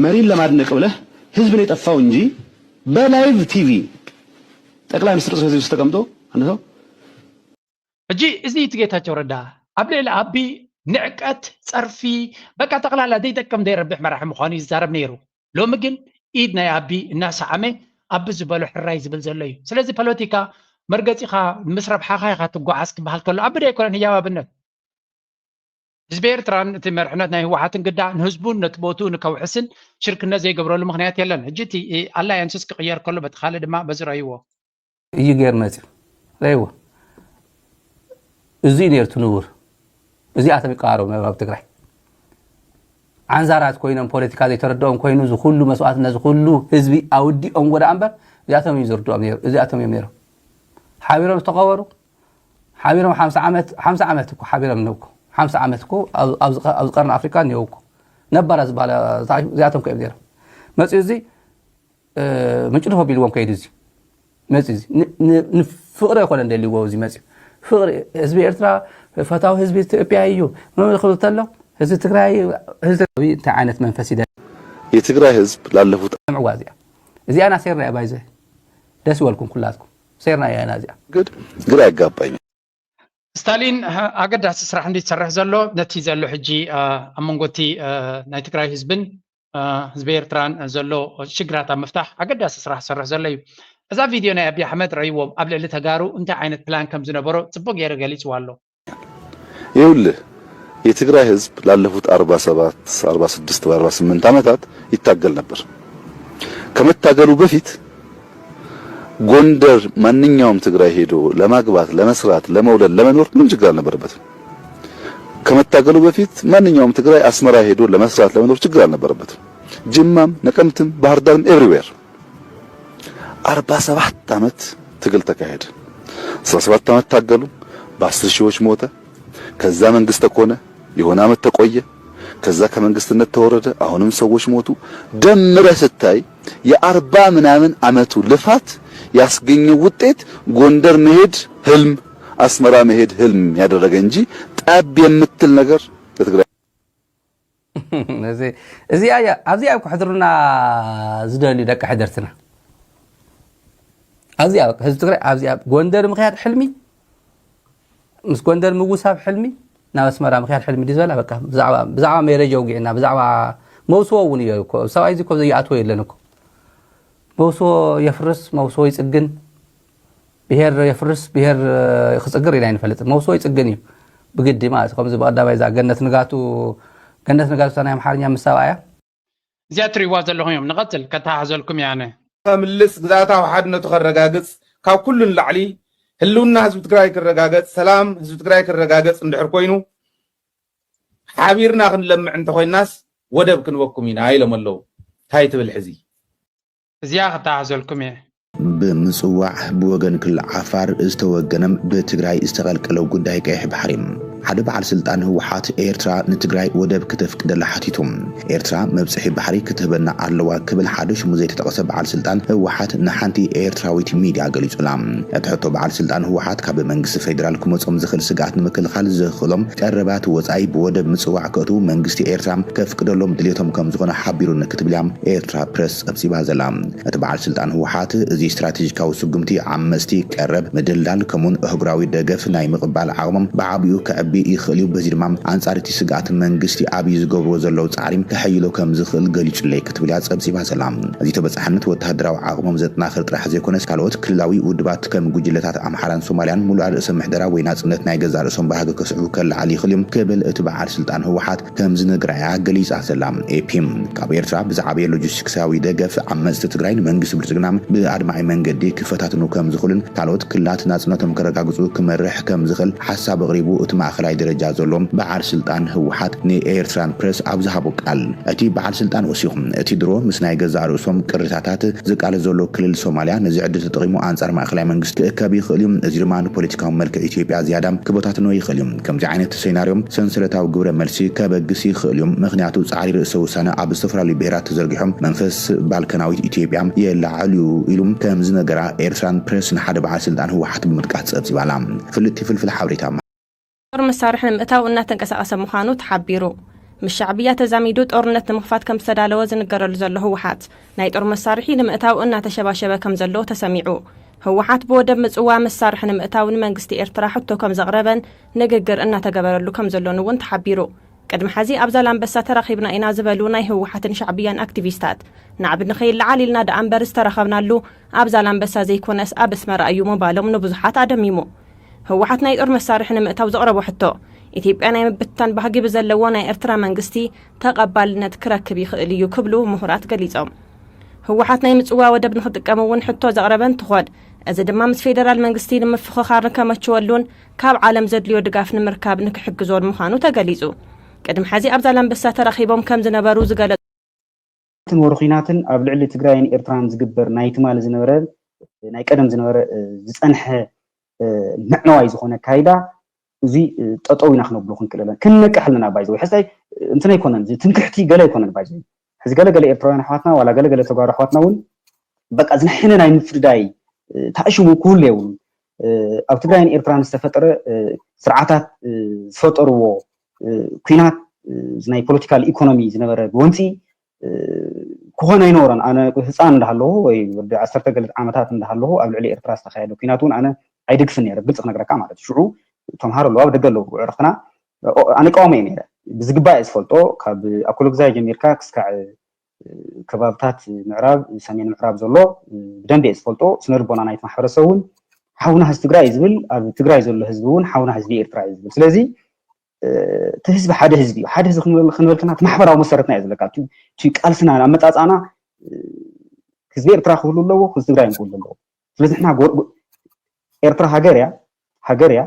መሪን ለማድነቅ ብለህ ህዝብ ነው የጠፋው እንጂ በላይቭ ቲቪ ጠቅላይ ሚኒስትር ጽሕፈት ቤት ተቀምጦ አንተ ሰው እጂ እዚ ትጌታቸው ረዳ ኣብሌላ ኣቢ ንዕቀት ጸርፊ በቃ ጠቅላላ ደይጠቅም ደይረብሕ መራሒ ምዃኑ ይዛረብ ነይሩ ሎሚ ግን ኢድ ናይ ኣቢ እናሰዓመ ኣቢ ዝበሎ ሕራይ ዝብል ዘሎ እዩ ስለዚ ፖለቲካ መርገፂኻ ምስ ረብሓኻ ኢኻ ትጓዓዝ ክበሃል ከሎ ኣቢ ደይኮነን ህያው ኣብነት ህዝቢ ኤርትራን እቲ መርሕነት ናይ ህወሓትን ግዳዕ ንህዝቡን ነቲ ቦትኡ ንከውሕስን ሽርክነት ዘይገብረሉ ምክንያት የለን ሕጂ እቲ ኣላያንስስ ክቕየር ከሎ በቲ ካልእ ድማ በዚ ረእይዎ እዩ ገይር መፅኡ ረእይዎ እዚ ነርቱ ንቡር እዚኣቶም ይቀራረቡ ነበሩ ኣብ ትግራይ عنزارات كوينهم بوليتيكا زي تردهم كوينو زي كله مسؤولاتنا زي كله حزبي أوديهم ولا أمبر زياتهم يزردوا أمير زياتهم يميروا حابيرهم تقوروا حابيرهم 5 عامتكو حابيرهم نوكو 5 عامتكو أو قرن أفريقيا نيوكو نبرة زبالة زياتهم كيميروا مسؤولي مجنوه بيلوهم كيدزي مسؤولي نفقر يكون عندي ووزي مسؤول فقر حزبي إرترا فتاو حزبي إثيوبيا ما يدخلوا تلو هذا تجري هذا تعانت منفسي ده يتجري حزب لالفوت معوازية إذا أنا سيرنا يا بايزة ده سؤالكم كلاتكم سيرنا يا نازية قرأ جابين ستالين أقدر أسرح عندي تسرح زلو نتيجة زلو حجي أمونغوتي نايتجري حزبن حزبير تران زلو شجرات مفتاح أقدر أسرح زلو إذا فيديو أنا أبي أحمد رأيوم قبل اللي تجارو أنت عينت بلان كم زنبرو تبغى غير قالي سوالو يقول የትግራይ ህዝብ ላለፉት 47 46 48 ዓመታት ይታገል ነበር ከመታገሉ በፊት ጎንደር ማንኛውም ትግራይ ሄዶ ለማግባት ለመስራት ለመውለድ ለመኖር ምን ችግር አልነበረበትም ከመታገሉ በፊት ማንኛውም ትግራይ አስመራ ሄዶ ለመስራት ለመኖር ችግር አልነበረበትም ጅማም ነቀምትም ባህር ዳርም ኤቭሪዌር 47 ዓመት ትግል ተካሄደ 17 ዓመት ታገሉ በ10 ሺዎች ሞተ ከዛ መንግስት ተኮነ የሆነ አመት ተቆየ ከዛ ከመንግስትነት ተወረደ አሁንም ሰዎች ሞቱ ደምረ ስታይ የ40 ምናምን አመቱ ልፋት ያስገኘው ውጤት ጎንደር መሄድ ህልም አስመራ መሄድ ህልም ያደረገ እንጂ ጣብ የምትል ነገር ለትግራይ እዚ ኣብዚኣ ኩሕድሩና ዝደሊ ደቂ ሕደርትና ኣብዚኣ ህዝቢ ትግራይ ኣብዚኣ ጎንደር ምኽያድ ሕልሚ مس كوندر مجوساب حلمي ناس مرة مخير حلمي دي زلا بقى بزعوا ميرجع وجينا بزعوا موسوا ونيو سواء إذا كوزي أتوي لنكو موسوا يفرس موسوا يسجن بهر يفرس بهر خسجر يعني فلت موسوا يسجني بجد ما أسقم زي بعد ده إذا جنة نجاتو أنا يوم حاليا مساوايا زياتري وازل لهم يوم نقتل كتاعزلكم يعني فملس ذاته واحد نتخرج جاجس كاو كل اللي عليه هلونا حزب تجري كالرجاجات سلام حزب تجري كالرجاجات ندحر كوينو حبيرنا لما عند خوي الناس ودب كنوكم هنا هاي لما لو هاي تبل حزي زياغ تعزلكم يا بمصواع بوغن كل عفار استوغنم بتجري استغلقلو ጉዳይ ቀይሕ ባሕሪም ሓደ በዓል ስልጣን ህወሓት ኤርትራ ንትግራይ ወደብ ክትፍቅድ ለሓቲቱም ኤርትራ መብጽሒ ባሕሪ ክትህበና ኣለዋ ክብል ሓደ ሽሙ ዘይተጠቐሰ በዓል ስልጣን ህወሓት ንሓንቲ ኤርትራዊት ሚድያ ገሊጹላ እቲ ሕቶ በዓል ስልጣን ህወሓት ካብ መንግስቲ ፌደራል ክመጾም ዝኽእል ስጋት ንምክልኻል ዝኽእሎም ቀረባት ወጻኢ ብወደብ ምጽዋዕ ከእቱ መንግስቲ ኤርትራ ከፍቅደሎም ድሌቶም ከም ዝኾነ ሓቢሩ ንክትብል ኤርትራ ፕሬስ ጸብጺባ ዘላ እቲ በዓል ስልጣን ህወሓት እዚ ስትራቴጂካዊ ስጉምቲ ዓመስቲ ቀረብ ምድላል ከምኡን እህጉራዊ ደገፍ ናይ ምቕባል ዓቕሞም ብዓብዩ ከዕቢ ከዕብይ ይኽእል እዩ በዚ ድማ አንጻር እቲ ስጋኣት መንግስቲ ዓብይ ዝገብርዎ ዘለው ጻዕሪም ከሐይሎ ከም ዝኽእል ገሊጹለይ ክትብል እያ ጸብጺባ ዘላ እዚ ተበጻሕነት ወተሃደራዊ ዓቕሞም ዘጠናኽር ጥራሕ ዘይኮነስ ካልኦት ክልላዊ ውድባት ከም ጉጅለታት ኣምሓራን ሶማልያን ሙሉእ ርእሰ ምሕደራ ወይ ናጽነት ናይ ገዛ ርእሶም ባህጊ ከስዕቡ ከለዓል ይኽእል እዮም ክብል እቲ በዓል ስልጣን ህወሓት ከም ዝነግረያ ገሊጻ ዘላ ኤፒም ካብ ኤርትራ ብዛዕባ ሎጂስቲክሳዊ ደገፍ ዓመጽቲ ትግራይ ንመንግስቲ ብልጽግና ብኣድማዒ መንገዲ ክፈታትኑ ከም ዝኽእልን ካልኦት ክልላት ናጽነቶም ከረጋግጹ ክመርሕ ከም ዝኽእል ሓሳብ ኣቕሪቡ እቲ ማእኸላይ ደረጃ ዘሎም በዓል ስልጣን ህወሓት ንኤርትራን ፕሬስ ኣብ ዝሃቦ ቃል እቲ በዓል ስልጣን ወሲኹም እቲ ድሮ ምስ ናይ ገዛ ርእሶም ቅርታታት ዝቃለ ዘሎ ክልል ሶማልያ ነዚ ዕድል ተጠቒሙ አንጻር ማእኸላይ መንግስቲ ክእከብ ይኽእል እዩ እዚ ድማ ንፖለቲካዊ መልክዕ ኢትዮጵያ ዝያዳም ክበታትኖ ይኽእል እዩ ከምዚ ዓይነት ሴናርዮም ሰንሰለታዊ ግብረ መልሲ ከበግስ ይኽእል እዩ ምክንያቱ ጻዕሪ ርእሰ ውሳነ ኣብ ዝተፈላለዩ ብሔራት ተዘርጊሖም መንፈስ ባልካናዊት ኢትዮጵያ የላዓል እዩ ኢሉ ከም ዝነገራ ኤርትራን ፕሬስ ንሓደ በዓል ስልጣን ህወሓት ብምጥቃስ ጸብጺባላ ፍልጥቲ ፍልፍል ሓበሬታ ጦር መሳርሒ ንምእታው እናተንቀሳቐሰ ምዃኑ ተሓቢሩ ምስ ሻዕብያ ተዛሚዱ ጦርነት ንምኽፋት ከም ዝተዳለወ ዝንገረሉ ዘሎ ህወሓት ናይ ጦር መሳርሒ ንምእታው እናተሸባሸበ ከም ዘሎ ተሰሚዑ ህወሓት ብወደብ ምጽዋ መሳርሒ ንምእታው ንመንግስቲ ኤርትራ ሕቶ ከም ዘቕረበን ንግግር እናተገበረሉ ከም ዘሎን እውን ተሓቢሩ ቅድሚ ሕዚ ኣብ ዛላንበሳ ተራኺብና ኢና ዝበሉ ናይ ህወሓትን ሻዕብያን አክቲቪስታት ንዓብ ንኸይለዓል ኢልና ደኣንበር ዝተረኸብናሉ ኣብ ዛላንበሳ ዘይኮነስ ኣብ ኣስመራ እዩ ምባሎም ንብዙሓት ኣደሚሙ ህወሓት ናይ ጦር መሳርሒ ንምእታው ዘቕረቦ ሕቶ ኢትዮጵያ ናይ ምብታን ባህጊ ብዘለዎ ናይ ኤርትራ መንግስቲ ተቐባልነት ክረክብ ይኽእል እዩ ክብሉ ምሁራት ገሊጾም ህወሓት ናይ ምጽዋ ወደብ ንኽጥቀም እውን ሕቶ ዘቕረበ እንትኾን እዚ ድማ ምስ ፌደራል መንግስቲ ንምፍኽኻር ከመችወሉን ካብ ዓለም ዘድልዮ ድጋፍ ንምርካብ ንክሕግዞን ምዃኑ ተገሊጹ ቅድሚ ሕዚ ኣብ ዛላንበሳ ተራኺቦም ከም ዝነበሩ ዝገለጹ ወርኺናትን ኣብ ልዕሊ ትግራይን ኤርትራን ዝግበር ናይ ትማል ዝነበረ ናይ ቀደም ዝነበረ ዝጸንሐ ምዕነዋይ ዝኾነ ካይዳ እዚ ጠጠው ኢና ክነብሎ ክንክለለን ክንነቅሕልና ባይዘው ሕሳይ እንትን ኣይኮነን ትንክሕቲ ገለ ኣይኮነን ባይዘው ሕዚ ገለ ኤርትራውያን ኣሕዋትና ዋላ ገለ ተጓሩ ኣሕዋትና እውን በቃ ዝንሕነ ናይ ምፍርዳይ ተኣሽሙ ኩሉ የውን ኣብ ትግራይን ኤርትራን ዝተፈጠረ ስርዓታት ዝፈጠርዎ ኩናት ናይ ፖለቲካል ኢኮኖሚ ዝነበረ ወንፂ ክኾነ ኣይነበረን ኣነ ህፃን እንዳሃለሁ ወይ ወዲ 10 ገለ ዓመታት እንዳሃለሁ ኣብ ልዕሊ ኤርትራ ዝተኻየደ ኩናት እውን ኣነ ኣይድግፍን ነይረ ግልጽ ክነግረካ ማለት ሽዑ ተምሃሮ ኣለዋ ደገሎ ዕረፍትና ኣነ ቀዋመ እየ ነይረ ብዝግባእ ዝፈልጦ ካብ ኣኮሎግዛይ ጀሚርካ ክስካዕ ከባብታት ምዕራብ ሰሜን ምዕራብ ዘሎ ብደንብ እየ ዝፈልጦ ስነልቦና ናይቲ ማሕበረሰብ እውን ሓውና ህዝቢ ትግራይ ዝብል ኣብ ትግራይ ዘሎ ህዝቢ እውን ሓውና ህዝቢ ኤርትራ እዩ ዝብል ስለዚ እቲ ህዝቢ ሓደ ህዝቢ እዩ ሓደ ህዝቢ ክንብል ከና ማሕበራዊ መሰረትና እዩ ዘለካ እቲ ቃልስና ኣመፃፃና ህዝቢ ኤርትራ ክህሉ ኣለዎ ህዝቢ ትግራይ ክህሉ ኣለዎ ስለዚ ንሕና ኤርትራ ሃገር እያ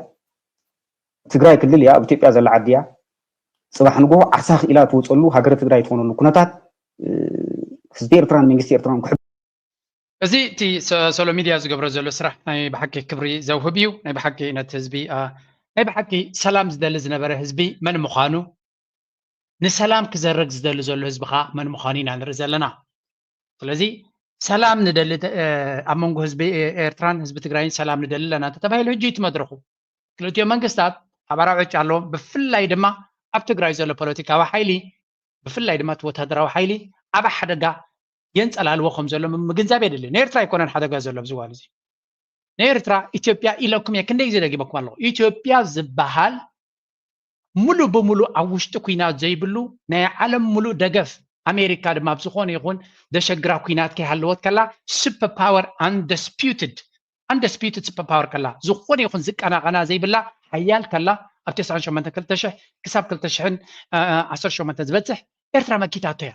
ትግራይ ክልል እያ ኣብ ኢትዮጵያ ዘላ ዓዲ እያ ጽባሕ ንጎ ዓሳኽ ኢላ ትወፀሉ ሃገር ትግራይ ትኾነሉ ኩነታት ህዝቢ ኤርትራን መንግስቲ ኤርትራን እዚ እቲ ሶሎ ሚድያ ዝገብሮ ዘሎ ስራሕ ናይ ብሓቂ ክብሪ ዘውህብ እዩ ናይ ብሓቂ ነቲ ህዝቢ ናይ ብሓቂ ሰላም ዝደሊ ዝነበረ ህዝቢ መን ምዃኑ ንሰላም ክዘርግ ዝደሊ ዘሎ ህዝቢ ኸ መን ምዃኑ ኢና ንርኢ ዘለና ስለዚ ሰላም ንደሊ ኣብ መንጎ ህዝቢ ኤርትራን ህዝቢ ትግራይን ሰላም ንደሊ ኣለና ተባሂሉ ሕጂ ይትመድረኹ ክልቲኦም መንግስታት ኣብ ኣራውጭ ኣለዎም ብፍላይ ድማ ኣብ ትግራይ ዘሎ ፖለቲካዊ ሓይሊ ብፍላይ ድማ ወተሃደራዊ ሓይሊ ኣብ ሓደጋ የንፀላልዎ ከም ዘሎ ምግንዛብ የድሊ ንኤርትራ ኣይኮነን ሓደጋ ዘሎ ብዝዋል እዚ ንኤርትራ ኢትዮጵያ ኢለኩም እየ ክንደይ ዘደጊመኩም ኣለኹ ኢትዮጵያ ዝበሃል ሙሉእ ብሙሉእ ኣብ ውሽጢ ኩናት ዘይብሉ ናይ ዓለም ሙሉእ ደገፍ ኣሜሪካ ድማ ብዝኾነ ይኹን ደሸግራ ኩናት ከይሃለወት ከላ ሱፐር ፓወር undisputed ሱፐር ፓወር ከላ ዝኾነ ይኹን ዝቀናቐና ዘይብላ ሓያል ከላ ኣብ 98 ክሳብ 2018 ዝበፅሕ ኤርትራ መኪታቶ እያ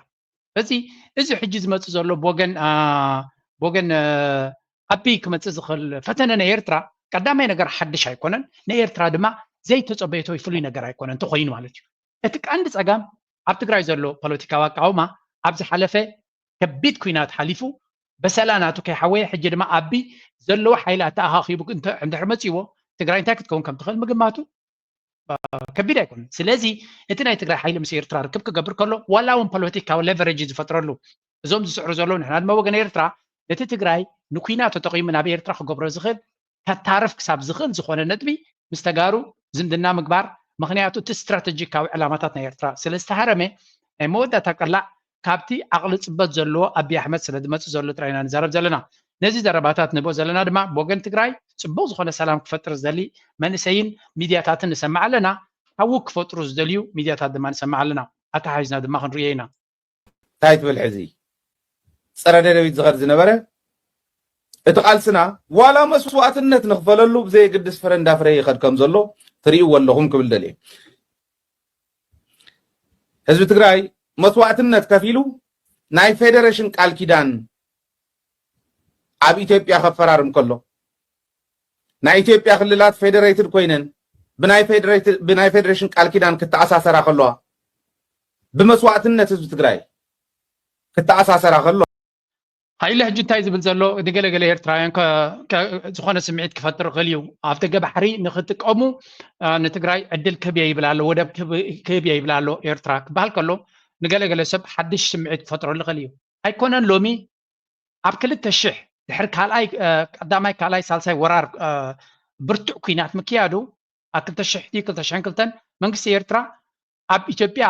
እዚ ሕጂ ዝመፅእ ዘሎ ብወገን ኣቢ ክመፅእ ዝኽእል ፈተነ ናይ ኤርትራ ቀዳማይ ነገር ሓድሽ ኣይኮነን ንኤርትራ ድማ ዘይተፀበየቶ ይፍሉይ ነገር ኣይኮነን እንተኮይኑ ማለት እዩ እቲ ቀንዲ ፀጋም ኣብ ትግራይ ዘሎ ፖለቲካዊ ኣቃውማ ኣብ ዝሓለፈ ከቢድ ኩናት ሓሊፉ በሰላናቱ ከይሓወየ ሕጂ ድማ ኣቢ ዘለዎ ሓይላት ተኣኻኺቡ እንድሕር መፅይዎ ትግራይ እንታይ ክትከውን ከም ትኽእል ምግማቱ ከቢድ ኣይኮነን ስለዚ እቲ ናይ ትግራይ ሓይሊ ምስ ኤርትራ ርክብ ክገብር ከሎ ዋላ እውን ፖለቲካዊ ሌቨሬጅ ዝፈጥረሉ እዞም ዝስዕሩ ዘለዉ ንሕና ድማ ወገን ኤርትራ ነቲ ትግራይ ንኩናት ተጠቒሙ ናብ ኤርትራ ክገብሮ ዝኽእል ከታርፍ ክሳብ ዝኽእል ዝኾነ ነጥቢ ምስ ተጋሩ ዝምድና ምግባር ምክንያቱ እቲ ስትራቴጂካዊ ዕላማታት ናይ ኤርትራ ስለ ዝተሃረመ ናይ መወዳእታ ቀላዕ ካብቲ ዓቕሊ ፅበት ዘለዎ ኣብይ ኣሕመድ ስለ ዝመፅእ ዘሎ ጥራይና ንዛረብ ዘለና ነዚ ዘረባታት ንብኦ ዘለና ድማ ብወገን ትግራይ ፅቡቅ ዝኾነ ሰላም ክፈጥር ዝደሊ መንእሰይን ሚድያታትን ንሰምዕ ኣለና حوك فطروز دليو ميديات هذا ما نسمع لنا أتحاجنا دم ما خنرينا تايت بالحزي صار دلويت زغر زنبره اتقالسنا ولا مسواتነት نخفللو بزي قدس فرندا فري يخد كم زلو تريو والله كبل دلي حزب تግራይ መስዋዕትነት ከፊሉ ናይ ፌደሬሽን ቃል ኪዳን ኣብ ኢትዮጵያ ከፈራርም ከሎ ናይ ኢትዮጵያ ክልላት ፌደሬትድ ኮይነን ብናይ ፌደሬሽን ቃል ኪዳን ክትኣሳሰራ ከለዋ ብመስዋዕትነት ህዝብ ትግራይ ክትኣሳሰራ ከሎ هاي حج እንታይ ዝብል ዘሎ ደገለገለ ኤርትራውያን ዝኾነ ስምዒት ክፈጥር ኸልዩ ኣብቲ ገባሕሪ ንኽጥቀሙ ንትግራይ ዕድል ክህብየ ይብላሎ ወደብ ክህብየ ይብላሎ ኤርትራ ክበሃል ከሎ ንገለገለ ሰብ ሓድሽ ስምዒት ክፈጥረሉ ኸልዩ ኣይኮነን ሎሚ ኣብ 2000 ድሕሪ ካልኣይ ቀዳማይ ካልኣይ ሳልሳይ ወራር ብርቱዕ ኩናት ምክያዱ ኣብ 2002 መንግስቲ ኤርትራ ኣብ ኢትዮጵያ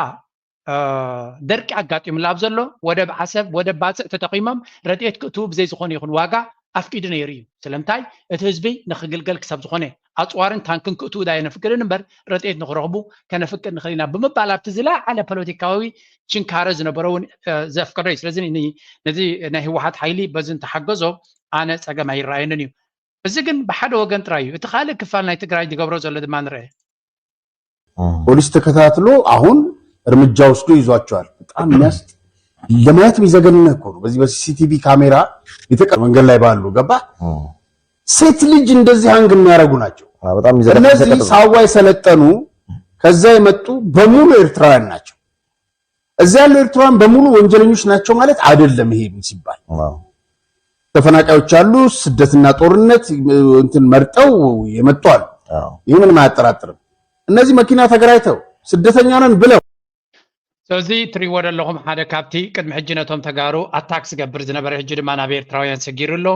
درك أقاطع من لابزلو وده بعسب وده بعسب تتقيمم رديت كتب زي زخوني يكون واقع أفكيدنا يريو سلامتاي اتهزبي نخجل كسب زخوني أطوارن تانكن كتب داي نفكر نمبر رديت نخرجبو كان نفكر نخلينا بمبالغ تزلا على بوليتيكاوي شنكارز نبرون زف كريس لازم إني نزي واحد حيلي بزن تحجزه أنا سأجا ما يراينني بس جن بحد وجن ترايو تخيل كفالنا يتقرأي دي قبرز ولا دمان رأي بوليس تكتاتلو أهون እርምጃ ወስዶ ይዟቸዋል በጣም ለማየት የሚዘገንን እኮ ነው በዚህ በሲሲቲቪ ካሜራ የተቀረ መንገድ ላይ ባሉ ገባ ሴት ልጅ እንደዚህ አንግ የሚያረጉ ናቸው በጣም ይዘገንን እነዚህ ሳዋ የሰለጠኑ ከዛ የመጡ በሙሉ ኤርትራውያን ናቸው እዛ ያሉ ኤርትራውያን በሙሉ ወንጀለኞች ናቸው ማለት አይደለም ይሄ ሲባል ተፈናቃዮች አሉ ስደትና ጦርነት እንትን መርጠው የመጣው ይሄንን ማያጠራጥርም እነዚህ መኪና ተገራይተው ስደተኛ ነን ብለው سوزي تري ورا لهم حدا كابتي قد محجنتهم تجارو أتاكس جبر زنبر حجر ما نبي إرتراويان سجيرلو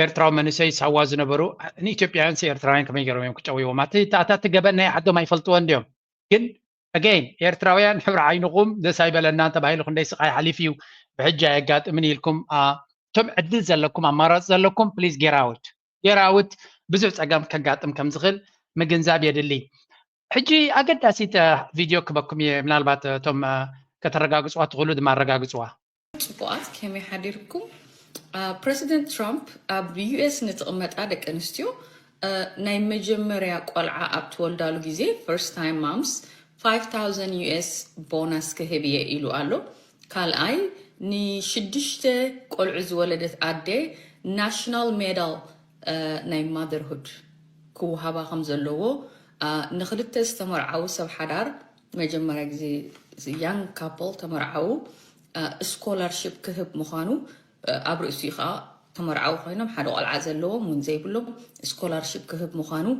إرتراو منسي سواز زنبرو إن إثيوبيان سي إرتراويان كم يجروا يوم كتشوي وماتي تأتى جبنا حد ما يفلتون اليوم كن again إرتراويان حبر عينكم ده سايب لنا تبعي لكم ده سقاي حليفيو بحجة جات مني لكم تم عدل زلكم أمارات زلكم please get out بزوج أجام كجاتم كم زغل مجنزاب يدلي حجي أقد أسيت فيديو كبكم من البات توم كترجعوا سوات غلود ما رجعوا سوا. سبوات كم يحضركم بريسيدنت ترامب باليو.اس نتقمت عدك أنستيو نايم مجمرة قلعة أبطول دالو جزء first time moms $5,000 بونس كهبية إلو ألو قال أي ني شدشت قلعز ولدت عدة national medal نايم motherhood كو هبا خمسة لوو نخلت تمرعو سب حدار مجمرة زي young couple تمرعو scholarship كهب مخانو أبرو إسيخا تمرعو خينام حدو العزلو منزيبلو scholarship كهب مخانو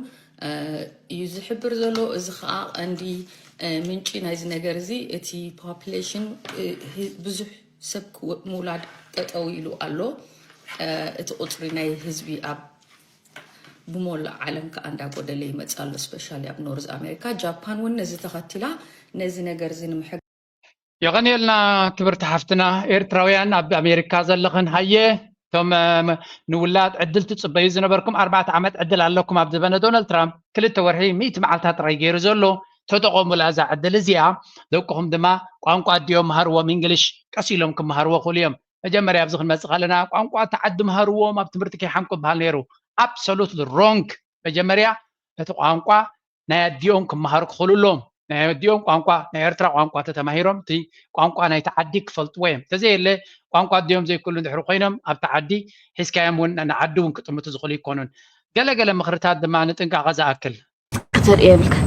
يزحبر زلو إزخاء عندي منشي نايز نجرزي اتي population بزح سب مولاد تطويلو ألو اتقطري ناي هزبي أب بمول عالم كأندا قدلي متسأل سبيشالي أب نورز أمريكا جابان ونزي تختلا نزي نجرزين محق يغني لنا كبرت حفتنا إيرتراويان أب أمريكا زلخن هايه ثم نولاد عدلت تصبي زنبركم 4 عامات عدل عليكم عبد البنا دونالد ترامب كل التورهي 100 معلتات رايجير زلو تتقوم لازا عدل زيا دوكهم دما قانقوا ديوم هروا انجلش قسيلهم كم هروا خوليهم مجمر يابزخ المسخالنا قانقوا تعد مهروا ما بتمرتك يحمكم بهالنيرو absolutely wrong مجمريا تتقانقوا ناديهم كم هرق خلولهم ناديهم قانقوا نيرترا قانقوا تتماهيرهم تي قانقوا نيتعديك فلتويم تزي اللي قانقوا ديوم زي كلهم دحرقينهم ابتعدي حيث كايمون أنا عدوهم كتم تزغلي يكونون قال مخرتات دما نتنقع غزا أكل كتر إيبلك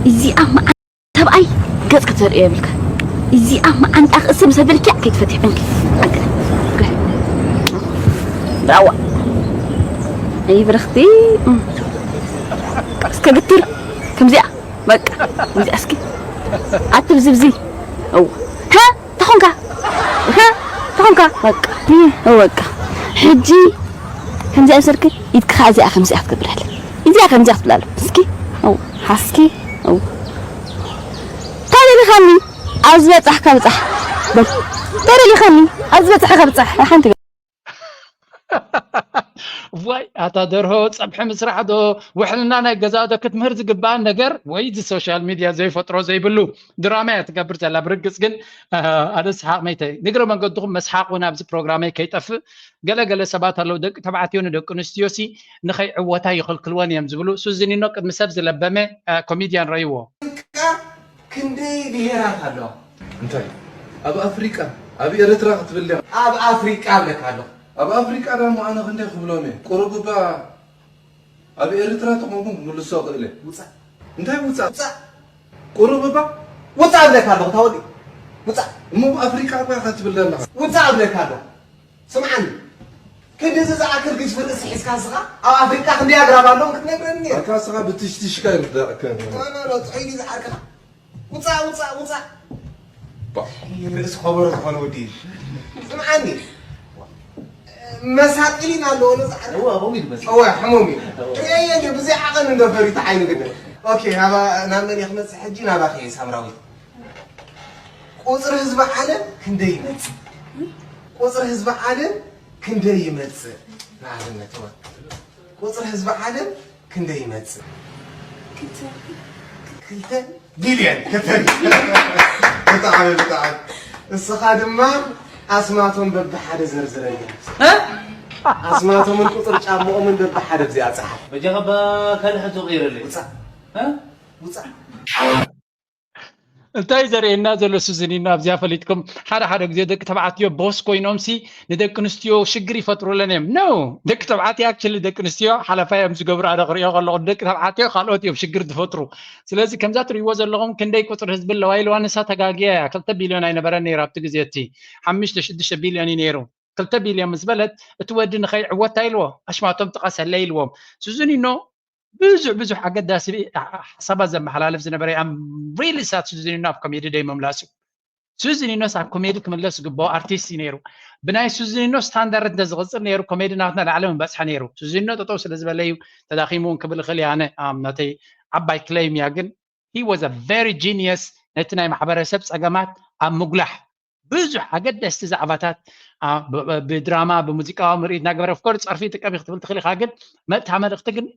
إزي أما تبعي قد كتر إيبلك إزي أما أنت أخ اسم سبلك كيف فتح بنك روى أي برختي اسكا قتل كم زي بقى زي اسكي عتب زبزي أو ها تخونكا بقى هو بقى حجي كم زي أسركي يتكخا زي أخم زي أخذ قبلها إزي أخم زي أخذ اسكي أو حاسكي أو تاني اللي خلني أزبط أحكا بصح تاني اللي خلني أزبط أحكا بصح حنتي واي اتا درهو صبح مسرح دو وحلنا ناي غزا دو كتمهر زغبان ነገር ወይ ዚ ሶሻል ሚዲያ ዘይ ፈጥሮ ዘይ ብሉ ድራማ ያትገብር ዘላ ብርግጽ ግን አደስ ሐቅ መይተ ንግረ መንገድኩም መስሐቁና ኣብዚ ፕሮግራም ከይጠፍ ገለገለ ሰባት አለው ደቅ ተባዕትዮን ደቅ ንስትዮሲ ንኸይ ዕወታ ይخلክልወን يم ዝብሉ ሱዝኒኖ ቅድም ሰብ ዝለበመ ኮሜዲያን ረይዎ ክንደይ ብሄራት አለው እንታይ ኣብ ኣፍሪቃ ኣብ ኤርትራ ክትብል ኣብ ኣፍሪቃ ብለካ ኣሎ ኣብ ኣፍሪቃ ደሞ ኣነ ክንደይ ክብሎም ቁርብባ ኣብ ኤርትራ ተቆምኩም ምልሶ ቅለ ውፃ እንታይ ውፃ ቁርብባ ውፃ ብለካ ኣሎ ታወዲ ውፃ እሞ ኣፍሪቃ ባ ክትብል ኣለካ ውፃ ብለካ ኣሎ ስምዓኒ كدز زعكر جيش في الاسحيس كاسغا او افريقيا خندي اغرابالو كتنبرني كاسغا بتشتيش كاي بداك انا تعيني زعكر وصا يلبس خبر كون ودي سمعني مساقلين على لون زعكر هو بس هو حمومي اي بزي عقل من دفري تعين قد اوكي هذا نعمل يخمس حجينا باخي سامراوي قصر حزب عالم كندي يمت قصر حزب عالم كندي يمت معلمة توك قصر حزب عالم كندي يمت كنت بليون كتر بتاع الصخادم ما اسمعتهم ببحر زرزرية ها اسمعتهم من قصر شامو من ببحر بزيادة صح بجغبا كان حزو غير اللي ها وصح እንታይ ዘርእየና ዘሎ ሱዝኒና ኣብዚያ ፈሊጥኩም ሓደ ግዜ ደቂ ተባዕትዮ ቦስ ኮይኖም ሲ ንደቂ ኣንስትዮ ሽግር ይፈጥሩለን እዮም ኖ ደቂ ተባዕትዮ ኣክቹሊ ደቂ ኣንስትዮ ሓላፋዮም ዝገብሩ ኣነ ክሪኦ ከለኹ ደቂ ተባዕትዮ ካልኦት እዮም ሽግር ዝፈጥሩ ስለዚ ከምዛ ትሪእዎ ዘለኹም ክንደይ ቁፅሪ ህዝቢ ኣለዋ ኢልዋ ንሳ ተጋጊያ 2 ቢልዮን ኣይነበረን ነይሩ ኣብቲ ግዜ እቲ 5-6 ቢልዮን እዩ ነይሩ 2 ቢልዮን ምስ በለት እቲ ወዲ ንኸይዕወታ ኢልዎ ኣሽማቶም ጥቀሰለ ኢልዎም ሱዝኒኖ ብዙሕ ኣገዳሲ ሓሳባት ዘመሓላልፍ ዝነበረ ኣም ሪሊ ሳት ሱዝኒኖ ኣብ ኮሜዲ ደይ መምላሱ ሱዝኒኖ ኣብ ኮሜዲ ክምለስ ዝግብኦ ኣርቲስት ነይሩ ብናይ ሱዝኒኖ ስታንዳርድ እንተዝቕፅል ነይሩ ኮሜዲ ናትና ላዕለ ምበፅሐ ነይሩ ሱዝኒኖ ጠጠው ስለ ዝበለ እዩ ተዳኺሙ እውን ክብል ይኽእል ኣነ ናተይ ዓባይ ክለይም እያ ግን ሂ ዋዝ አ ቨሪ ጂኒየስ ነቲ ናይ ማሕበረሰብ ፀገማት ኣብ ምጉላሕ ብዙሕ ኣገደስቲ ዛዕባታት ብድራማ ብሙዚቃዊ ምርኢት እናገበረ ፍኮርስ ፀርፊ ጥቀሚ ክትብል ትኽእል ኢኻ ግን መእታ መልእኽቲ ግን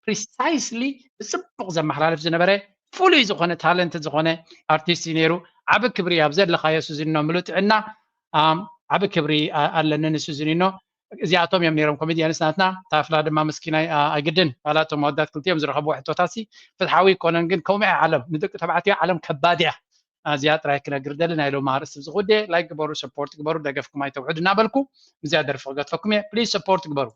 precisely بصبغ زي محلالف زنبرة فولي زخونة تالنت زخونة ارتيستي نيرو عب كبري ابزر لخايا سوزينو ملوت عنا عب كبري على سوزينو زياتهم يوم نيرم كوميديان سنتنا تافلا دما مسكينه اجدن علاتهم مودات كنت يوم زرخبوا واحد توتاسي فتحاوي كونن كومي عالم ندق تبعتي عالم كباديه زيات رايك نقردلنا يلو مارس زغودي لايك برو سبورت برو دقفكم اي توعدنا بالكم زياده رفقات فكم بليز سبورت برو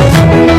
I'm